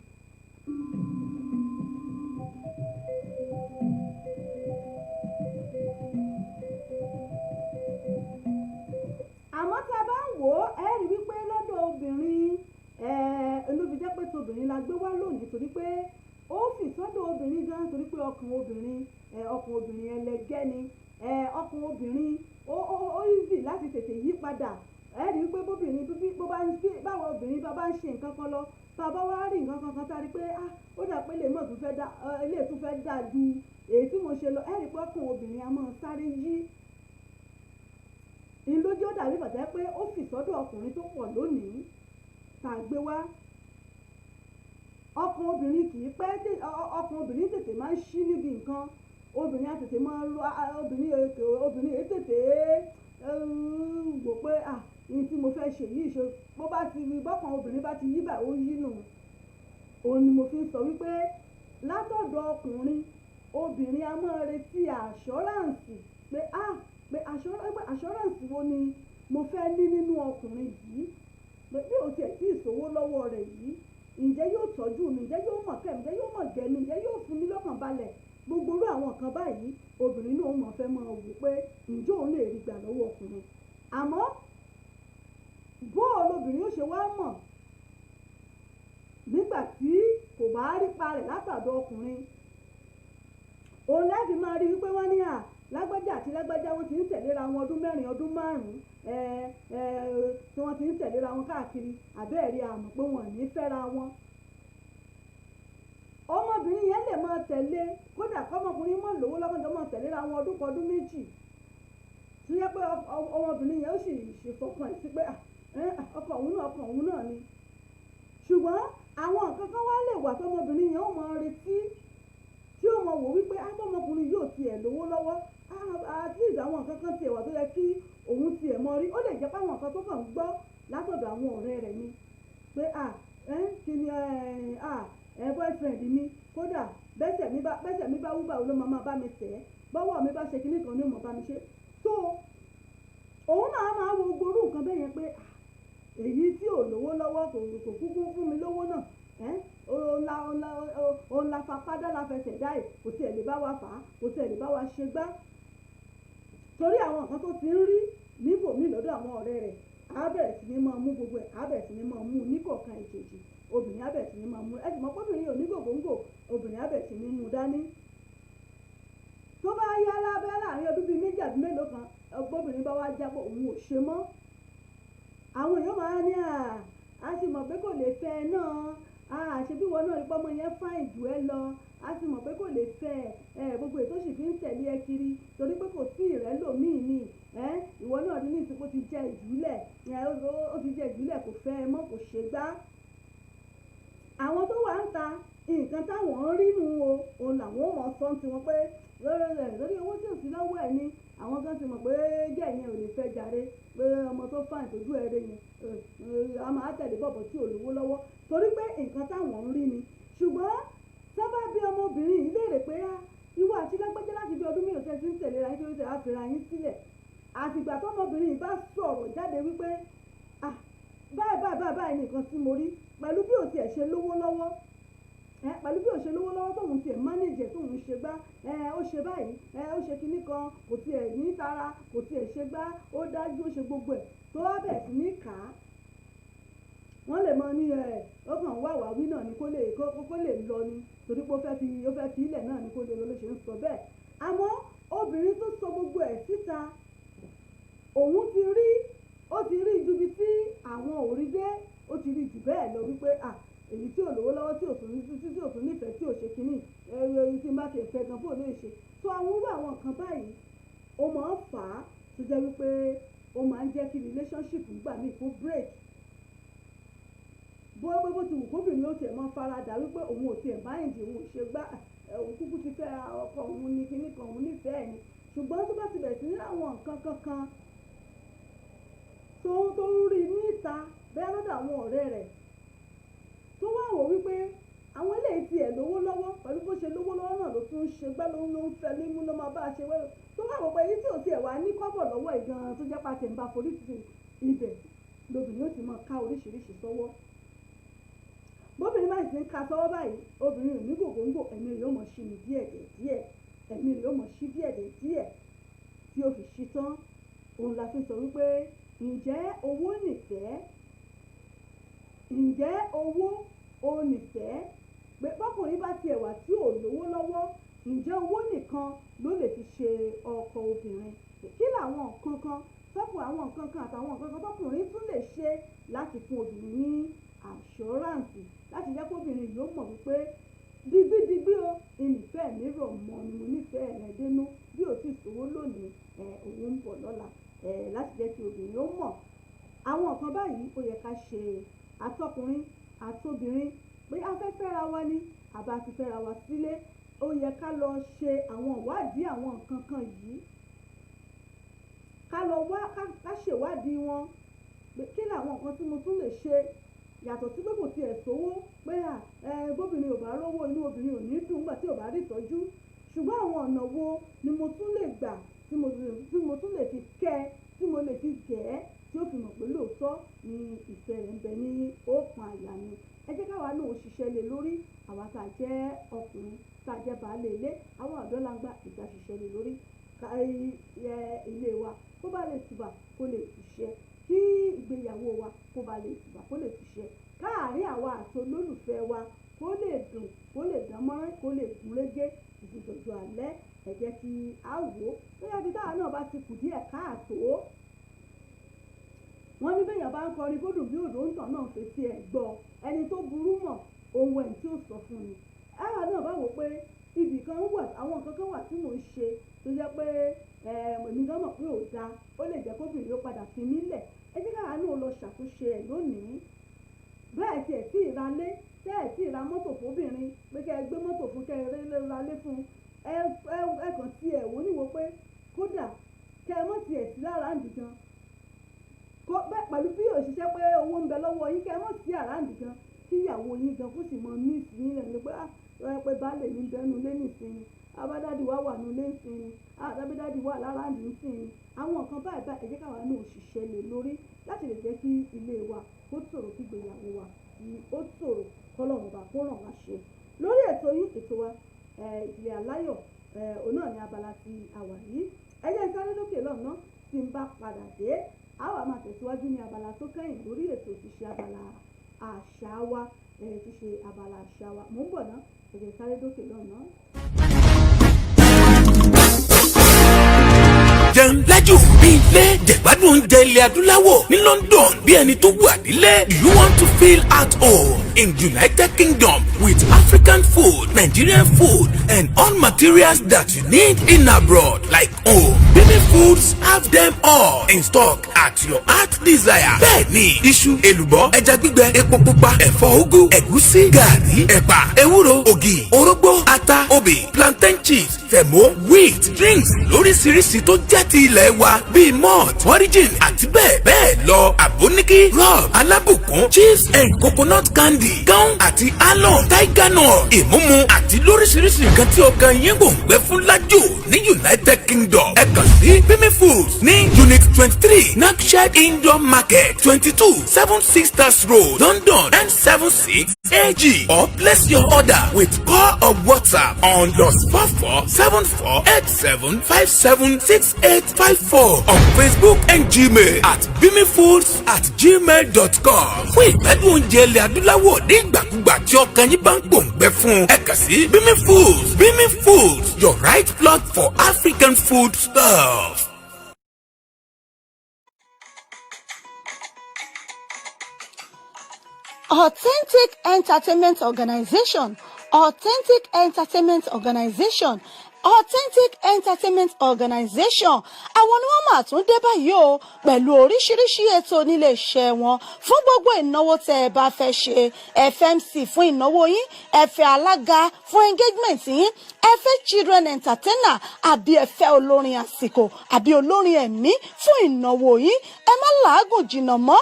àmọ́ tá a bá ń wò ó ẹ̀rí wípé lọ́dọ̀ obìnrin olóbi jẹ́ pé tóbìnrin la gbé wá lónìí torí pé ó fi sọ́dọ̀ obìnrin gan torí pé ọkàn obìnrin ẹlẹgẹ́ ni ọkàn obìnrin ó easy láti tètè yí padà rí i pé bóbìnrin báwo obìnrin bá ń ṣe nǹkan kan lọ tá a bá wá rí nǹkan kan tá a rí i pé ó dà pé lè mọ̀ tún fẹ́ dà ju èyí tí mo ṣe lọ rí i pé ọkàn obìnrin a máa sáré yí ìlójú ó dàbí bàtà pé ó fi sọ́dọ̀ ọkùnrin tó pọ̀ lónìí tá a gbé wá ọkàn obìnrin kì í pẹ́ ọkàn obìnrin tètè máa ń ṣí níbi nǹkan obìnrin á tètè máa lo obìnrin èyí tètè wò pé ní tí mo fẹ́ ṣe yìí ṣe bó bá ti rí bọ́kàn obìnrin bá ti yí bá ó yí nù òun ni mo fi ń sọ wípé látọ̀dọ̀ ọkùnrin obìnrin a máa retí àṣọ́ráǹsì pé àṣọ́ráǹsì wo ni mo fẹ́ ní nínú ọkùnrin yìí pé bí o tiẹ̀ tí ìṣòwò lọ́wọ́ rẹ̀ yìí ǹjẹ́ yóò tọ́jú mi ǹjẹ́ yóò mọ̀ kẹ́ mi ǹjẹ́ yóò mọ̀ gẹ̀ mi ǹjẹ́ yóò fún mi lọ́kàn balẹ̀ gbogbo irú àwọn nǹkan báyìí obìnrin náà mọ̀ fẹ́ máa wò pé ǹjẹ́ òun lè rí gbà lọ́wọ́ ọkùnrin àmọ́ bó olóbìnrin ó ṣe wá mọ̀ nígbà tí kò bá rí pa rẹ̀ látàdọ̀ ọkùnrin òun láti máa rí wípé wọ́n ní lágbájá àti lágbájá wọn ti ń tẹ̀léra wọn ọdún mẹ́rin ọdún márùn-ún tí wọ́n ti ń tẹ̀léra wọn káàkiri àbẹ́ẹ̀rí àmọ̀ pé wọ́n ní fẹ́ra wọn. ọmọbìnrin yẹn lè máa tẹ̀lé kódà kọ́mọkùnrin mọ̀ lówó lọ́kànjọ́ máa tẹ̀léra wọn ọdún kan ọdún méjì tí yẹ pé ọmọbìnrin yẹn ó sì ṣèfọkàn sí pé ọkọ òun náà ni ṣùgbọ́n àwọn nǹkan kan wá lè wà tọmọbìnrin yẹn ó mọ retí tí ó mọ wò wípé tọmọkùnrin yóò tiẹ̀ lówó lọ́wọ́ at least àwọn nǹkan kan tiẹ̀ wà tó yẹ kí òun tiẹ̀ mọ rí. Ó lè jẹ́ pé àwọn nǹkan tó kàn ń gbọ́ látọ̀dọ̀ àwọn ọ̀rẹ́ rẹ̀ ni pé kí ni boyfriend mi kódà bẹ́sẹ̀ mi bá wúbà ló máa bá mi tẹ̀ bọ́wọ́ mi bá ṣe kinní kan ní mọ̀ bá mi ṣe. So òun náà máa wo gbórú nǹkan bẹ́ẹ̀ yẹn pé èyí tí ò lówó lọ́wọ́ kò kúkú fún mi lówó náà òun la fapádà la fẹsẹ̀ dá ẹ̀ kò tiẹ̀ lè bá wa fà á kò tiẹ̀ lè bá wa ṣe gbá. Torí àwọn nǹkan tó ti ń rí níbòmí lọ́dọ̀ àwọn ọ̀rẹ́ rẹ̀ á bẹ̀rẹ̀ sí ní máa mú gbogbo ẹ̀ á bẹ̀rẹ̀ sí ní máa mú níkọ̀ọ̀kan ìjèjì obìnrin á bẹ̀rẹ̀ sí ní máa mú ẹ sì mọ̀ pọ́bìnrin yóò ní gògóńgò obìnrin á bẹ̀rẹ̀ sí ní mú dání. Tó bá yá lábẹ́ láàrin ọdún bíi méjì àbí mélòó kan obìnrin bá wá jábọ̀ òun ò ṣe mọ́. Àwọn èèyàn máa ní a sì mọ̀ pé kò lè fẹ́ ẹ náà ṣebí wọn náà rí pọ́mọ yẹn fáìn jù ẹ lọ a sì mọ̀ pé kò lè fẹ́ ẹ gbogbo ètò sì fi ń tẹ̀lé ẹ kiri torí pé kò sí ìrẹ́lòmíì ni ìwọ náà rí ní ìsìnkú ti jẹ ìjúlẹ̀ ó ti jẹ ìjúlẹ̀ kò fẹ́ ẹ mọ́ kò ṣe gbá. Àwọn tó wà ń ta nǹkan táwọn ń rí nù o òun làwọn ò mọ̀ sọ́n tiwọn pé lórí owó tí ò sí lọ́wọ́ ẹ̀ ni àwọn kan ti mọ̀ pé gẹ̀ yẹn ò lè fẹ́ jàre pé ọmọ tó fáìn tójú ẹ̀rẹ́ yẹn a máa tẹ̀lé bọ̀bọ̀ tí ò lówó lọ́wọ́ torí pé nǹkan táwọn ń rí ni. Ṣùgbọ́n sábà bí ọmọbìnrin yìí léèrè pé ìwọ àti lágbájá láti bí ọdún mélòó tẹ́ ti ń tẹ̀lé ra nítorí tẹ́ á fira yín sílẹ̀. Àtìgbà tọ́mọbìnrin yìí bá sọ̀rọ̀ jáde wípé báyìí nìkan tí mo rí pẹ̀lú bí ò tiẹ̀ ṣe lówó lọ́wọ́ pẹ̀lú bí ò ṣe lówó lọ́wọ́ tóun tiẹ̀ mánéjì tóun ṣe gbá ó ṣe báyìí ó ṣe kinní kan kò tiẹ̀ ní tara kò tiẹ̀ ṣe gbá ó dájú ó ṣe gbogbo ẹ̀ tó wá bẹ̀ sí ní kà á. Wọ́n lè mọ ní ó kàn wá wàwí náà ni kó lè lọ ni torí pé ó fẹ́ fi ilẹ̀ náà ni kó lè lọ ló ṣe ń sọ bẹ́ẹ̀. Àmọ́ obìnrin tó sọ gbogbo ẹ̀ síta òun ti rí ju bí tí àwọn ò rí dé ó ti rí jù bẹ́ẹ̀ lọ wípé èyí tí ò lówó lọ́wọ́ tí ò tún nífẹ̀ẹ́ tí ò ṣe kínní tí n bá ti fẹ́ gan fún òun lè ṣe. So àwọn irú àwọn nǹkan báyìí ó máa ń fà á tó jẹ́ wípé ó máa ń jẹ́ kí relationship gbà mí kó break. Bó ti wù kóbìnrin ó tiẹ̀ máa faradà wípé òun ò tiẹ̀ báyìí òun ò ṣe gbá òun kúkú ti fẹ́ ọkọ òun ní kinní kan òun nífẹ̀ẹ́ ni. Ṣùgbọ́n tó bá ti bẹ̀rẹ̀ sí ní àwọn nǹkan kankan tó ń rí níta bẹ́ẹ̀ lọ́dọ̀ àwọn ọ̀rẹ́ rẹ̀ tó wá wò wípé àwọn eléyìí tiẹ̀ lówó lọ́wọ́ pẹ̀lú bó ṣe lówó lọ́wọ́ náà ló tún ń ṣe gbá ló ń fẹ́ nímú ló máa bá a ṣe wẹ́rẹ́ tó wá wò pé èyí tí ò tiẹ̀ wá ní kọ́bọ̀ lọ́wọ́ ìgan tó jẹ́ pàtẹ́ ń bá forí ti ibẹ̀ lóbìnrin ó ti máa ká oríṣiríṣi sọ́wọ́. Bóbìnrin báyìí ti ń ka sọ́wọ́ báyìí obìnrin ò ní gògóńgò ẹ̀mí rẹ̀ ó mọ̀ ṣí ni díẹ̀ ẹ̀mí rẹ̀ ó mọ̀ ṣí díẹ̀ tí ó fi ṣí tán. Òun la fi sọ wípé ǹjẹ́ owó nìfẹ́ ò nìfẹ́ pé bọ́kùnrin bá tiẹ̀ wà tí ò lówó lọ́wọ́ ǹjẹ́ owó nìkan ló lè fi ṣe ọkọ obìnrin. Kí làwọn nǹkan kan sọ́pọ̀ àwọn nǹkan kan àtàwọn nǹkan kan tọkùnrin tún lè ṣe láti fún obìnrin ní assurance láti jẹ́ kóbìnrin yóò mọ̀ wípé digbídigbí o ìnífẹ́ mi rọ̀ mọ́ ni mo nífẹ̀ẹ́ rẹ̀ dénú bí ò sì sówó lónìí òun ń bọ̀ lọ́la láti jẹ́ kí obìnrin ó mọ̀. Àwọn nǹkan báyìí ó yẹ ká ṣe àtọkùnrin àtobìnrin pé a fẹ́ fẹ́ra wa ní àbá ti fẹ́ra wa sílé ó yẹ ká lọ ṣe àwọn ìwádìí àwọn nǹkan kan yìí ká ṣèwádìí wọn pé kí làwọn nǹkan tí mo tún lè ṣe yàtọ̀ sí pé kò tiẹ̀ sówó pé bóbìnrin ò bá rówó inú obìnrin ò ní dùn nígbà tí ò bá rí ìtọ́jú. Ṣùgbọ́n àwọn ọ̀nà wo ni mo tún lè gbà tí mo tún lè fi kẹ́ tí mo lè fi gẹ̀ ẹ́ tí ó fi mọ̀ pé lóòótọ́ ni ìfẹ́ rẹ̀ ń bẹ ní òkun àyà mi. Ẹ jẹ́ káwa náà ṣiṣẹ́ lé lórí àwa tá a jẹ́ ọkùnrin tá a jẹ́ baálé ilé àwọn ọ̀dọ́langba ìjà ṣiṣẹ́ lé lórí ilé wa kó bá lè tùbà kó lè túṣẹ́ kí ìgbéyàwó wa kó bá lè tùbà kó lè túṣẹ́ káàárín àwa àti olólùfẹ́ wa kó lè dùn kó lè dánmọ́rán kó lè gúnrégé ìdìdòjò alẹ́. Ẹ jẹ́ kí a wò ó bóyá ibi táwa náà bá ti kù díẹ̀ káàtó. Wọ́n ní bẹ́yàn bá ń kọrin kó dùn bí òdò ń tàn náà fetí ẹ̀ gbọ́ ẹni tó burú mọ̀ ohun ẹ̀ tí ó sọ fún ni. Àwa náà bá wò pé ibì kan wà àwọn nǹkan kan wà tí mò ń ṣe tó jẹ́ pé èmi gan mọ̀ pé ò dáa ó lè jẹ́ kóbìnrin ó padà fi mí lẹ̀. Ẹ jẹ́ káwa náà lọ ṣàtúnṣe ẹ̀ lónìí. Bẹ́ẹ̀ tiẹ̀ tí ìralé tẹ́ ẹ̀ tí ì ra mọ́tò fóbìnrin pé kẹ́ ẹ gbé mọ́tò fún kẹ́ ẹ ra lé fún ẹ kàn tí ẹ̀ wò níwò pé kódà kẹ́ ẹ mọ̀ tiẹ̀ sí àràǹdì gan pẹ̀lú bí òṣìṣẹ́ pé owó ń bẹ lọ́wọ́ yín kẹ́ ẹ mọ̀ sí àràǹdì gan kí ìyàwó yín gan kó sì mọ ní ìsìn rẹ̀ ní pé pé baálé mi bẹ́nu lé nìsinmi abádádì wà nù lé nìsinmi abádádì wà láràǹdì nìsinmi àwọn nǹkan báyìí ẹ jẹ́ káwa náà ṣiṣẹ́ lé lórí láti lè jẹ́ kí ilé wa kó tòrò kí ìgbéyàwó wa kí ó tòrò kọ́lọ́run bá kó ràn wá ṣe lórí ètò yìí ètò wa ìdílé aláyọ̀ òun náà ní abala tí a wà yìí ẹ jẹ́ sáré lókè lọ́nà tí ń bá padà dé a wá máa tẹ̀síwájú ní abala tó kẹ́yìn lórí ètò ti ṣe abala àṣà wa ti ṣe abala àṣà wa mò ń bọ̀ ná ẹ jẹ́ sáré lókè lọ́nà. jẹun lájú bí ilé jẹ̀gbádùn oúnjẹ ilẹ̀ adúláwọ̀ ní London bí ẹni tó wà nílé. You want to feel at home in United Kingdom with African food, Nigerian food and all materials that you need in abroad like home. Bimi Foods have them all in stock at your heart desire. Bẹ́ẹ̀ni iṣu, èlùbọ́, ẹja gbígbẹ, epo pupa, ẹ̀fọ́ úgú, ẹ̀gúsí, gàrí, ẹ̀pà, ewúro, ògì, orógbó, ata, obì, plantain chips, sẹ̀mó, wheat, drinks lóríṣiríṣi tó jẹ́ ti ilẹ̀ wa bíi malt, origin àti bẹ́ẹ̀ bẹ́ẹ̀ lọ. Àbóníkí, rub, alábùkún, chips and coconut candy, gum àti alon, tiger nut, ìmúmu àti lóríṣiríṣi nǹkan tí ọkàn yín kò ń gbẹ fún lájò ní United Kingdom. Ẹ kàn sí Bimi Foods ní Unit 23 Knockshire Indoor Market 22 7 Sisters Road, London N76 AG, or place your order with call or WhatsApp on +44 74 87 57 6854 on Facebook and Gmail at bimifoods@gmail.com. Fún ìgbádùn oúnjẹ ilẹ̀ adúláwọ̀ ní ìgbàkúgbà tí ọkàn yín bá ń gbòǹgbẹ fún ẹ kàn sí Bimi Foods. Bimi Foods, your right plug for African food stuff. Authentic Entertainment Organization. Authentic Entertainment Organization. Authentic Entertainment Organization àwọn ni wọ́n máa tún dé báyìí o pẹ̀lú oríṣiríṣi ètò nílé iṣẹ́ wọn fún gbogbo ìnáwó tẹ́ ẹ bá fẹ́ ṣe FMC fún ìnáwó yín ẹ fẹ́ alága fún engagement yín ẹ fẹ́ children entertainer àbí ẹ fẹ́ olórin àsìkò àbí olórin ẹ̀mí fún ìnáwó yín ẹ má làágùn jìnnà mọ́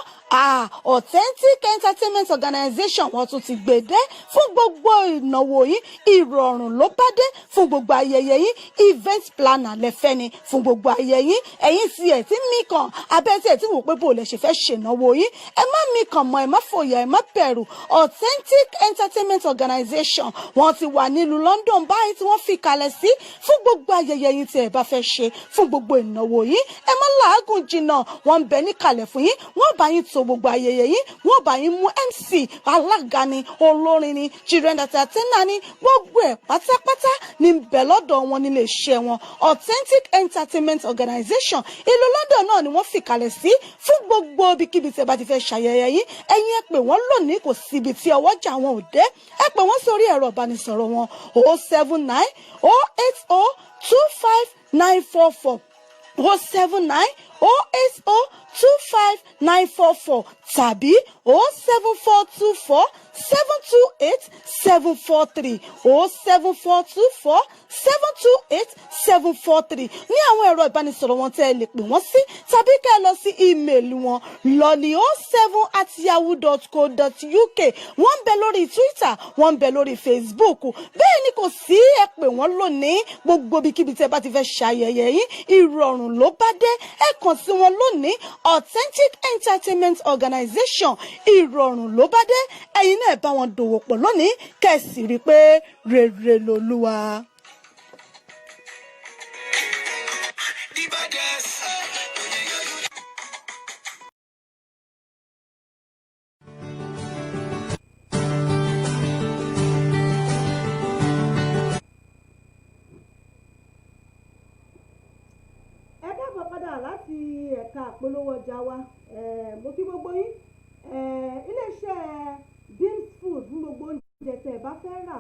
Authentic Entertainment Organization wọ́n tún ti gbèdé fún gbogbo ìnáwó yín ìrọ̀rùn ló bá dé fún gbogbo ayẹyẹ yín event planner lẹ́fẹ́ ni fún gbogbo ayẹyẹ yín ẹ̀yin tí ẹ̀ tí mí kan abẹ́ tí ẹ̀ tí wò pé bò lè ṣe fẹ́ ṣènáwó yín ẹ má mí kan mọ́ ẹ má fòyà ẹ má bẹ̀rù Authentic Entertainment Organization wọ́n ti wà nílùú London báyìí tí wọ́n fi kalẹ̀ sí fún gbogbo ayẹyẹ yín tí ẹ bá fẹ́ ṣe fún gbogbo ìnáwó yín ẹ má làágùn jìnnà wọ́n ń bẹ níkàlẹ̀ fún yín wọ́n bá yín tó gbogbo ayẹyẹ yín wọ́n bá yín mú MC alága ni olórin ni children entertainer ni gbogbo ẹ̀ pátápátá ní bẹ̀ lọ́dọ̀ wọn nílé iṣẹ́ wọn Authentic Entertainment Organization ìlú London náà ni wọ́n fìkàlẹ̀ sí fún gbogbo ibikíbi tí ẹ bá ti fẹ́ ṣàyẹyẹ yín ẹ̀yin ẹ pè wọ́n lónìí kò síbi tí ọwọ́jà wọn ò dé ẹ pè wọ́n sórí ẹ̀rọ ìbánisọ̀rọ̀ wọn 079 080 25944 079 080 25944 tàbí 07424 728 743 07424 728 743 ní àwọn ẹ̀rọ ìbánisọ̀rọ̀ wọn tẹ́ ẹ lè pè wọ́n sí tàbí kẹ́ ẹ lọ sí ímeèlì wọn lolly07@yahoo.co.uk wọ́n ń bẹ lórí Twitter wọ́n ń bẹ lórí Facebook bẹ́ẹ̀ ni kò sí ẹ pè wọ́n lónìí gbogbo ibikíbi tẹ́ bá ti fẹ́ ṣayẹyẹ yín ìrọ̀rùn ló bá dé ẹ kàn sí wọn lónìí Authentic Entertainment Organization ìrọ̀rùn ló bá dé ẹ̀yin náà bá wọn dòwò pọ̀ lónìí kẹ́sì rí i pé rere lolúwa. Láti ẹ̀ka àpolówó ọjà wa mo kí gbogbo yín iléeṣẹ́ Beams Food fún gbogbo oúnjẹ tẹ́ ẹ bá fẹ́ rà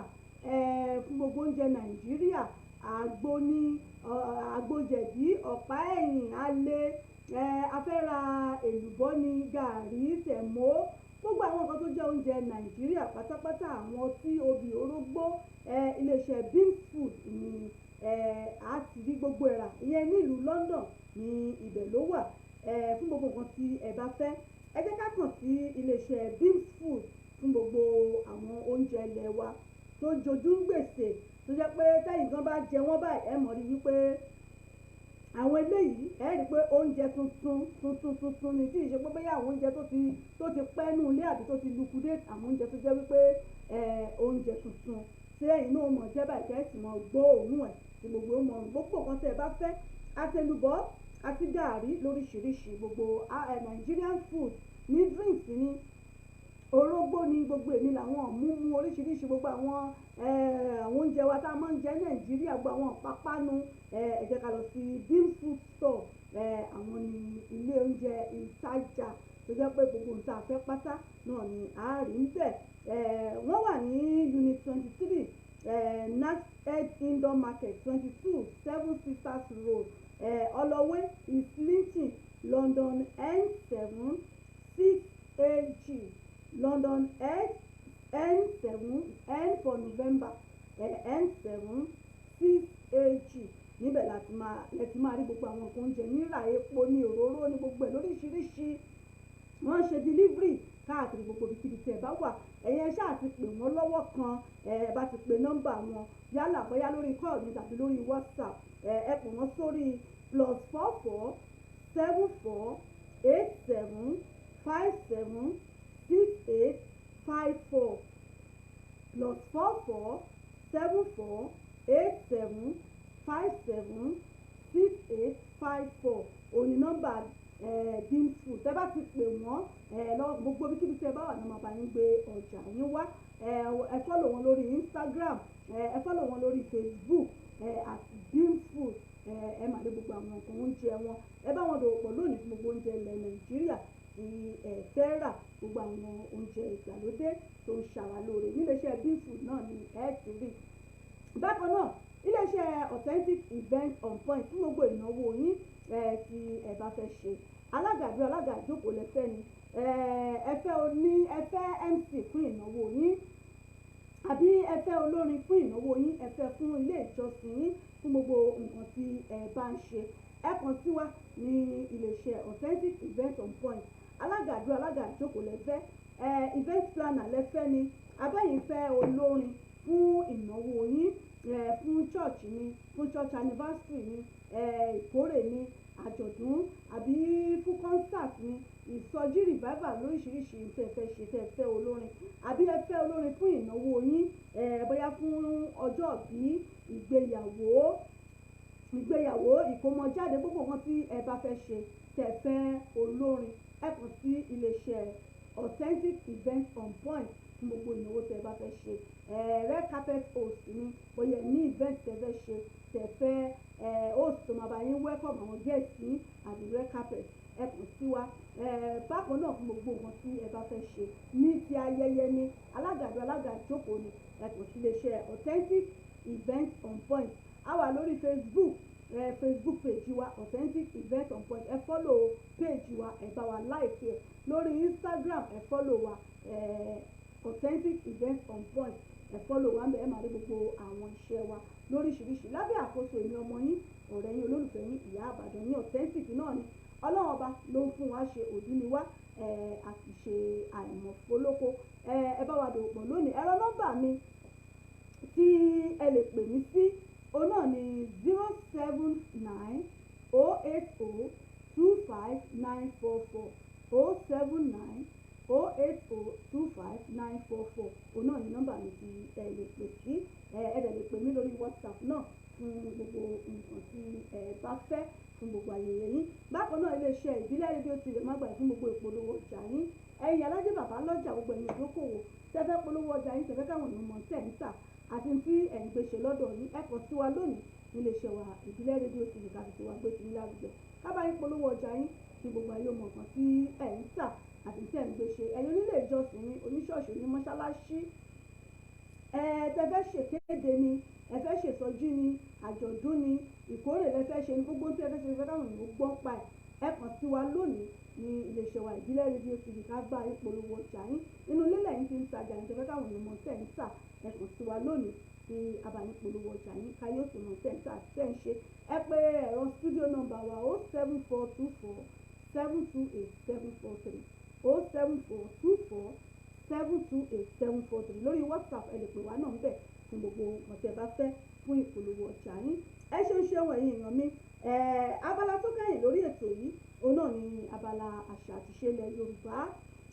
fún gbogbo oúnjẹ Nàìjíríà àgbo ní àgbo jẹ̀dí ọ̀pá ẹ̀yìn alẹ́ afẹ́ra èlùbọ́ ní gàrí sẹ̀mó gbogbo àwọn nǹkan tó jẹ́ oúnjẹ Nàìjíríà pátápátá, àwọn ọtí obì orógbó, iléeṣẹ́ Beams Food ni a ti rí gbogbo ẹ̀rà ìyẹn nílùú London ní ibẹ̀ ló wà. Fún gbogbo nǹkan tí ẹ bá fẹ́, ẹ jẹ́ ká kàn sí iléeṣẹ́ Beams Food fún gbogbo àwọn oúnjẹ ilẹ̀ wa tó jojú ń gbèsè, tó jẹ́ pé tẹ́yìn gan bá jẹ wọ́n báyìí ẹ mọ̀ rí wípé àwọn eléyìí ẹ rí pé oúnjẹ tuntun ni, tí ì ṣe pé bóyá àwọn oúnjẹ tó ti pẹ́ nù ilé àbí tó ti liquidate, àwọn oúnjẹ tó jẹ́ wípé oúnjẹ tuntun tí ẹ̀yin náà mọ̀ jẹ́ báyìí tẹ́ sì mọ̀ gbọ́ òórùn ẹ̀ tí gbogbo mọ̀ gbogbo nǹkan tẹ́ ẹ bá fẹ́, àtẹlùbọ́ àti gààrí lóríṣiríṣi, gbogbo Nigerian food ní drinks ní orógbó ní gbogbo èmi làwọn múmu oríṣiríṣi, gbogbo àwọn oúnjẹ wa tá a máa ń jẹ Nàìjíríà, gbogbo àwọn pápánu, ẹ jẹ́ ká lọ sí Beams Food Store. Àwọn ní ilé oúnjẹ ìtajà tó jẹ́ pé gbogbo nǹkan àfẹ́ pátá náà ni a rí ń bẹ̀. Wọ́n wà ní unit 23 Nashead Indoor Market 22 Seven Sisters Road, Ọlọ́wé Islington, London N7 6AG, London N7 N for November, N7 6AG. Níbẹ̀ lẹ́tí máa rí gbogbo àwọn nǹkan oúnjẹ níra, epo ní òróró ní gbogbo ẹ̀ lóríṣiríṣi. Wọ́n ṣe delivery káàkiri gbogbo ibikíbi tí ẹ bá wà. Ẹ̀yin ṣáà ti pè wọ́n lọ́wọ́ kan, bá ti pe nọ́mbà wọn yálà bóyá lórí call ní tàbí lórí WhatsApp, ẹ pè wọ́n sórí +44 74 87 57 68 54 +44 74 87 57 68 54 òní nọ́mbà Beams Food. Tẹ́ bá ti pè wọ́n lọ gbogbo ibikíbi tí ẹ bá wà ní ọmọọba yín gbé ọjà yín wá. Ẹ follow wọn lórí Instagram, ẹ follow wọn lórí Facebook àti Beams Food. Ẹ máa rí gbogbo àwọn nǹkan oúnjẹ wọn. Ẹ bá wọn dòwò pọ̀ lónìí fún gbogbo oúnjẹ ilẹ̀ Nàìjíríà tí fẹ́ rà, gbogbo àwọn oúnjẹ ìgbàlódé tó ń ṣara lóore níléeṣẹ́ Beams Food náà ni ẹ ti rí. Bákan náà iléeṣẹ́ Authentic Event on Point fún gbogbo ìnáwó yín tí ẹ bá fẹ́ ṣe. Alága ìjókòó lẹ́fẹ́ ni, ẹ fẹ́ MC fún ìnáwó yín, àbí ẹ fẹ́ olórin fún ìnáwó yín, ẹ fẹ́ fún ilé ìjọsìn yín, fún gbogbo nǹkan tí ẹ bá ń ṣe, ẹ kàn sí wa ní iléeṣẹ́ Authentic Event on Point. Alága ìjókòó lẹ́fẹ́, event planner lẹ́fẹ́ ni, abẹ́yìn fẹ́ olórin fún ìnáwó yín, fún church ni, fún church anniversary ni, ìkórè ni, àjọ̀dún, àbí fún concert ni, ìsọjí revival lóríṣiríṣi tẹ́ fẹ́ ṣe, tẹ́ fẹ́ olórin, àbí ẹ fẹ́ olórin fún ìnáwó yín, bóyá fún ọjọ́ ìbí, ìgbéyàwó, ìkómọjáde, gbogbo nǹkan tí ẹ bá fẹ́ ṣe tẹ́ fẹ́ olórin, ẹ kàn sí iléeṣẹ́ Authentic Event on Point fún gbogbo ìnáwó tẹ́ bá fẹ́ ṣe. Red carpet host ni, bóyá ní event tẹ́ fẹ́ ṣe, tẹ́ fẹ́ host tó máa bá yín welcome àwọn guest yín àbí red carpet, ẹ kàn sí wa. Bákan náà fún gbogbo nǹkan tí ẹ bá fẹ́ ṣe ní ti ayẹyẹ ni, alága ìjókòó ni, ẹ kàn sí iléeṣẹ́ Authentic Event on Point. A wà lórí Facebook page wa Authentic Event on Point, ẹ follow page wa, ẹ bá wa like ẹ. Lórí Instagram ẹ follow wa Authentic Event on Point, ẹ follow wa ńbẹ̀, ẹ máa rí gbogbo àwọn iṣẹ́ wa lóríṣiríṣi lábẹ́ àkóso èmi ọmọ yín, ọ̀rẹ́ yín, olólùfẹ́ yín, ìyá àbàdàn ní Authentic náà ni. Ọlọ́run ọba ló ń fún wa ṣe, òdú ni wá, àti ṣe àìmọ̀fólókó. Ẹ bá wa dòwò pọ̀ lónìí. Ẹ̀rọ nọ́mbà mi tí ẹ lè pè mí sí òun náà ni 079 080 25944 079 080 25944. Òun náà ni nọ́mbà mi tí ẹ lè pè sí. Ẹ dẹ̀ lè pè mí lórí WhatsApp náà fún gbogbo nǹkan tí ẹ bá fẹ́ fún gbogbo ayẹyẹ yín. Bákan náà iléeṣẹ́ ìbílẹ̀ rédíò TV má gbà fún gbogbo ìpolówó ọjà yín. Ẹ̀yin alájẹ bàbá lọ́jà, gbogbo ẹ̀yin ìdókòwò tẹ́fẹ́ polówó ọjà yín, tẹ́fẹ́ káwọn èèyàn mọ̀ tẹ̀ ń tà àti tí ẹ̀ ń gbéṣẹ́ lọ́dọ̀ yín, ẹ kàn sí wa lónìí níléeṣẹ́ wa ìbílẹ̀ rédíò TV ká fi wá gbé sí lárugẹ. Ká bá yín polówó ọjà yín kí gbogbo ayé mọ̀ kan tí ẹ̀ ń tà àti tí ẹ̀ ń gbéṣẹ́. Ẹ̀yin onílé ìjọsìn ni, oníṣọ́ọ̀ṣì ní mọ́ṣáláṣí, tẹ́fẹ́ ṣèkéde ni, ẹ fẹ́ ṣèsọjí ni, àjọ̀dún ni, ìkórè lẹ fẹ́ ṣe ni, gbogbo tí ẹ fẹ́ ṣe fẹ́ káwọn èèyàn gbọ́ pa ẹ̀, ẹ kàn sí wa lónìí ní iléeṣẹ́ wa ìbílẹ̀ rédíò tv ká gba ìpolówó ọjà yín inú ilé lẹ́yìn tí ń tajà ní tẹ́fẹ́ káwọn èèyàn mọ̀ tẹ̀ ń tà ẹ kàn sí wa lónìí tí abàní polówó ọjà yín ká yóò sì mọ̀ tẹ̀ ń tà tẹ̀ ń ṣe ẹ pé ẹ̀rọ studio number wa 07424 728 743 07424 728 743 lórí whatsapp ẹ lè pè wá náà ń bẹ̀ fún gbogbo ọ̀tẹ̀ bá fẹ́ fún ìpolówó ọjà yín ẹ ṣe ń ṣe wọ̀nyí èèyàn mi abala tó kẹ́yìn lórí ètò yìí òun náà ni abala àṣà àti ìṣe ilẹ̀ yorùbá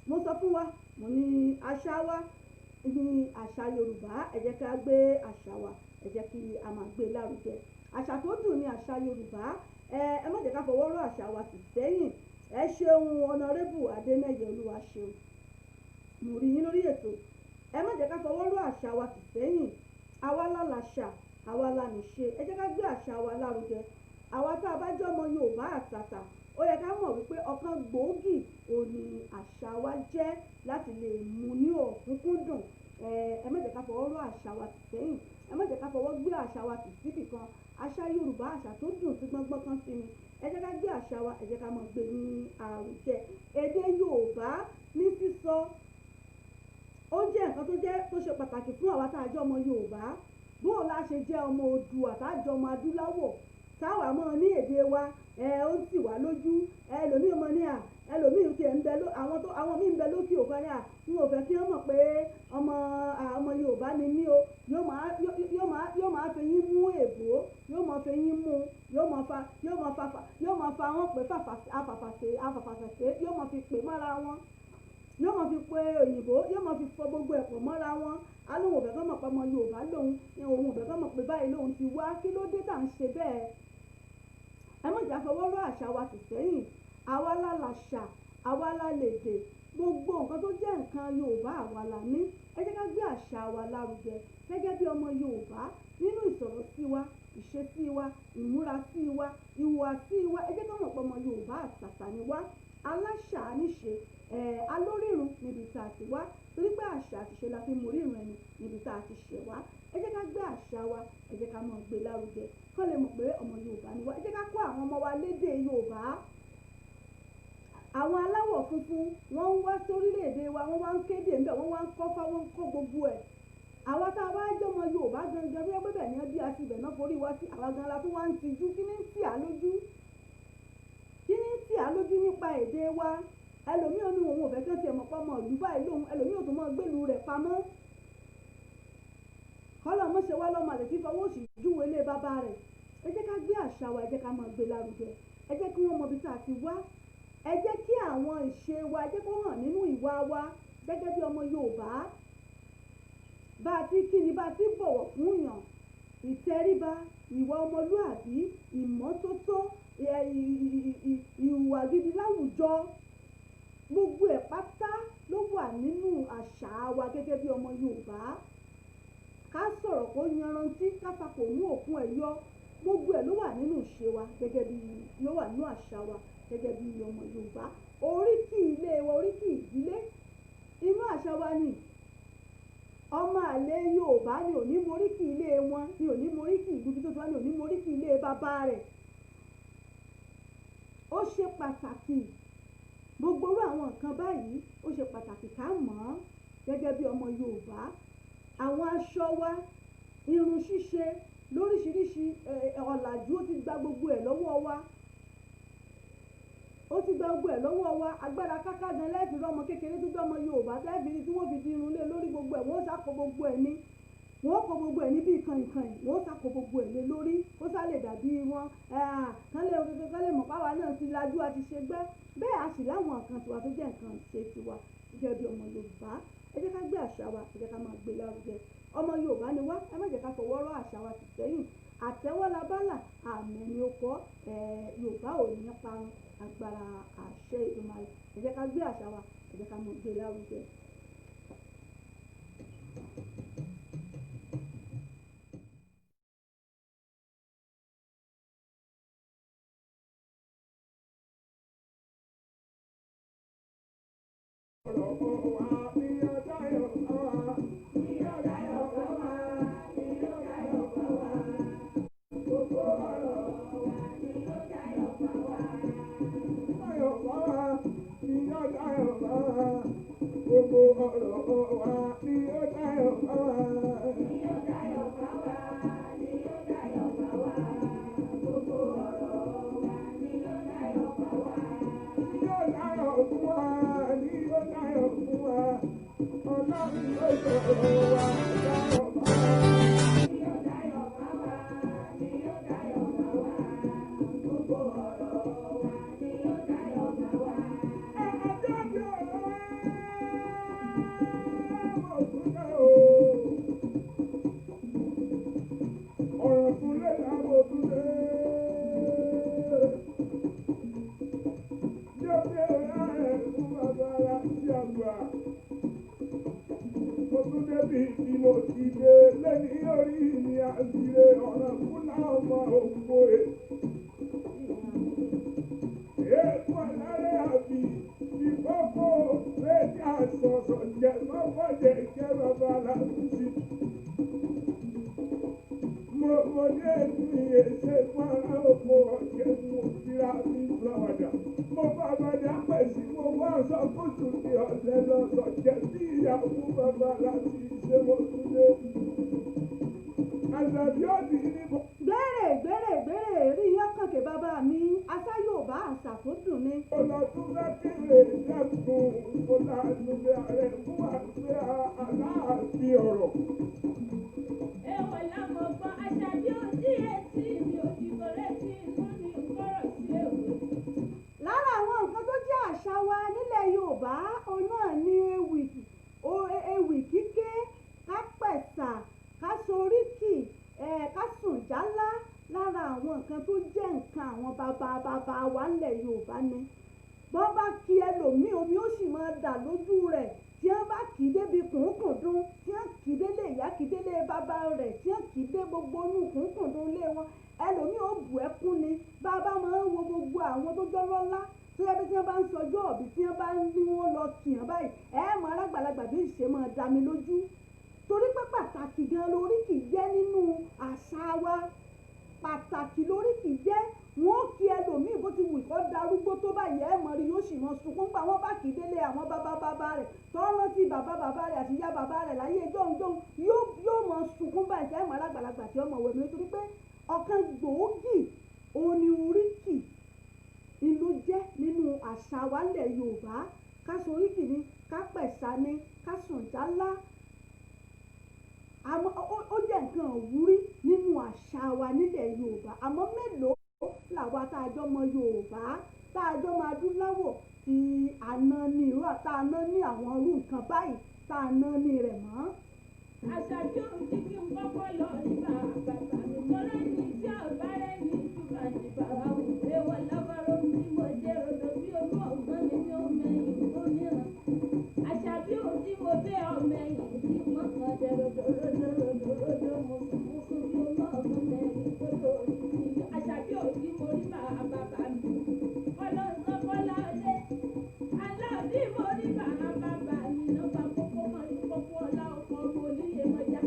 mo sọ fún wa mo ní àṣà wa ní àṣà yorùbá ẹ jẹ́ ká gbé àṣà wa ẹ jẹ́ kí a máa gbé lárugẹ àṣà tó dùn ní àṣà yorùbá ẹ má jẹ́ ká fọwọ́ rọ́ àṣà wa sì sẹ́yìn ẹ ṣeun ọ̀nàrẹ́bù adẹ́nẹ́yẹ olúwa ṣeun mo rí yín lórí ètò ẹ má jẹ́ ká fọwọ́ rọ́ àṣà wa sì sẹ́yìn àwa la làṣà àwa la nìṣe ẹ jẹ́ ká gbé àṣà wa lárugẹ àwa tá a bá jẹ́ ọmọ yorùbá àtàtà ó yẹ ká mọ̀ wípé ọ̀kan gbòógì òní àṣà wa jẹ́ láti lè mú ní ọ̀kúnkúndùn ẹ má jẹ́ ká fọwọ́ rọ́ àṣà wa sì sẹ́yìn ẹ má jẹ́ ká fọwọ́ gbé àṣà wa sì síbì kan àṣà yorùbá àṣà tó dùn sí gbọ́ngbọ́n kan sí ni ẹ jẹ́ ká gbé àṣà wa ẹ jẹ́ ká máa gbé ní àrùjẹ èdè yorùbá ní sísọ ó jẹ́ nǹkan tó ṣe pàtàkì fún àwa tá a jẹ́ ọmọ yorùbá bóò la ṣe jẹ́ ọmọ oòduà tájọ ọmọ adúláwọ̀ táwa mọ́ ní èdè wa ó ń tì wá lójú ẹlòmíì mọ́ ní ẹlòmíì tiẹ̀ ń bẹ àwọn míì ń bẹ lókè òkun ní n ò fẹ́ kí wọ́n mọ̀ pé ọmọ yorùbá ni mí o yóò máa fi yín mú èbó yóò máa fi yín mú yóò máa fa wọn pé afàfàṣe yóò máa fi pè mọ́ra wọn yóò máa fi pe òyìnbó yóò máa fi fọ gbogbo ẹ̀pọ̀ mọ́ra wọn alóhùn òbẹ̀ kọ́ mọ̀ pé ọmọ yorùbá lòun òun òbẹ̀ kọ́ mọ̀ pé báyìí lòun ti wá kí ló dé tá à ń ṣe bẹ́ẹ̀ ẹ má jà fọwọ́ rọ́ àṣà wa sì sẹ́yìn àwa la làṣà àwa la lèdè gbogbo nǹkan tó jẹ́ nǹkan yorùbá àwa la ní ẹ jẹ́ ká gbé àṣà wa lárugẹ gẹ́gẹ́ bí ọmọ yorùbá nínú ìsọ̀rọ̀ sí wa ìṣesí wa ìmúrasí wa ìhùwàsí wa ẹ jẹ́ ká mọ̀ pé ọmọ yorùbá àtàtà ni wá aláṣà níṣe alórírun níbi tá a ti wá torí pé àṣà àtiṣe la fi mú rírun ẹni níbi tá a ti ṣẹ̀ wá ẹ jẹ́ ká gbé àṣà wa ẹ jẹ́ ká máa gbé lárugẹ kọ́ lè mọ̀ pé ọmọ yorùbá ni wá ẹ jẹ́ ká kọ́ àwọn ọmọ wa lédè yorùbá àwọn aláwọ̀ funfun wọ́n ń wá sórílẹ̀-èdè wa wọ́n wá ń kéde ńbẹ̀ wọ́n wá ń kọ́ fá wọ́n ń kọ́ gbogbo ẹ̀ àwa tá a bá jẹ́ ọmọ yorùbá gangan bí wọ́n gbé bẹ̀ ní ẹbí àti ibẹ̀ náà forí wá sí àwa gan la tó wá ń tijú kí ní ń tì á lójú nípa èdè wa ẹlòmíì ò ní òun ò fẹ́ kí ó tiẹ̀ mọ̀ pé ọmọ ìlú báyìí lòun ẹlòmíì ò tún mọ́ gbèlú rẹ̀ pamọ́ kọ́lọ̀ mọ́ ṣe wá lọ́mọ àlè tí fọwọ́ òsì júwe lé bàbá rẹ̀ ẹ jẹ́ ká gbé àṣà wa ẹ jẹ́ ká máa gbé lárugẹ ẹ jẹ́ kí wọ́n mọ ibi tá a ti wá ẹ jẹ́ kí àwọn ìṣe wa ẹ jẹ́ kó hàn nínú ìwà wa gẹ́gẹ́ bí ọmọ yorùbá bá a ti kí ni bá a ti bọ̀wọ̀ fún yàn ìtẹríba ìwà ọmọlúàbí ìmọ́tótó ìhùwà gidi láwùjọ gbogbo ẹ̀ pátá ló wà nínú àṣà wa gẹ́gẹ́ bí ọmọ yorùbá ká sọ̀rọ̀ kó yanrantí ká fakò mú òkun ẹ̀ yọ gbogbo ẹ̀ ló wà nínú ìṣe wa gẹ́gẹ́ bí ló wà nínú àṣà wa gẹ́gẹ́ bí ọmọ yorùbá oríkì ilé wa oríkì ìdílé inú àṣà wa ni ọmọ àlè yorùbá ni ò ní moríkì ilé wọn ni ò ní moríkì ìlú tó ti wá ni ò ní moríkì ilé bàbá rẹ̀ ó ṣe pàtàkì gbogbo orú àwọn nǹkan báyìí ó ṣe pàtàkì ká mọ̀ ọ́ gẹ́gẹ́ bí ọmọ yorùbá àwọn aṣọ wa irun ṣíṣe lóríṣiríṣi ọ̀làjú ó ti gba gbogbo ẹ̀ lọ́wọ́ wa agbára káká gan lẹ́ẹ̀fì rọ́mọ kékeré tó jẹ́ ọmọ yorùbá tẹ́ẹ̀fì tí wọ́n fi di irun lé lórí gbogbo ẹ̀ wọ́n ṣàkó gbogbo ẹ̀ ní wọ́n kó gbogbo ẹ̀ ní bíi kànkàn wọ́n ṣàkó gbogbo ẹ̀ lé lórí kó sá lè dàbí wọn kán lè mọ̀ páwa náà ti lajú àti ṣe gbẹ́ bẹ́ẹ̀ a sì láwọn nǹkan tiwa tó jẹ́ nǹkan ṣe tiwa gẹ́gẹ́ bí ọmọ yorùbá ẹ jẹ́ ká gbé àṣà wa ẹ jẹ́ ká máa gbé lárugẹ ọmọ yorùbá ni wá ẹ má jẹ́ ká fọwọ́ rọ́ àṣà wa ti sẹ́yìn àtẹ́wọ́ labálà àmẹ́ ni ó kọ́ yorùbá ò ní parun agbára àṣẹ Èdùmàrè ẹ jẹ́ ká gbé àṣà wa ẹ jẹ́ ká máa gbé lárugẹ. gbogbo ọ̀rọ̀ wa ni ó dáyọ̀ bá wa. Ni ó dáyọ̀ bá wa, ni ó dáyọ̀ bá wa. Gbogbo ọ̀rọ̀ wa ni ó dáyọ̀ bá wa. Ni ó dáyọ̀ fún wa, ni ó dáyọ̀ fún wa. Ọlọ́run ló sọ̀rọ̀ wa dáyọ̀ bá wa. Ni ó dáyọ̀ bá wa, ni ó dáyọ̀ bá wa. Gbogbo ọ̀rọ̀ wa ni ó dáyọ̀ bá wa. Ọ̀rọ̀ tún lé láwọn tún lé. Yóò bí ọ̀rá ẹ̀ fún bàbá láti àgbà. Mo tún débi tí mo ti dé lẹ́ni orí mi àgbèrè ọ̀rọ̀ fún láwọn òkú ẹ̀. Èkó alárẹ̀ àbí ìkókó méjì àsọ̀sọ̀ jẹ́ mọ́fọ́jẹ́ kẹ́ bàbá láti sí. Mo ní ètò ìyẹ̀ṣẹ́ fún ara oko ọ̀jẹ̀ mo fira mi lọ́wọ́dà. Mo bá bàdà pẹ̀sì mo wá sọ kóṣù ní ọ̀lẹ́ lọ́sọ̀ jẹ́ bí ìyàwó bàbá láti ṣe mo tún lé. Àṣàbí òdì ní mo. gbèrè rí yọkànkè bàbá mi asá Yorùbá àṣà tó dùn ni. Ọ̀nà tó fẹ́ kéré dẹ́kun kó láàánú bí ààrẹ fún àgbẹ̀ aláàfin ọ̀rọ̀. Èèwọ̀ làwọn gbọ́ Àṣàbí òdì etí mi ò dìbò létí inú ni kọ́rọ̀ sí èwe. lára àwọn nǹkan tó jẹ́ àṣà wa nílẹ̀ Yorùbá òun náà ni ewì kíké ká pẹ̀sà ká soríkì ká sùn jálá lára àwọn nǹkan tó jẹ́ nǹkan àwọn bàbá wa nílẹ̀ Yorùbá ni. bọ́n bá kí ẹlòmíì omi ó sì máa dà lójú rẹ̀ tí wọ́n bá kì í débi kùnkùndún tí wọ́n kì í délé ìyá kì í délé bàbá rẹ̀ tí wọ́n kì í dé gbogbo inú kùnkùndún lé wọn ẹlòmíì ó bù ẹkún ni bàbá máa ń wo gbogbo àwọn tó jọ́ lọ́lá tó yẹ bí tí wọ́n bá ń sọjọ́ ọ̀bí tí wọ́n bá ń ní wọ́n lọ kìyàn báyìí mọ alágbàlagbà bí ìṣe máa dá mi lójú torí pé pàtàkì gan lórí kì í jẹ́ nínú àṣà wa pàtàkì lórí kì í jẹ́ wọn ó kí ẹlòmíì bó ti wù kó darúgbó tó báyìí mọ̀ rí yóò sì mọ sunkún pa wọ́n bá kì í délé àwọn bàbá rẹ̀ tó rántí bàbá rẹ̀ àti ìyá bàbá rẹ̀ láyé jọ̀hún yóò mọ sunkún báyìí tẹ́ mọ̀ alágbàlagbà tí ọmọ wẹ̀mí nítorí pé ọ̀kan gbòógì òní oríkì ìlú jẹ́ nínú àṣà wa nílẹ̀ Yorùbá ká soríkì ni ká pẹ̀sà ni ká sùn jálá àmọ́ ó jẹ́ nǹkan ìwúrí nínú àṣà wa nílẹ̀ Yorùbá àmọ́ mélòó làwa tá a jọ mọ Yorùbá tá a jọ máa adúláwọ̀ tí àná ní irú tá a ná ní àwọn irú nǹkan báyìí tá a ná ní rẹ̀ mọ́. Àṣàbí òdì kí n kọ́kọ́ lọ nígbà bàbá mi tọ́lá ní tí ọ̀bá rẹ̀ ní ìtura ní bàbá mi. Èèwọ̀ lábárò tí mo dé rodò bí olú ọ̀gbọ́n mi ní ọmọ ẹ̀yìn tó níran. Àṣàbí òdì mo dé ọmọ ẹ̀yìn tí mo kàn dé rodò mo sùn bí olú ọ̀gbọ́n mẹ́rin tó lórí mi. Àṣàbí òdì mo rí bàbá mi. Ọlọ́sọ bọ́lá ọlẹ́ aláàbí mo rí bàbá mi lọ́ba kókó mọ́ ní kókó ọlá ọkọ̀ ọmọ olóyè mọ́já.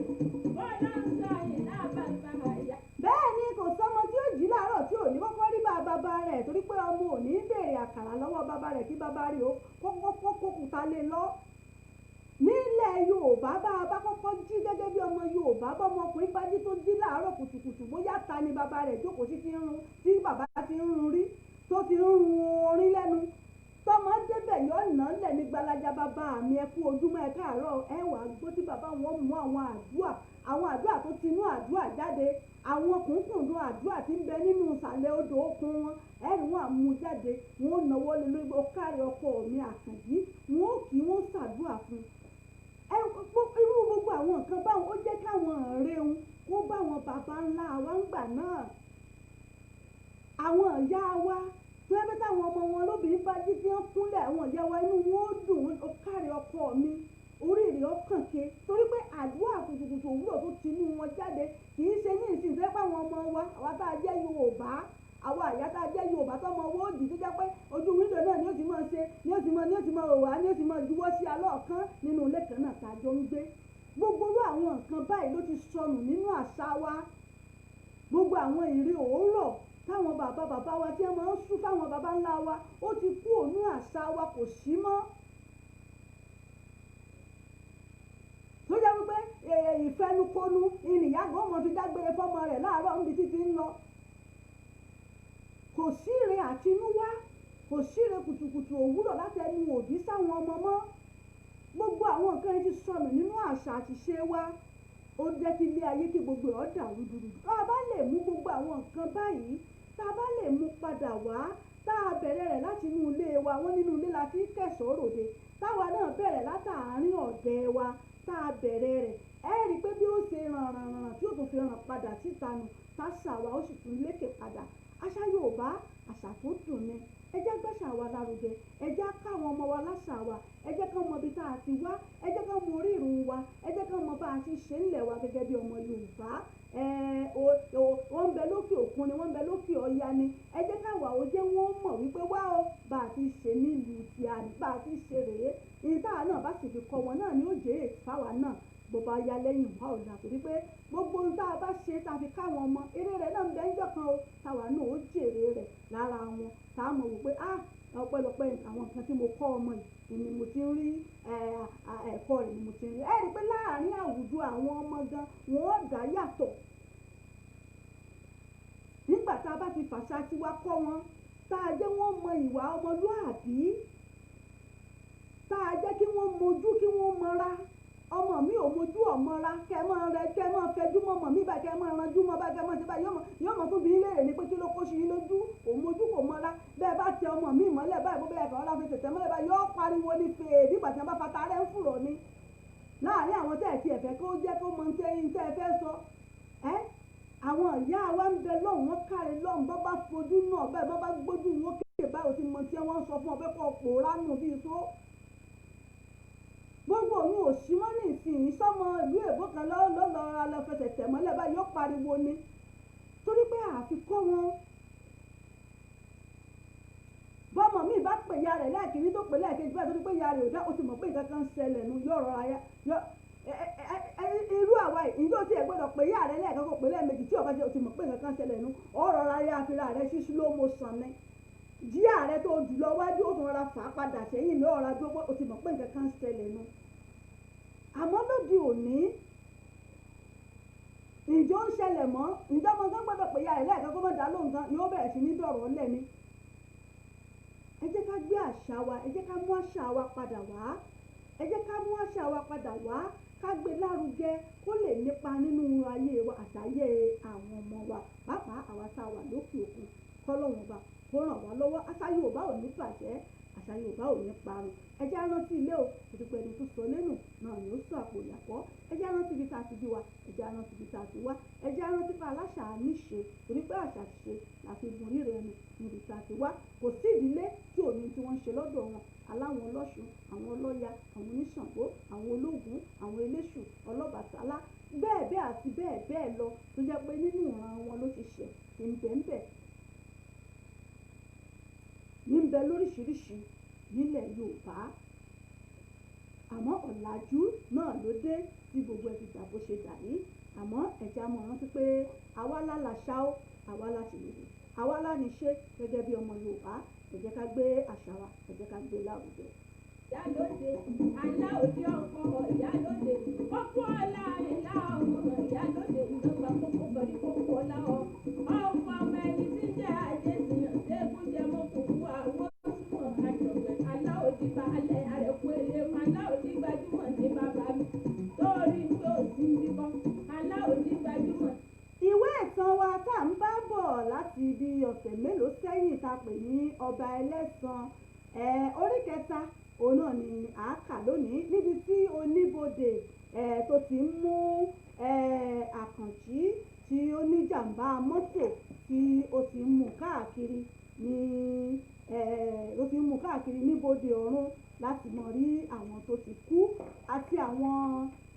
Bọ́lá ń sọ àyìnlá bàbá àyà. bẹ́ẹ̀ ni kò sọ́mọ tí ó jí láàárọ̀ tí ò ní kọ́kọ́ rí bàbá rẹ̀ torí pé ọmọ ò ní béèrè àkàrà lọ́wọ́ bàbá rẹ̀ kí bàbá rẹ̀ ó kókòkúta lé lọ. nílẹ̀ Yorùbá bá a bá kọ́kọ́ jí gẹ́gẹ́ bí ọmọ Yorùbá bọ́mọkùnrin bá jí tó jí láàárọ̀ kùtùkùtù bóyá ta ni bàbá rẹ̀ jókòó sí tí bàbá ti ń run rí tó ti ń run orin lẹ́nu tọmọ débẹ̀ yọ ọ̀nà lẹ̀ ní gbalaja bàbá mi ẹ kú ojúmọ́ ẹ káàárọ̀ ẹ wà gbọ́ tí bàbá wọn mú àwọn àdúrà tó ti inú àdúrà jáde àwọn kùnkùndùn àdúrà tí ń bẹ nínú ìsàlẹ̀ odò okun wọn ẹ̀rù wọn àmú jáde wọn ò náwó lé lórí ọkàrí ọkọ mi Àkànjí wọn ò kí wọn ṣàdúrà fún irú gbogbo àwọn nǹkan báwọn ó jẹ́ káwọn ọ̀rẹ́ wọn kó bá wọn bàbá ńlá wa ń gbà náà àwọn ìyá wa tó ẹgbẹ́ táwọn ọmọ wọn lóbìnrin bá jí tí wọ́n kúnlẹ̀ àwọn ìyá wa inú wọn ó dùn ọkàrí ọkọ mi oríire ọkàn ke torí pé àdúrà kùtùkùtù òwúrọ̀ tó ti inú wọn jáde kì í ṣe ní ìsìn ìfẹ́ pàwọn ọmọ wa àwa tá a jẹ́ Yorùbá àwa àyà tá a jẹ́ Yorùbá tọmọ owó òdì tó jẹ́ pé ojú wíńdò náà ni ó ti máa ṣe ni ó ti máa òwà ni ó ti máa juwọ́ sí alọ́ọ̀kan nínú ilé kan náà tá a jọ ń gbé gbogbo irú àwọn nǹkan báyìí ló ti sọnù nínú àṣà wa gbogbo àwọn ìrì òórọ̀ táwọn bàbá wa tí wọ́n máa ń sún fáwọn bàbá ńlá wa ó ti kú òun àṣà wa kò sí mọ́ tó jẹ́ wípé ìfẹnukonu ìnìyàgò ọmọ fi dágbére fọ́mọ rẹ̀ láàárọ̀ níbi títí ń lọ. Kò sí ire àtinúwá, kò sí ire kùtùkùtù òwúrọ̀ láti ẹnu òbí sáwọn ọmọ mọ́. Gbogbo àwọn nǹkan ti sọnù nínú àṣà àtiṣe wa. Ó jẹ́ kí ilé ayé kí gbogbo ọ̀ dàrú dúdú. Tá a bá lè mú gbogbo àwọn nǹkan báyìí, tá a bá lè mú padà wá, tá a bẹ̀rẹ̀ rẹ̀ láti inú ilé wa, wọ́n nínú ilé la fi kẹ̀sọ́ ròde. Táwa náà bẹ̀rẹ̀ látàárín ọ̀dẹ̀ wa, tá a bẹ̀rẹ̀ rẹ̀, ẹ rí i pé bí ó ṣe ràn tí ó tún fi ràn padà síta nù, táṣà wa ó sì tún lékè padà. Àṣà Yorùbá àṣà tó dùn ni. Ẹ jẹ́ gbàṣà wa lárugẹ, ẹ jẹ́ káwọn ọmọ wa láṣà wa, ẹ jẹ́ kán mọ ibi tá a ti wá, ẹ jẹ́ kán mọ orírun wa, ẹ jẹ́ kán mọ bá a ti ṣe ńlẹ̀ wa gẹ́gẹ́ bí ọmọ Yorùbá. Wọ́n ń bẹ lókè òkun ni, wọ́n ń bẹ lókè ọya ni. Ẹ jẹ́ káwa ó jẹ́ wọ́n mọ̀ wípé wá o bá a ti ṣe nílùú ti a ní, bá a ti ṣe rèé. Ìta náà bá sì fi kọ́ wọn náà ni ó jèrè fáwa náà bó bá yá lẹ́yìn wá ọ̀la, torí pé gbogbo ohun tá a bá ṣe tá a fi káwọn ọmọ eré rẹ̀ náà ń bẹ ńjọ́ kan o, táwa náà ó jèrè rẹ̀ lára wọn. Tá a mọ̀ wò pé ọpẹ́lọpẹ́ àwọn nǹkan tí mo kọ́ ọmọ yìí ni mo ti ń rí ẹ̀kọ́ rẹ̀ ni mo ti ń rí. Ẹ rí i pé láàárín àwùjọ àwọn ọmọ gan wọn ó dá yàtọ̀. Nígbà tá a bá ti fàṣà tiwa kọ́ wọn, tá a jẹ́ wọ́n mọ ìwà ọmọlúàbí, tá a jẹ́ kí wọ́n mojú kí wọ́n mọra. Ọmọ mi ò mojú ọmọra, kẹ mọ rẹ kẹ mọ fẹjú mọ ọmọ mi bá kẹ mọ ranjú mọ bá kẹ mọ ṣe bá yóò mọ fún bí léèrè ní pé kí ló kó sí yín lójú, kò mojú kò mọra. Bẹ́ẹ̀ bá tẹ ọmọ mi mọ́lẹ̀ báyìí bó bẹ́ẹ̀ kàn ọ́ láfi tẹ̀tẹ̀ mọ́lẹ̀ báyìí yóò pariwo ní fèè nígbà tí wọ́n bá fata rẹ̀ ń fùrọ̀ ni. Láàárín àwọn tẹ́ ẹ̀ ti ẹ̀fẹ́ kó jẹ́ kó mọ tẹ́ ẹ fẹ́ sọ. Àwọn ìyá wa ń bẹ lọ́hùn wọn káre lọ́hùn bọ́ bá fojú náà bẹ́ẹ̀ bọ́ bá gbójú wọn kéèké báyìí ó ti mọ tí wọ́n sọ fún ọ pé kọ́ pòórá nù bíi tó. Gbogbo òun ò sí mọ́ ní ìsìn sọ́mọ ìlú èbó kan lọ́lọ́ra lọ fẹsẹ̀ tẹ̀ mọ́lẹ̀ báyìí yóò pariwo ni, torí pé àfi kọ́ wọn. Bọ́mọ mi bá pè ya rẹ̀ lẹ́ẹ̀kìnní tó pè lẹ́ẹ̀kejì báyìí torí pé ya rẹ̀ ò dá, ó ti mọ̀ pé nǹkan kan ń ṣẹlẹ̀ nu yóò rọra ya irú àwa ìjọ tí ẹ gbọ́dọ̀ pè ya rẹ̀ lẹ́ẹ̀kan kó pè lẹ́ẹ̀mejì tí ọba jẹ́ ó ti mọ̀ pé nǹkan kan ṣẹlẹ̀ nu ó rọra ya àfihàn rẹ̀ sí slow motion ni. Jí ààrẹ tó jùlọ wájú ó tún rọra fà á padà sẹ́yìn ní ọ̀rá gbogbo ó ti mọ̀ pé nǹkan kan ń ṣẹlẹ̀ nu. Àmọ́ lóde òní ìjọ ń ṣẹlẹ̀ mọ́, ǹjọ́ ọmọ gan gbọ́dọ̀ pè ya rẹ̀ lẹ́ẹ̀kan kó má dá lóhùn gan yóò bẹ̀rẹ̀ sí ní dọ̀rọ̀ ńlẹ̀ ni. Ẹ jẹ́ ká gbé àṣà wa, ẹ jẹ́ ká mú àṣà wa padà wá, ẹ jẹ́ ká mú àṣà wa padà wá, ká gbé lárugẹ kó lè nípa nínú ayé wa àtàyè àwọn ọmọ wa, pàápàá àwa tá a wà lókè òkun. Kọ́lọ́hun bá kó ràn wá lọ́wọ́. Àṣà Yorùbá ò ní bàjẹ́, àṣà Yorùbá ò ní parun. Ẹ jẹ́ á rántí ilé o, ìdúpẹ́ ẹni tó sọ lẹ́nu náà ni ó sọ àpò ìyàpọ̀. Ẹ jẹ́ á rántí ibi tá a ti bí wa, ẹ jẹ́ á rántí ibi tá a ti wá, ẹ jẹ́ á rántí pé aláṣà níṣe, torí pé àṣà ṣe láti gun rírẹ ẹni níbi tá a ti wá. Kò sí ìdílé tí ò ní tí wọ́n ń ṣe lọ́dọ̀ wọn. Aláwọn ọlọ́ṣun, àwọn ọlọ́ya, àwọn oníṣàngó, àwọn ológun, àwọn eléṣù, ọlọ́bàtálá, bẹ́ẹ̀ bẹ́ẹ̀ àti bẹ́ẹ̀ bẹ́ẹ̀ lọ tó jẹ́ pé nínú ìran wọn ló ti ṣẹ̀ ìbẹ̀ǹbẹ̀ níbẹ̀ lóríṣiríṣi nílẹ̀ Yorùbá. Àmọ́ ọ̀làjú náà ló dé tí gbogbo ẹ̀ ti dà bó ṣe dà yìí. Àmọ́ ẹ̀jẹ̀ á mọ̀ rántí pé àwa lálàṣà ó, àwa láti lè rè, àwa láni ṣe gẹ́gẹ́ bí ọmọ Yorùbá. Ẹ jẹ́ ká gbé àṣà wa, ẹ jẹ́ ká gbé lárugẹ. Ìyálóde aláòdì ọkọ ìyálóde kókó ọlá ìlà ọmọ ìyálóde ìjọba kókó bẹ̀rẹ̀ kókó ọlá ọmọ ọmọ ẹni tí ń jẹ́ àjẹsìyàn tẹ́kùn jẹ́ mọ́kùnkùn àwọn súnmọ́ àjọ̀gbẹ̀ aláòdì balẹ̀ àrẹ̀kú eléwọ̀n aláòdì gbajúmọ̀ ní bàbá mi torí pé òsì ń bíbọ́ aláòdì gbajúmọ̀. Ìwé ìtàn wa tá à ń bá bọ̀ láti ibi ọ̀sẹ̀ mélòó sẹ́yìn ta pè ní Ọba Ẹlẹ́san orí kẹta òun náà ni à á kà lónìí, níbi tí oníbodè tó ti ń mú Àkànjí tí ó ní jàǹbá mọ́tò tí ó ti ń mú káàkiri níbodè ọ̀run láti mọ̀ rí àwọn tó ti kú àti àwọn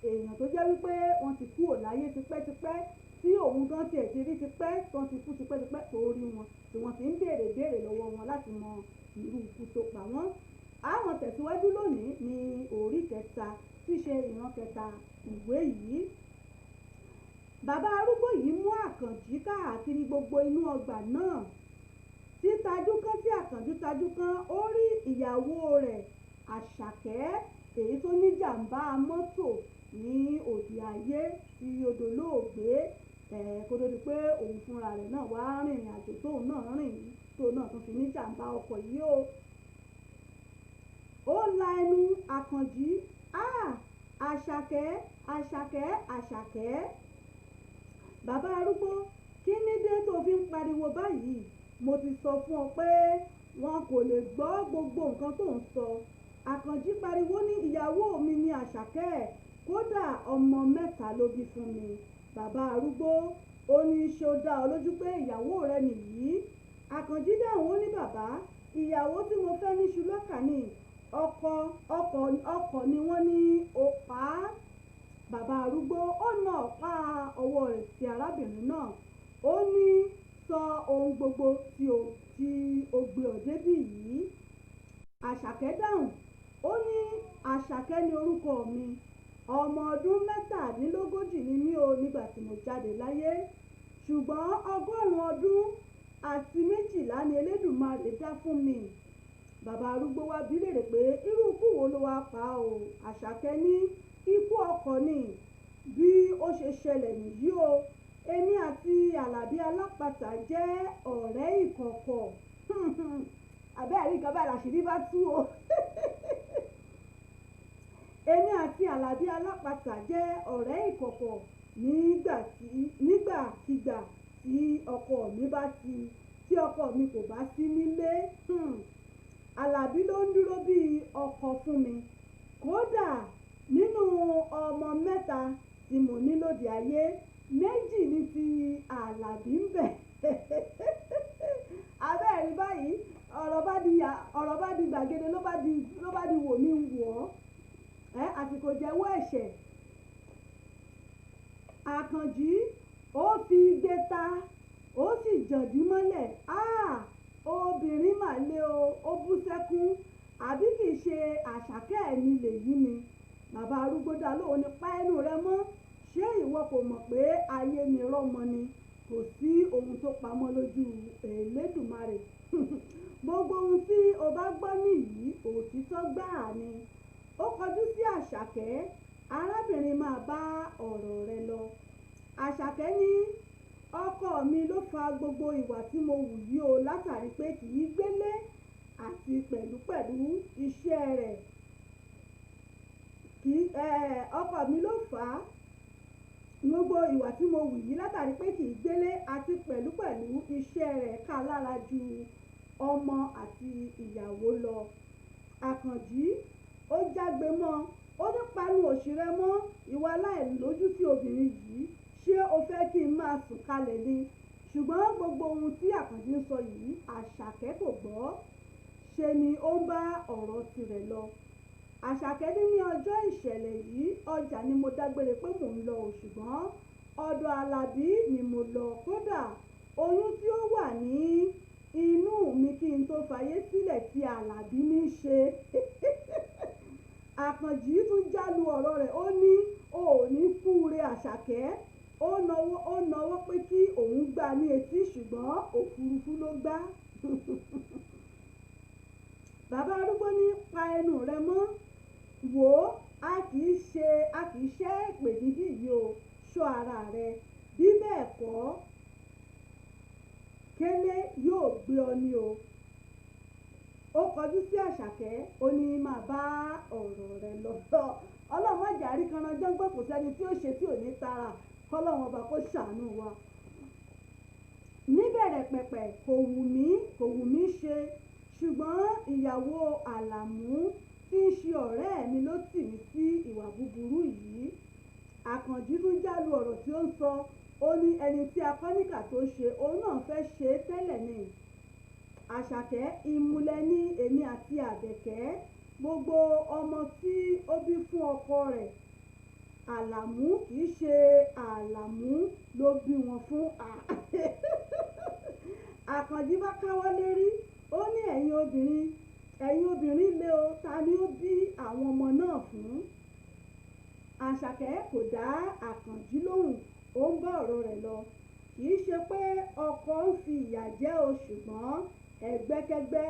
èèyàn tó jẹ́ wípé wọ́n ti kú láyé tipẹ́tipẹ́ tí òun gan tiẹ̀ ti rí tipẹ́ tó ti kú tipẹ́tipẹ́ tó rí wọn tí wọ́n ti ń béèrè lọ́wọ́ wọn láti mọ irú ikú tó pa wọ́n. Àwọn tẹ̀síwájú lónìí ní orí kẹta tí ṣe ìran kẹta ìwé yìí. Bàbá arúgbó yìí mú Àkànjí káàkiri gbogbo inú ọgbà náà. Títajú kan tí Àkànjí tajú kan ó rí ìyàwó rẹ̀ Àṣàkẹ́ èyí tó ní jàǹbá mọ́tò ní òde ayé tí ó dolóògbé kó tó di pé òun fúnra rẹ̀ náà wá rìnrìn àjò tóun náà rìn yìí tóun náà tún fi ní jàǹbá ọkọ̀ yìí o. ó la ẹnu Àkànjí Àṣàkẹ́ Àṣàkẹ́ Àṣàkẹ́ bàbá arúgbó kí ní dé tó fi ń pariwo báyìí? mo ti sọ fún ọ pé wọn kò lè gbọ́ gbogbo nǹkan tó ń sọ. Àkànjí pariwo ní ìyàwó mi ní Àṣàkẹ́ kódà ọmọ 3 ló bí fún mi. bàbá arúgbó ó ní ṣé ó dá ọ lójú pé ìyàwó rẹ nìyí? Àkànjí dáhùn ó ní bàbá ìyàwó tí mo fẹ́ ní ṣùlọ́kà ni ọkọ ni wọ́n ní ó pa á. bàbá arúgbó ó na ọ̀pá ọwọ́ rẹ̀ sí arábìnrin náà ó ní sọ ohun gbogbo tí o gbé ọ débí yìí. Àṣàkẹ́ dáhùn ó ní Àṣàkẹ́ ni orúkọ mi, ọmọ ọdún 37 ni mí o nígbà tí mo jáde láyé, ṣùgbọ́n 100 ọdún àti 12 ni Elédùmarè dá fún mi. bàbá arúgbó wá bi léèrè pé irú ikú wo ló wá pa o? Àṣàkẹ́ ní ikú ọkọ ni. bí ó ṣe ṣẹlẹ̀ nìyí o, èmi àti Àlàbí alápatà jẹ́ ọ̀rẹ́ ìkọ̀kọ̀. àbẹ́ẹ̀rí nǹkan báyìí làṣírí bá tú o. èmi àti Àlàbí alápatà jẹ́ ọ̀rẹ́ ìkọ̀kọ̀ nígbàkigbà tí ọkọ mi kò bá sí nílé. Àlàbí ló ń dúró bí ọkọ fún mi. kódà nínú ọmọ 3 tí mo ní lóde ayé, 2 ní ti Àlàbí ń bẹ. abẹ́ẹ̀rí báyìí ọ̀rọ̀ bá di gbàgede ló bá di wò mí wò ọ́ àsìkò jẹ́wọ́ ẹ̀ṣẹ̀. Àkànjí ó fi igbe ta ó sì jọ̀dí mọ́lẹ̀. obìnrin mà le o, ó bú sẹ́kún. àbí kìí ṣe Àṣàkẹ́ mi lèyí ni? bàbá arúgbó dá lóhùn ní pa ẹnu rẹ mọ́. ṣé ìwọ kò mọ̀ pé ayé ni rọ́mọ ni? kò sí ohun tó pamọ́ lójú Elédùmarè. gbogbo ohun tí o bá gbọ́ nìyí òtítọ́ gbáà ni. ó kọjú sí Àṣàkẹ́, arábìnrin máa bá ọ̀rọ̀ rẹ̀ lọ. Àṣàkẹ́ ní ọkọ mi ló fa gbogbo ìwà tí mo wù yìí o, látàrí pé kì í gbélé àti pẹ̀lú iṣẹ́ rẹ̀. ọkọ mi ló fà á gbogbo ìwà tí mo wù yìí látàrí pé kì í gbélé àti pẹ̀lú iṣẹ́ rẹ̀ ká lára ju ọmọ àti ìyàwó lọ. Àkànjí ó jágbe mọ́, ó ní panu òṣì rẹ mọ́, ìwà aláìlójútì obìnrin yìí, ṣé o fẹ́ kí n máa sùn kalẹ̀ ni? ṣùgbọ́n gbogbo ohun tí Àkànjí ń sọ yìí Àṣàkẹ́ kò gbọ́, ṣe ni ó ń bá ọ̀rọ̀ tirẹ̀ lọ. Àṣàkẹ́ ní ọjọ́ ìṣẹ̀lẹ̀ yìí ọjà ni mo dágbére pé mò ń lọ o, ṣùgbọ́n ọ̀dọ̀ Àlàbí ni mo lọ. kódà oyún tí ó wà ní inú mi kí n tó fayé sílẹ̀ tí Àlàbí ní ṣe. Àkànjí tún jálu ọ̀rọ̀ rẹ̀, ó ní o ò ní kúure Àṣàkẹ́. ó nawọ́ pé kí òun gbá ní etí, ṣùgbọ́n òfurufú ló gbá. bàbá arúgbó ní pa ẹnu rẹ mọ́, wò ó, a kì í ṣẹ́ èpè níbí yìí o, ṣọ́ ara rẹ, bí bẹ́ẹ̀ kọ́ kélé yóò gbé ọ ní o. ó kọjú sí Àṣàkẹ́, ó ní máa bá ọ̀rọ̀ rẹ̀ lọ. ọlọ́run má jàrí kanran jọ́ngbọ́n, kò sẹ́ni tí ó ṣe tí ò ní tara, kọ́lọ́run ọba kó ṣàánú wa. níbẹ̀rẹ̀ pẹ̀pẹ̀ kò wù mí ṣe, ṣùgbọ́n ìyàwó Àlàmú tí ń ṣe ọ̀rẹ́ mi ló tì mí sí ìwà búburú yìí. Àkànjí tún jálu ọ̀rọ̀ tí ó ń sọ, ó ní ẹni tí akọ́níkà tó ṣe òun náà fẹ́ ṣe é tẹ́lẹ̀ ni. Àṣàkẹ́ ìmùlẹ̀ ní èmi àti Àbẹ̀kẹ́, gbogbo ọmọ tí ó bí fún ọkọ rẹ̀ Àlàmú kìí ṣe Àlàmú ló bí wọn fún. Àkànjí bá káwọ́ lérí, ó ní ẹ̀yin obìnrin lé o, ta ni ó bí àwọn ọmọ náà fún? Àṣàkẹ́ kò dá Àkànjí lóhùn, ó ń bá ọ̀rọ̀ rẹ̀ lọ. kìí ṣe pé ọkọ ń fi ìyà jẹ o, ṣùgbọ́n ẹgbẹ́kẹ́gbẹ́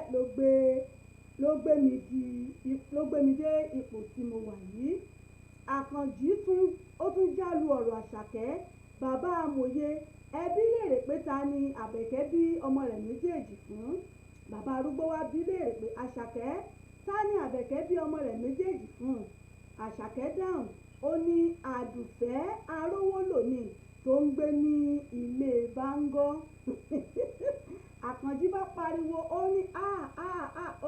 ló gbé gbé mi dé ipò tí mo wà yìí. Àkànjí ó tún jálu ọ̀rọ̀ Àṣàkẹ́. Bàbá amòye, ẹbí léèrè pé ta ni Àbẹ̀kẹ́ bí ọmọ rẹ̀ méjèèjì fún. Bàbá arúgbó wá bí léèrè pé Àṣàkẹ́, ta ni Àbẹ̀kẹ́ bí ọmọ rẹ̀ méjèèjì fún. Àṣàkẹ́ dáhùn, ó ní Àdùfẹ́ arówólò ni tó ń gbé ní ilé Bángọ́. Àkànjí bá pariwo, ó ní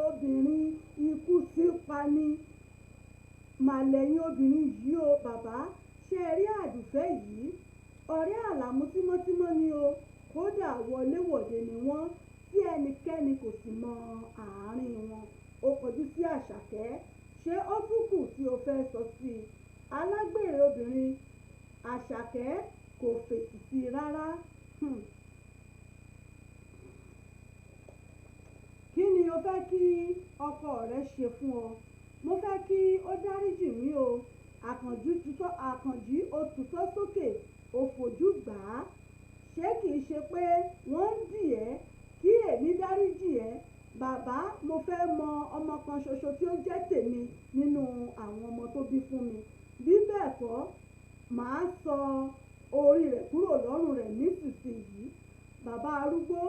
obìnrin ikú sí pa ni. Màlẹ́yìn obìnrin yìí o bàbá, ṣé ẹ rí Àdùfẹ́ yìí? Ọ̀rẹ́ Àlàmú tímọ́tímọ́ ni o, kódà wọléwọ̀de ni wọ́n tí ẹnikẹ́ni kò sì mọ àárín wọn. Ó kọjú sí Àṣàkẹ́, ṣé ó tún kù tí o fẹ́ sọ sí i? Alágbèrè obìnrin. Àṣàkẹ́ kò fèsì sí i rárá. Kí ni o fẹ́ kí ọkọ rẹ ṣe fún ọ? Mo fẹ́ kí ó dáríjì mí o. Àkànjí ó tutọ́ sókè, ó fojú gbà á. Ṣé kìí ṣe pé wọ́n ń dì ẹ́ kí èmi dáríjì ẹ́? Bàbá, mo fẹ́ mọ ọmọ kan ṣoṣo tí ó jẹ́ tèmi nínú àwọn ọmọ tó bí fún mi. Bí bẹ́ẹ̀ kọ́, màá sọ orí rẹ̀ kúrò lọ́rùn rẹ̀ nísinsìnyí. Bàbá arúgbó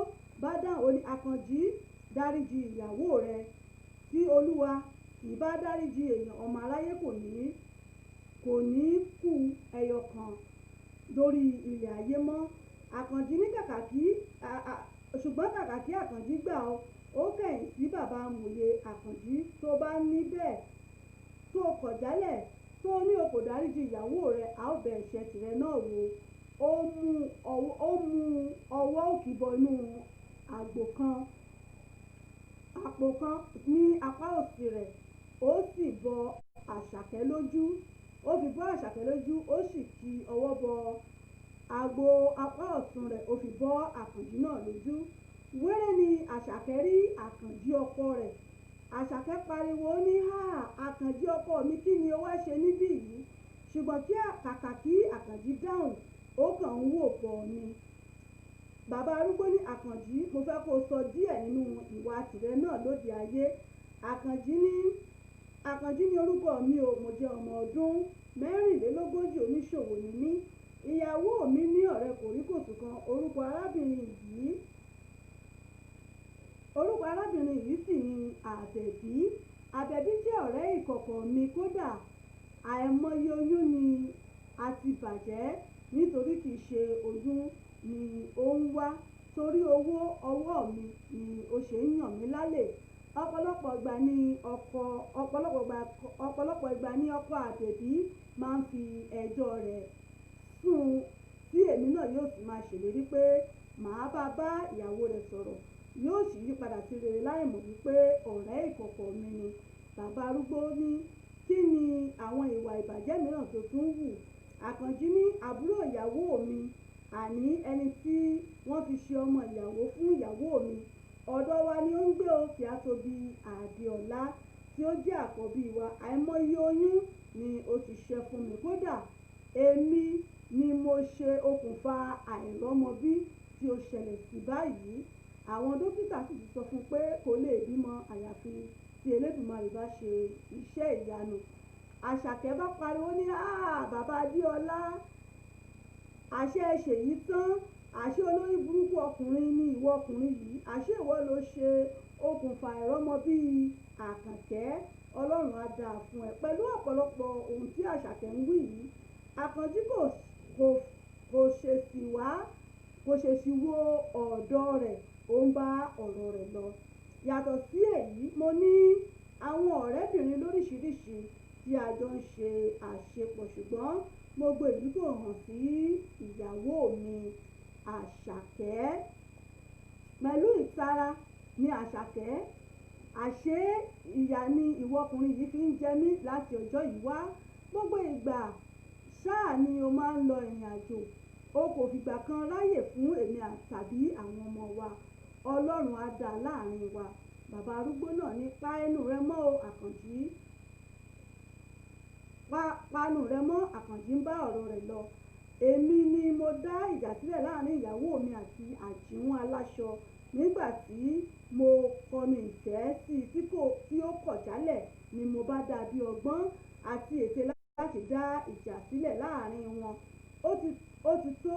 bá dáhùn, ó ní Àkànjí, dáríjì ìyàwó rẹ. Tí Olúwa kì í bá dáríjì èèyàn, ọmọ aráyé kò ní kú ẹyọ kan lórí ilẹ̀ ayé mọ́. Àkànjí ní ṣùgbọ́n kàkà kí Àkànjí gbà ó kẹ̀yìn sí bàbá amòye. Àkànjí, tó bá ní bẹ́ẹ̀ tó kọ̀ jálẹ̀ tó ní o kò dáríjì ìyàwó rẹ, a ó bẹ ẹ̀ṣẹ̀ tìrẹ náà wò. Ó mú ọwọ́ òkì bọ inú àpò kan ní apá òsì rẹ̀, ó sì bọ Àṣàkẹ́ lójú. Ó sì ki ọwọ́ bọ àgbo apá ọ̀tún rẹ̀, ó fi bọ́ Àkànjí náà lójú. Wéré ni Àṣàkẹ́ rí Àkànjí ọkọ rẹ̀. Àṣàkẹ́ pariwo, ó ní Àkànjí ọkọ mi, kí ni o wá ṣe níbí yìí? Ṣùgbọ́n kàkà kí Àkànjí dáhùn, ó kàn ń wò bọ̀ ni. Bàbá arúgbó ní Àkànjí, mo fẹ́ kó sọ díẹ̀ nínú ìwà tìrẹ náà lóde ayé. Àkànjí ní orúkọ mi o, mo jẹ́ ọmọ ọdún 44, oníṣòwò ni mí. Ìyàwó mi ní ọ̀rẹ́ kòríkòsùn kan, orúkọ arábìnrin yìí sì ni Àbẹ̀bí. Àbẹ̀bí jẹ́ ọ̀rẹ́ ìkọ̀kọ̀ mi, kódà àìmọye oyún ni a ti bàjẹ́ nítorí kìí ṣe oyún ni ó ń wá, torí owó ọwọ́ mi ni ó ṣe ń yàn mí lálẹ́. Ọ̀pọ̀lọpọ̀ ìgbà ni ọkọ Àbẹ̀bí máa ń fi ẹjọ́ rẹ̀ sùn, tí èmi náà yóò sì máa ṣèlérí pé màá bá ìyàwó rẹ̀ sọ̀rọ̀, yóò sì yí padà sí rere láìmọ̀ wípé ọ̀rẹ́ ìkọ̀kọ̀ mi ni. Bàbá arúgbó ní, kí ni àwọn ìwà ìbàjẹ́ mìíràn tó tún wù? Àkànjí ní àbúrò ìyàwó mi, àní ẹni tí wọ́n fi ṣe ọmọ ìyàwó fún ìyàwó mi, ọ̀dọ̀ wa ni ó ń gbé o, kí a tó bí Àdéọlá tí ó jẹ́ àkọ́bí wa. Àìmọye oyún ni ó ti ṣẹ́ fún mi, kódà èmi ni mo ṣe okùnfà àìrọ́mọbí tí ó ṣẹlẹ̀ sí báyìí. Àwọn dókítà sì ti sọ fún pé kò lè bímọ àyàfi tí Elédùmarè bá ṣe iṣẹ́ ìyanu. Àṣàkẹ́ bá pariwo ní bàbá Adéọlá, àṣẹ ṣèyí tán, àṣẹ olórí burúkú ọkùnrin ni ìwọ ọkùnrin yìí, àṣẹ ìwọ ló ṣe okùnfà àìrọ́mọbí Àkànkẹ́, Ọlọ́run á dáa fún ẹ. Pẹ̀lú ọ̀pọ̀lọpọ̀ ohun tí Àṣàkẹ́ ń wí yìí, Àkànjí kò ṣèṣì wo ọ̀dọ̀ rẹ̀, ó ń bá ọ̀rọ̀ rẹ̀ lọ. Yàtọ̀ sí èyí, mo ní àwọn ọ̀rẹ́bìnrin lóríṣiríṣi tí a jọ ń ṣe àṣepọ̀, ṣùgbọ́n gbogbo èyí kò hàn sí ìyàwó mi Àṣàkẹ́. Pẹ̀lú ìtara ni Àṣàkẹ́, àṣé ìyà ni ìwọ ọkùnrin yìí fi ń jẹ mí láti ọjọ́ yìí wá. Gbogbo ìgbà ṣáà ni o máa ń lọ ìrìn àjò, o kò fìgbà kan ráyè fún èmi tàbí àwọn ọmọ wa. Ọlọ́run á dá láàrin wa. Bàbá arúgbó náà ní, pa ẹnu rẹ mọ́ o Àkànjí. Panu rẹ mọ́. Àkànjí ń bá ọ̀rọ̀ rẹ̀ lọ. Èmi ni mo dá ìjà sílẹ̀ láàrin ìyàwó mi àti Àjìún aláṣọ. nígbà tí mo kọnu ìfẹ́ sí i tí ó kọ̀ jálẹ̀ ni mo bá dá bí ọgbọ́n àti ète láti dá ìjà sílẹ̀ láàrin wọn. Ó ti tó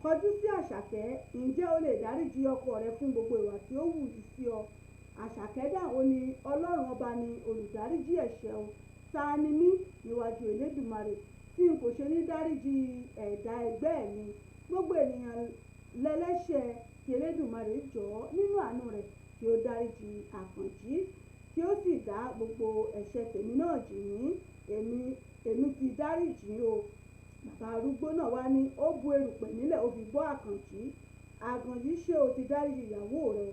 kọjú sí Àṣàkẹ́, ǹjẹ́ o lè dáríjì ọkọ rẹ fún gbogbo ìwà tí ó wù sí ọ? Àṣàkẹ́ dáhùn ó ní Ọlọ́run ọba ni olùdáríjì ẹ̀ṣẹ̀ o, ta ni mí níwájú Elédùmarè tí n kò ṣe ní dáríjì ẹ̀dá ẹgbẹ́ mi? Gbogbo ènìyàn lẹ́lẹ́ṣẹ̀, kí Elédùmarè jọ̀ọ́ nínú àánú rẹ̀ kí ó dáríjì Àkànjí kí ó sì dá gbogbo ẹ̀ṣẹ̀ tèmi náà jì mí, èmi ti dáríjì o. Bàbá arúgbó náà wá ní ó bu erùpẹ̀ nílẹ̀ ó fi bọ́ Àkànjí ṣé o ti dáríjì ìyàwó rẹ?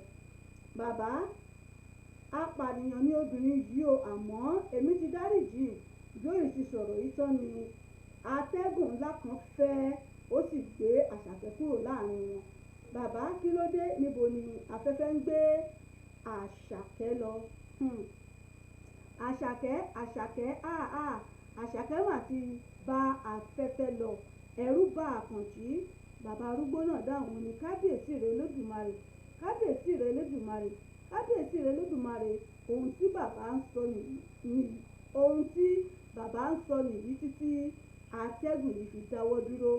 Bàbá, apànìyàn ni obìnrin yìí o, àmọ́ èmi ti dáríjì. Jóyè ti sọ̀rọ̀ yìí tán ni atẹ́gùn ńlá kan fẹ́, ó sì gbé Àṣàkẹ́ kúrò láàrin wọn. Bàbá, kí ló dé? Níbo ni afẹ́fẹ́ ń gbé Àṣàkẹ́ lọ? Àṣàkẹ́ mà ti bá afẹ́fẹ́ lọ. Ẹ̀rù bà Àkànjí. Bàbá arúgbó náà dáhùn ní kábíyèsí rẹ Olódùmarè, kábíyèsí rẹ Olódùmarè, kábíyèsí rẹ Olódùmarè. Ohun tí bàbá ń sọ nìyí títí atẹ́gùn yìí fi dáwọ́ dúró.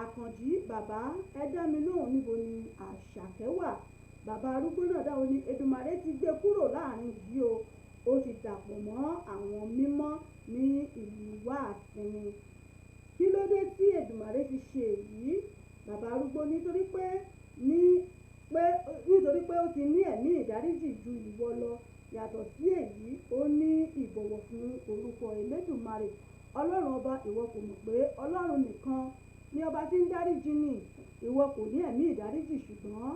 Àkànjí, bàbá ẹ dá mi lóhùn, níbo ni Àṣàkẹ́ wà? Bàbá arúgbó náà dáhùn ní Èdùmàrè ti gbé kúrò láàrin yìí o, ó ti dàpọ̀ mọ́ àwọn mímọ́ ní ìlú wàásìmí. Kí ló dé tí Èdùmàrè fi ṣe èyí? Bàbá arúgbó nítorí pé ó ti ní ẹ̀mí ìdáríjì ju ìwọ lọ. Yàtọ̀ sí èyí, ó ní ìbọ̀wọ̀ fún orúkọ Elédùmarè. Ọlọ́run ọba, ìwọ kò mọ̀ pé Ọlọ́run nìkan ni ọba tí ń dáríjì ni? Ìwọ kò ní ẹ̀mí ìdáríjì, ṣùgbọ́n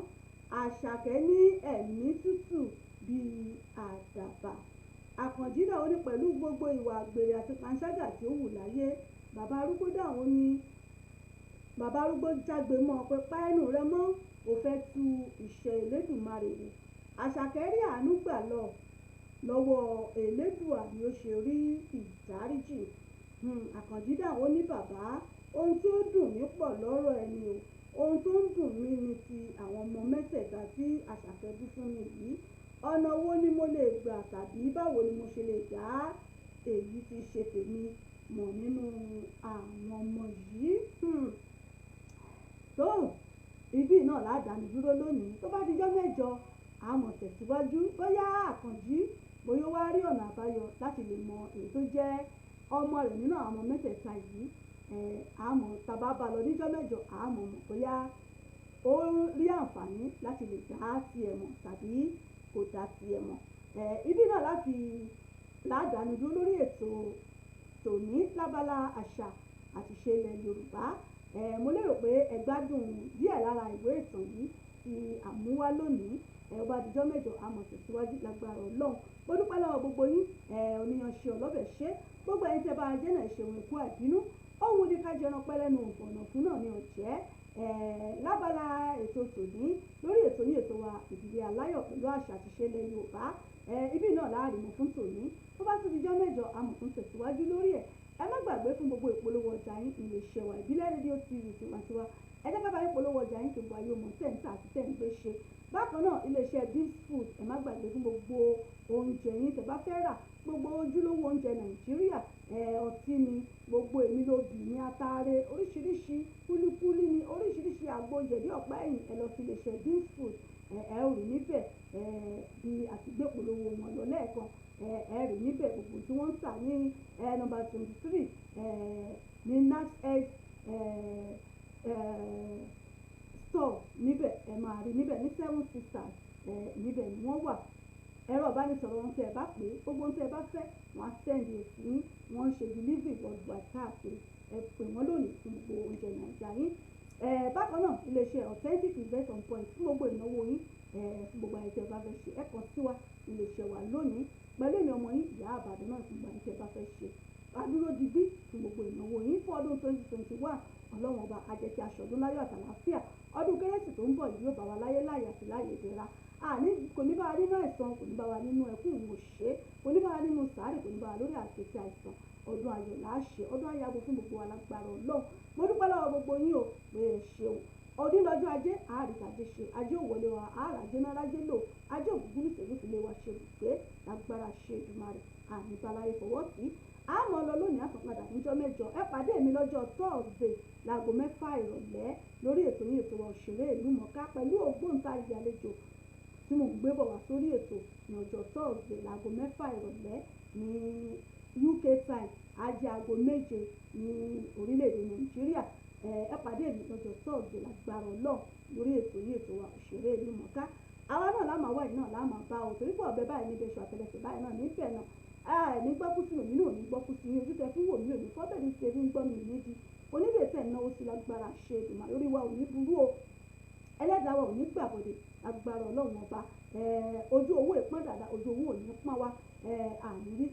Àṣàkẹ́ ní ẹ̀mí tútù bíi àdàbà. Àkànjí dáhùn ní pẹ̀lú gbogbo ìwà àgbèrè àti panṣágà tí ó wù láyé. Bàbá arúgbó dáhùn ní bàbá arúgbó jágbe mọ́ pé pa ẹnu rẹ mọ́, ò fẹ́ tu ìṣẹ́ Elédùmarè wò. Àṣàkẹ́ rí àánú gbà lọ́wọ́ Elédùà bí ó ṣe rí ìdáríjì. Àkànjí dáhùn ní bàbá, ohun tí ó dùn mí pọ̀ lọ́rọ̀ ẹni o, ohun tó ń dùn mí ni ti àwọn ọmọ mẹ́tẹ̀ẹ̀ta tí Àṣàkẹ́ bí fún mi yìí. Ọ̀nà wo ni mo lè gbà tàbí báwo ni mo ṣe lè dá èyí tí ṣe tèmi mọ̀ nínú àwọn ọmọ yìí? tó ibi náà ládàáni dúró lónìí. Tó bá dijọ́ mẹ́jọ a máa tẹ̀síwájú, bóyá Àkànjí bóyá wá rí ọ̀nà àbáyọ láti lè mọ èyí tó jẹ́ ọmọ rẹ̀ nínú àwọn ọmọ mẹ́tẹ̀ẹ̀ta yìí. Àmọ́ tàbá bá lọ níjọ́ mẹ́jọ àmọ́ mọ̀ bóyá ó rí àǹfààní láti lè dá tiẹ̀ mọ̀ tàbí kò dá tiẹ̀ mọ̀. Ibi náà láti ládàáni dúró lórí ètò tòní lábala àṣà àti ìṣe ilẹ̀ Yorùbá. Mo lérò pé ẹ gbádùn díẹ̀ lára ìwé ìtàn yìí tí àmúwá lónìí. Ó bá dijọ́ mẹ́jọ a máa tẹ̀síwájú lágbára Ọlọ́run. Mo dúpẹ́ lọ́wọ́ gbogbo yín, oníyanṣẹ́ ọlọ́bẹ̀ ṣe gbogbo ẹ̀yin tẹ́ bá jẹ́ náà ṣeun ikú àbínú. Ó wù ní ká jẹran pẹ́ lẹ́nu ọ̀nà fún náà ní ọ̀jẹ́. Lábala ètò tòní lórí ètò yìí, ètò wa ìdílé aláyọ̀ pẹ̀lú àṣà àti ìṣe ilẹ̀ Yorùbá. Ibi náà láàrin mọ̀ fún tòní. Tó bá tún dijọ́ mẹ́jọ a máa tún tẹ̀síwájú lórí ẹ̀. Ẹ má gbàgbé fún gbogbo ìpolówó ọjà yín iléeṣẹ́ wa ìbílẹ̀ rédíò TV tiwantiwa. Ẹ jẹ́ ká bá yín polówó ọjà yín kí gbogbo ayé mọ̀ tẹ́ǹtà àti tẹ́ǹgbé ṣe. Bákan náà iléeṣẹ́ Beast Food, ẹ má gbàgbé fún gbogbo oúnjẹ yín tẹ́ bá fẹ́ rà, gbogbo ojúlówó oúnjẹ Nàìjíríà, ọtí ni, gbogbo èmi lóbì ní atare oríṣiríṣi, kúlíkúlí ni oríṣiríṣi, àgbo jẹ̀dí ọ̀pá ẹ̀yìn, ẹ lọ sí iléeṣẹ́ Beast Food. Ẹ ò rí níbẹ̀ bí àtìgbé polówó wọn lọ lẹ́ẹ̀kan. Ẹ rí níbẹ̀ gbogbo tí wọ́n ń tà ní nọ́mbà 23 ní NASS store níbẹ̀. Ẹ máa rí níbẹ̀ ní 7 Sisters níbẹ̀ ni wọ́n wà. Ẹ̀rọ ìbánisọ̀rọ̀ wọn tẹ́ ẹ bá pè é, gbogbo ohun tẹ́ ẹ bá fẹ́ wọ́n á send ẹ̀ sí yín. Wọ́n ń ṣe delivery worldwide káàkiri. Ẹ pè wọ́n lónìí fún gbogbo oúnjẹ Nàìjíríà yín. Bákan náà iléeṣẹ́ Authentic Invest on Point fún gbogbo ìnáwó yín, fún gbogbo àyè tẹ́ ẹ bá fẹ́ ṣe, ẹ kàn sí wa iléeṣẹ́ wa lónìí pẹ̀lú èmi ọmọ yín Ìyá Àbàdàn náà fún gbogbo àyè tẹ́ ẹ bá fẹ́ ṣe. Adúró digbí fún gbogbo ìnáwó yín fún ọdún 2021. Ọlọ́run ọba á jẹ́ kí a ṣọdún láyọ̀ àtàlàáfíà. Ọdún Kérésì tó ń bọ̀ yìí yóò bá wa láyé láyé àti láyé ìdẹ̀ra. Kò ní bá wa nínú àìsàn, kò ní bá wa nínú ẹkún òṣè, kò ní bá wa nínú sàárè, kò ní bá wa lórí àkẹ́tì àìsàn. Ọdún ayọ̀ là á ṣe, ọdún ayábo fún gbogbo wa lágbára Ọlọ́run. Mo dúpẹ́ lọ́wọ́ gbogbo yín o pé ẹ ṣeun. onílọ́jọ́ ajé àárítàjé ṣe ajé òwòlé wa àáràjé náà rájé lò ajé ògúngún nìṣègùn sílé wa ṣe bùgbé lágbára ṣe Èdùmàrè àníbàláyé fọwọ́ sí àmọ́ lọ lónìí àtọ̀padà níjọ́ mẹ́jọ ẹ pàdé mi lọ́jọ́ Thursday láago 6 ìrọ̀lẹ́ lórí ètò yìí ètò wa òṣèré ìlú mọ̀ká pẹ̀lú ògbóǹtarìgì àlejò tí mò ń gbé bọ̀ wá sórí ètò ní ọjọ́ Thursday láago 6 ìrọ̀lẹ́ ní UK time ajé aago 7 ní orílẹ̀-èdè Nàìjíríà ẹ pàdé mi lọ́jọ́ Thursday lágbára Ọlọ́run lórí ètò yìí ètò wa òṣèré ìlú mọ̀ká àwa náà láàmà wáyé náà láàmà bá o torí pọ̀ ọ̀bẹ báyìí níbi èso àtẹlẹsẹ̀ báyìí náà níbẹ̀ náà ní gbọ́ kùsùn òní náà ní gbọ́ kùsùn yín ojú tẹ fún wò mí òní fọ́bẹ̀rẹ̀ ṣe ní gbọ́ mi níbi onídèétẹ̀ náwó sí lágbára ṣe ìdùnnà lórí wa òní burú o ẹlẹ́dàá wa òní gbàbọ̀dé lágbára Ọlọ́run ọba ojú owó ìpọ́n dàda ojú owó òní pọ́n wa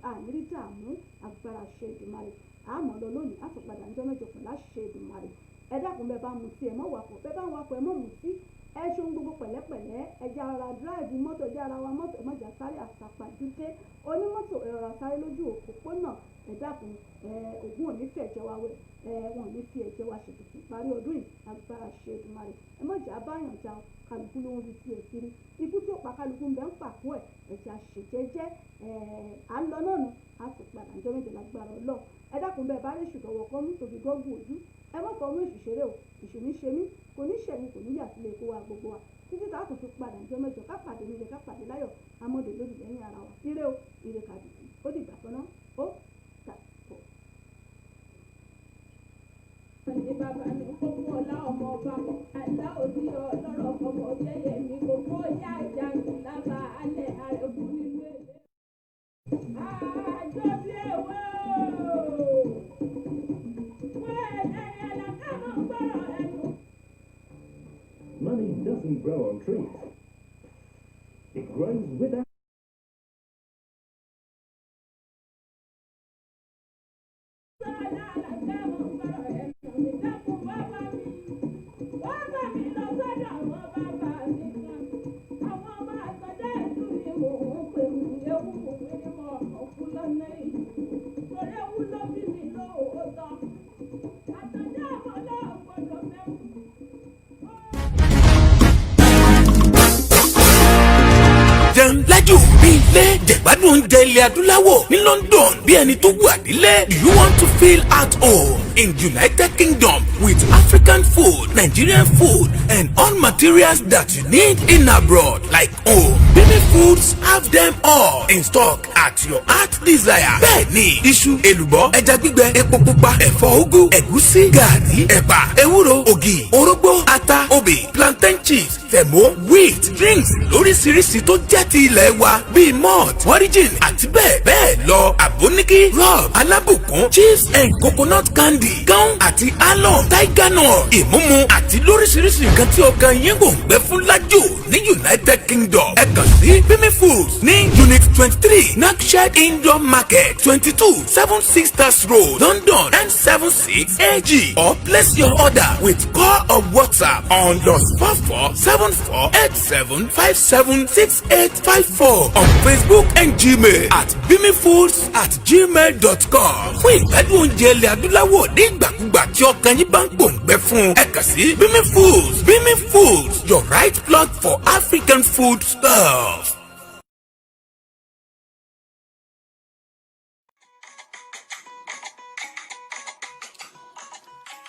ànírí dààmú agbára ṣe Èdùmàrè àmọ́ lọ lónìí àtọ̀padà níjọ́ mẹ́jọ pẹ̀lú àṣẹ Èdùmàrè ẹ dákun bẹ́ẹ̀ bá mu sí ẹ mọ́ wakọ̀ bẹ́ẹ̀ bá ń wakọ̀ ẹ mọ́ mu sí ẹ ṣe ohun gbogbo pẹ̀lẹ́pẹ̀lẹ́ ẹja ara dráìbù mọ́tò ẹja ara wa mọ́tò ẹmọ́jà sáré àsàpàdúdé onímọ́tò ẹ̀rọ sáré lójú òpópónà ẹ dákun ògùn ò ní fi ẹ̀jẹ̀ wa wẹ̀ wọn ò ní fi ẹ̀jẹ̀ wa ṣètùtù parí ọdún yìí agbára ṣe Èdùmàrè ẹmọ́jà báyàn já kálukú ló ń fi tiẹ̀ kiri ikú tí ó pa kálukú ń bẹ ń pàkó ẹ̀ ẹ̀jẹ̀ àṣejẹ́jẹ́ à ń lọ náà nù á sì padà níjọ́ méje lágbára Ọlọ́run ẹ dákun bẹ́ẹ̀ bá rí ṣùgbọ́n kọ́ mú tòbí gọ́gùn ojú ẹ má fọ ọmọ ìṣòṣèré o ìṣòní ṣe mí kò ní ṣẹ̀mí kò ní yà sílé kó wa gbogbo wa títí tá a kò fi padà níjọ́ mẹ́jọ ká pàdé nílé ká pàdé láyọ̀ amọ̀dé lórí lẹ́yìn ara wa ire o ire kàdùkù ó dìgbà kan náà ó tà pọ̀. ní bàbá mi kókó ọlá ọmọ ọba àlá òdì ọlọ́rọ̀ ọmọ jẹ́yẹ mi kókó yá ìjà ìlàbà alẹ́ àrẹ̀kú nínú èlé. àjọ bí ewé Money doesn't grow on trees. It grows without. lájú bí ilé jẹ̀gbádùn oúnjẹ ilẹ̀ adúláwọ̀ ní London bí ẹni tó wà nílẹ̀. Do you want to feel at home in United Kingdom with African food, Nigerian food and all materials that you need in abroad like home? Bimi Foods have them all in stock at your heart desire. Bẹ́ẹ̀ni iṣu, èlùbọ́, ẹja gbígbẹ, epo pupa, ẹ̀fọ́ úgú, ẹ̀gúsí, gàrí, ẹ̀pà, ewúro, ògì, orógbó, ata, obì, plantain chips, fẹ̀mọ́, wheat, drinks lóríṣiríṣi tó jẹ́ ti ilẹ̀ wa bíi malt, origin àti bẹ́ẹ̀ bẹ́ẹ̀ lọ. Àbóníkí, rub, alábùkún, chips and coconut candy, gum àti alum, tiger nut, ìmúmu àti lóríṣiríṣi nǹkan tí ọkàn yín kò ń gbẹ fún lájò ní United Kingdom. Ẹ kàn sí Bimi Foods ní Unit 23 Nakshed Indoor Market 22 76 Road, London N76 AG, or place your order with call or WhatsApp on +44 74 87 57 6854 on Facebook and Gmail at bimifoods@gmail.com. Fún ìgbádùn oúnjẹ ilẹ̀ adúláwọ̀ ní ìgbàkúgbà tí ọkàn yín bá ń gbòǹgbẹ fún ẹ kàn sí Bimi Foods. Bimi Foods, your right plug for African food stuff.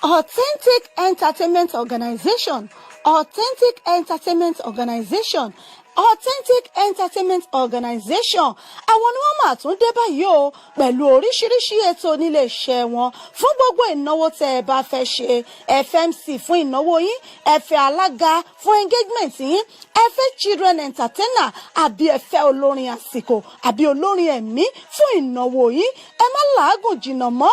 Authentic Entertainment Organization. Authentic Entertainment Organization. Authentic Entertainment Organization àwọn ni wọ́n máa tún dé báyìí o pẹ̀lú oríṣiríṣi ètò nílé iṣẹ́ wọn fún gbogbo ìnáwó tẹ́ ẹ bá fẹ́ ṣe. ẹ fẹ́ MC fún ìnáwó yín, ẹ fẹ́ alága fún engagement yín, ẹ fẹ́ children entertainer àbí ẹ fẹ́ olórin àsìkò àbí olórin ẹ̀mí fún ìnáwó yín. ẹ má làágùn jìnnà mọ́.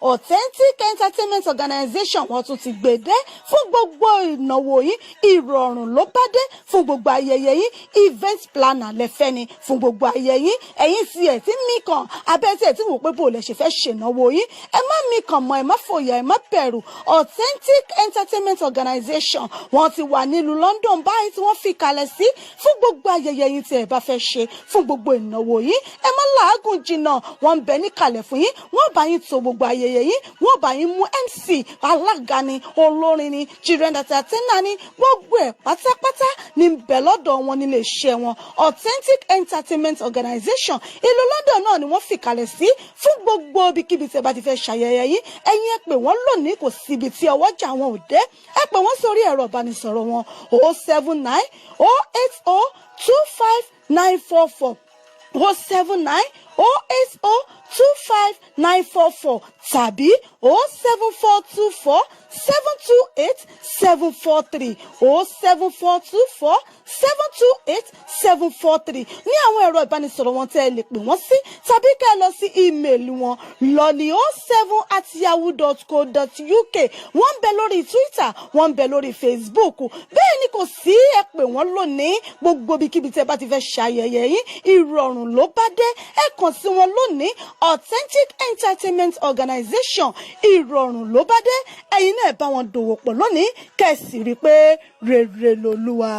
Authentic Entertainment Organization wọ́n tún ti gbèdé fún gbogbo ìnáwó yín. Ìrọ̀rùn ló bá dé fún gbogbo ayẹyẹ yín. Event planner lẹ́fẹ́ ni fún gbogbo ayẹyẹ yín. Ẹ̀yin tí ẹ̀ tí mí kan abẹ́tẹ̀ tí wò pé bò lẹ ṣe fẹ́ ṣènáwó yín. Ẹ má mí kàn mọ́, ẹ má fòyà, ẹ má bẹ̀rù. Authentic Entertainment Organization wọ́n ti wà nílùú London báyìí tí wọ́n fi kalẹ̀ sí fún gbogbo ayẹyẹ yín tí ẹ bá fẹ́ ṣe fún gbogbo ìnáwó yín. Ẹ má làágùn jìnnà, wọ́n ń bẹ níkàlẹ̀ fún yín. Wọ́n bá yín tó ṣàkóso gbogbo ayẹyẹ yìí wọ́n bá yín mú MC alága ni olórin ni children entertainer ni gbogbo ẹ̀ pátápátá ní bẹ̀ lọ́dọ̀ wọn nílé iṣẹ́ wọn Authentic Entertainment Organization ìlú London náà ni wọ́n fìkàlẹ̀ sí fún gbogbo ibikíbi tí ẹ bá ti fẹ́ ṣayẹyẹ yìí ẹ̀yin ẹ pè wọ́n lónìí kò síbi tí ọwọ́jà wọn ò dé ẹ pè wọ́n sórí ẹ̀rọ ìbánisọ̀rọ̀ wọn 079 080 25944 079 080 25944 tàbí 07424 728 743 07424 728 743 ní àwọn ẹ̀rọ ìbánisọ̀rọ̀ wọn tẹ́ ẹ lè pè wọ́n sí tàbí kẹ́ ẹ lọ sí ímeèlì wọn lolly07@yahoo.co.uk wọ́n ń bẹ lórí Twitter wọ́n ń bẹ lórí Facebook bẹ́ẹ̀ ni kò sí ẹ pè wọ́n lónìí gbogbo ibikíbi tẹ́ bá ti fẹ́ ṣayẹyẹ yìí ìrọ̀rùn ló bá dé ẹ kàn sí wọn lónìí Authentic Entertainment Organization ìrọ̀rùn ló bá dé ẹ̀yin náà bá wọn dòwò pọ̀ lónìí kẹ́sì rí i pé rere lolúwa.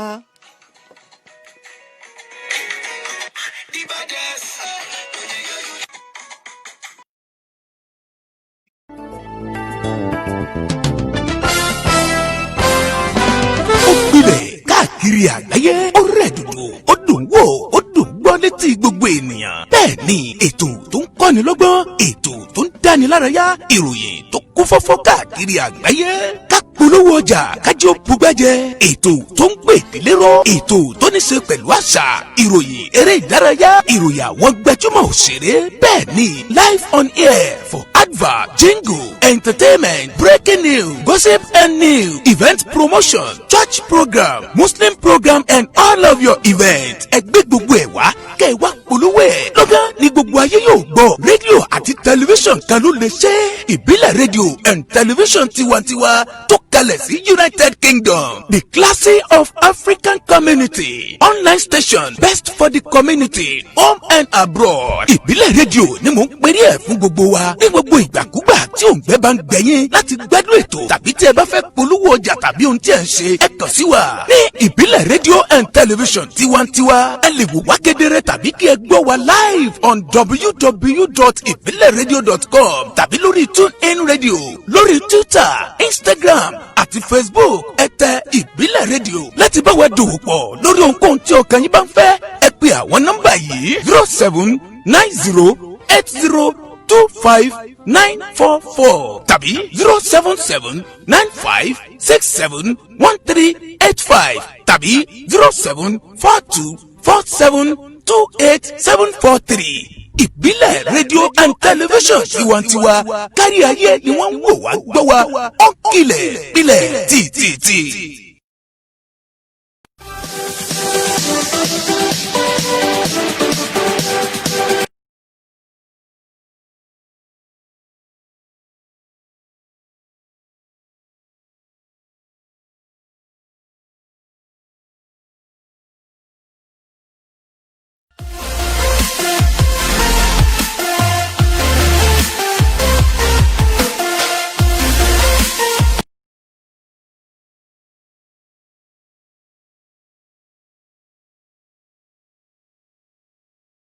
Ó gbilẹ̀ káàkiri àgbáyé ó rẹ̀ dòdò ó dùn wò ó dùn gbọ́ létí gbogbo ènìyàn. Bẹ́ẹ̀ ni ètò tó ń kọ́ni lọ́gbọ́n ètò tó ń dáni lárayá ìròyìn tó kún fọ́fọ́ káàkiri àgbáyé. Ká polówó ọjà kájí ó bugbẹ́jẹ ètò tó ń pè délé rọ ètò tó ní ṣe pẹ̀lú àṣà ìròyìn eré ìdárayá ìròyìn àwọn gbajúmọ̀ òṣèré. Bẹ́ẹ̀ ni live on air for advert jingle entertainment breaking news gossip and news event promotion church program muslim program and all of your events. Ẹgbẹ́ gbogbo ẹ̀ wá kẹ́ ẹ wá polówó ẹ̀. Lọ́gán ni gbogbo ayé yóò gbọ́ rédíò àti tẹlifíṣàn kan ló lè ṣe ìbílẹ̀ rédíò and tẹlifíṣàn tiwantiwa tó kalẹ̀ sí United Kingdom, the classy of African community, online station best for the community, home and abroad. Ìbílẹ̀ rédíò ni mò ń pèrè ẹ̀ fún gbogbo wa ní gbogbo ìgbàkúgbà tí òǹgbẹ́ bá ń gbẹ̀yìn láti gbádùn ètò tàbí tí ẹ bá fẹ́ polówó ọjà tàbí ohun tí ẹ ń ṣe ẹ kàn sí wa ní ìbílẹ̀ rédíò and television tiwantiwa. Ẹ lè wò wá kedere tàbí kí ẹ gbọ́ wa live on www.ibileradio.com tàbí lórí TuneIn Radio lórí Twitter, Instagram àti Facebook. Ẹ tẹ ìbílẹ̀ rédíò láti bá wa dòwò pọ̀ lórí ohunkóhun tí ọkàn yín bá ń fẹ́. Ẹ pe àwọn nọ́mbà yìí 0790802594 tàbí 07795671385 tàbí 07424728743. Ìbílẹ̀ rédíò and television tiwantiwa kárí ayé ni wọ́n ń wò wá gbọ́ wa ó kilẹ̀ pilẹ̀ tìtìtì.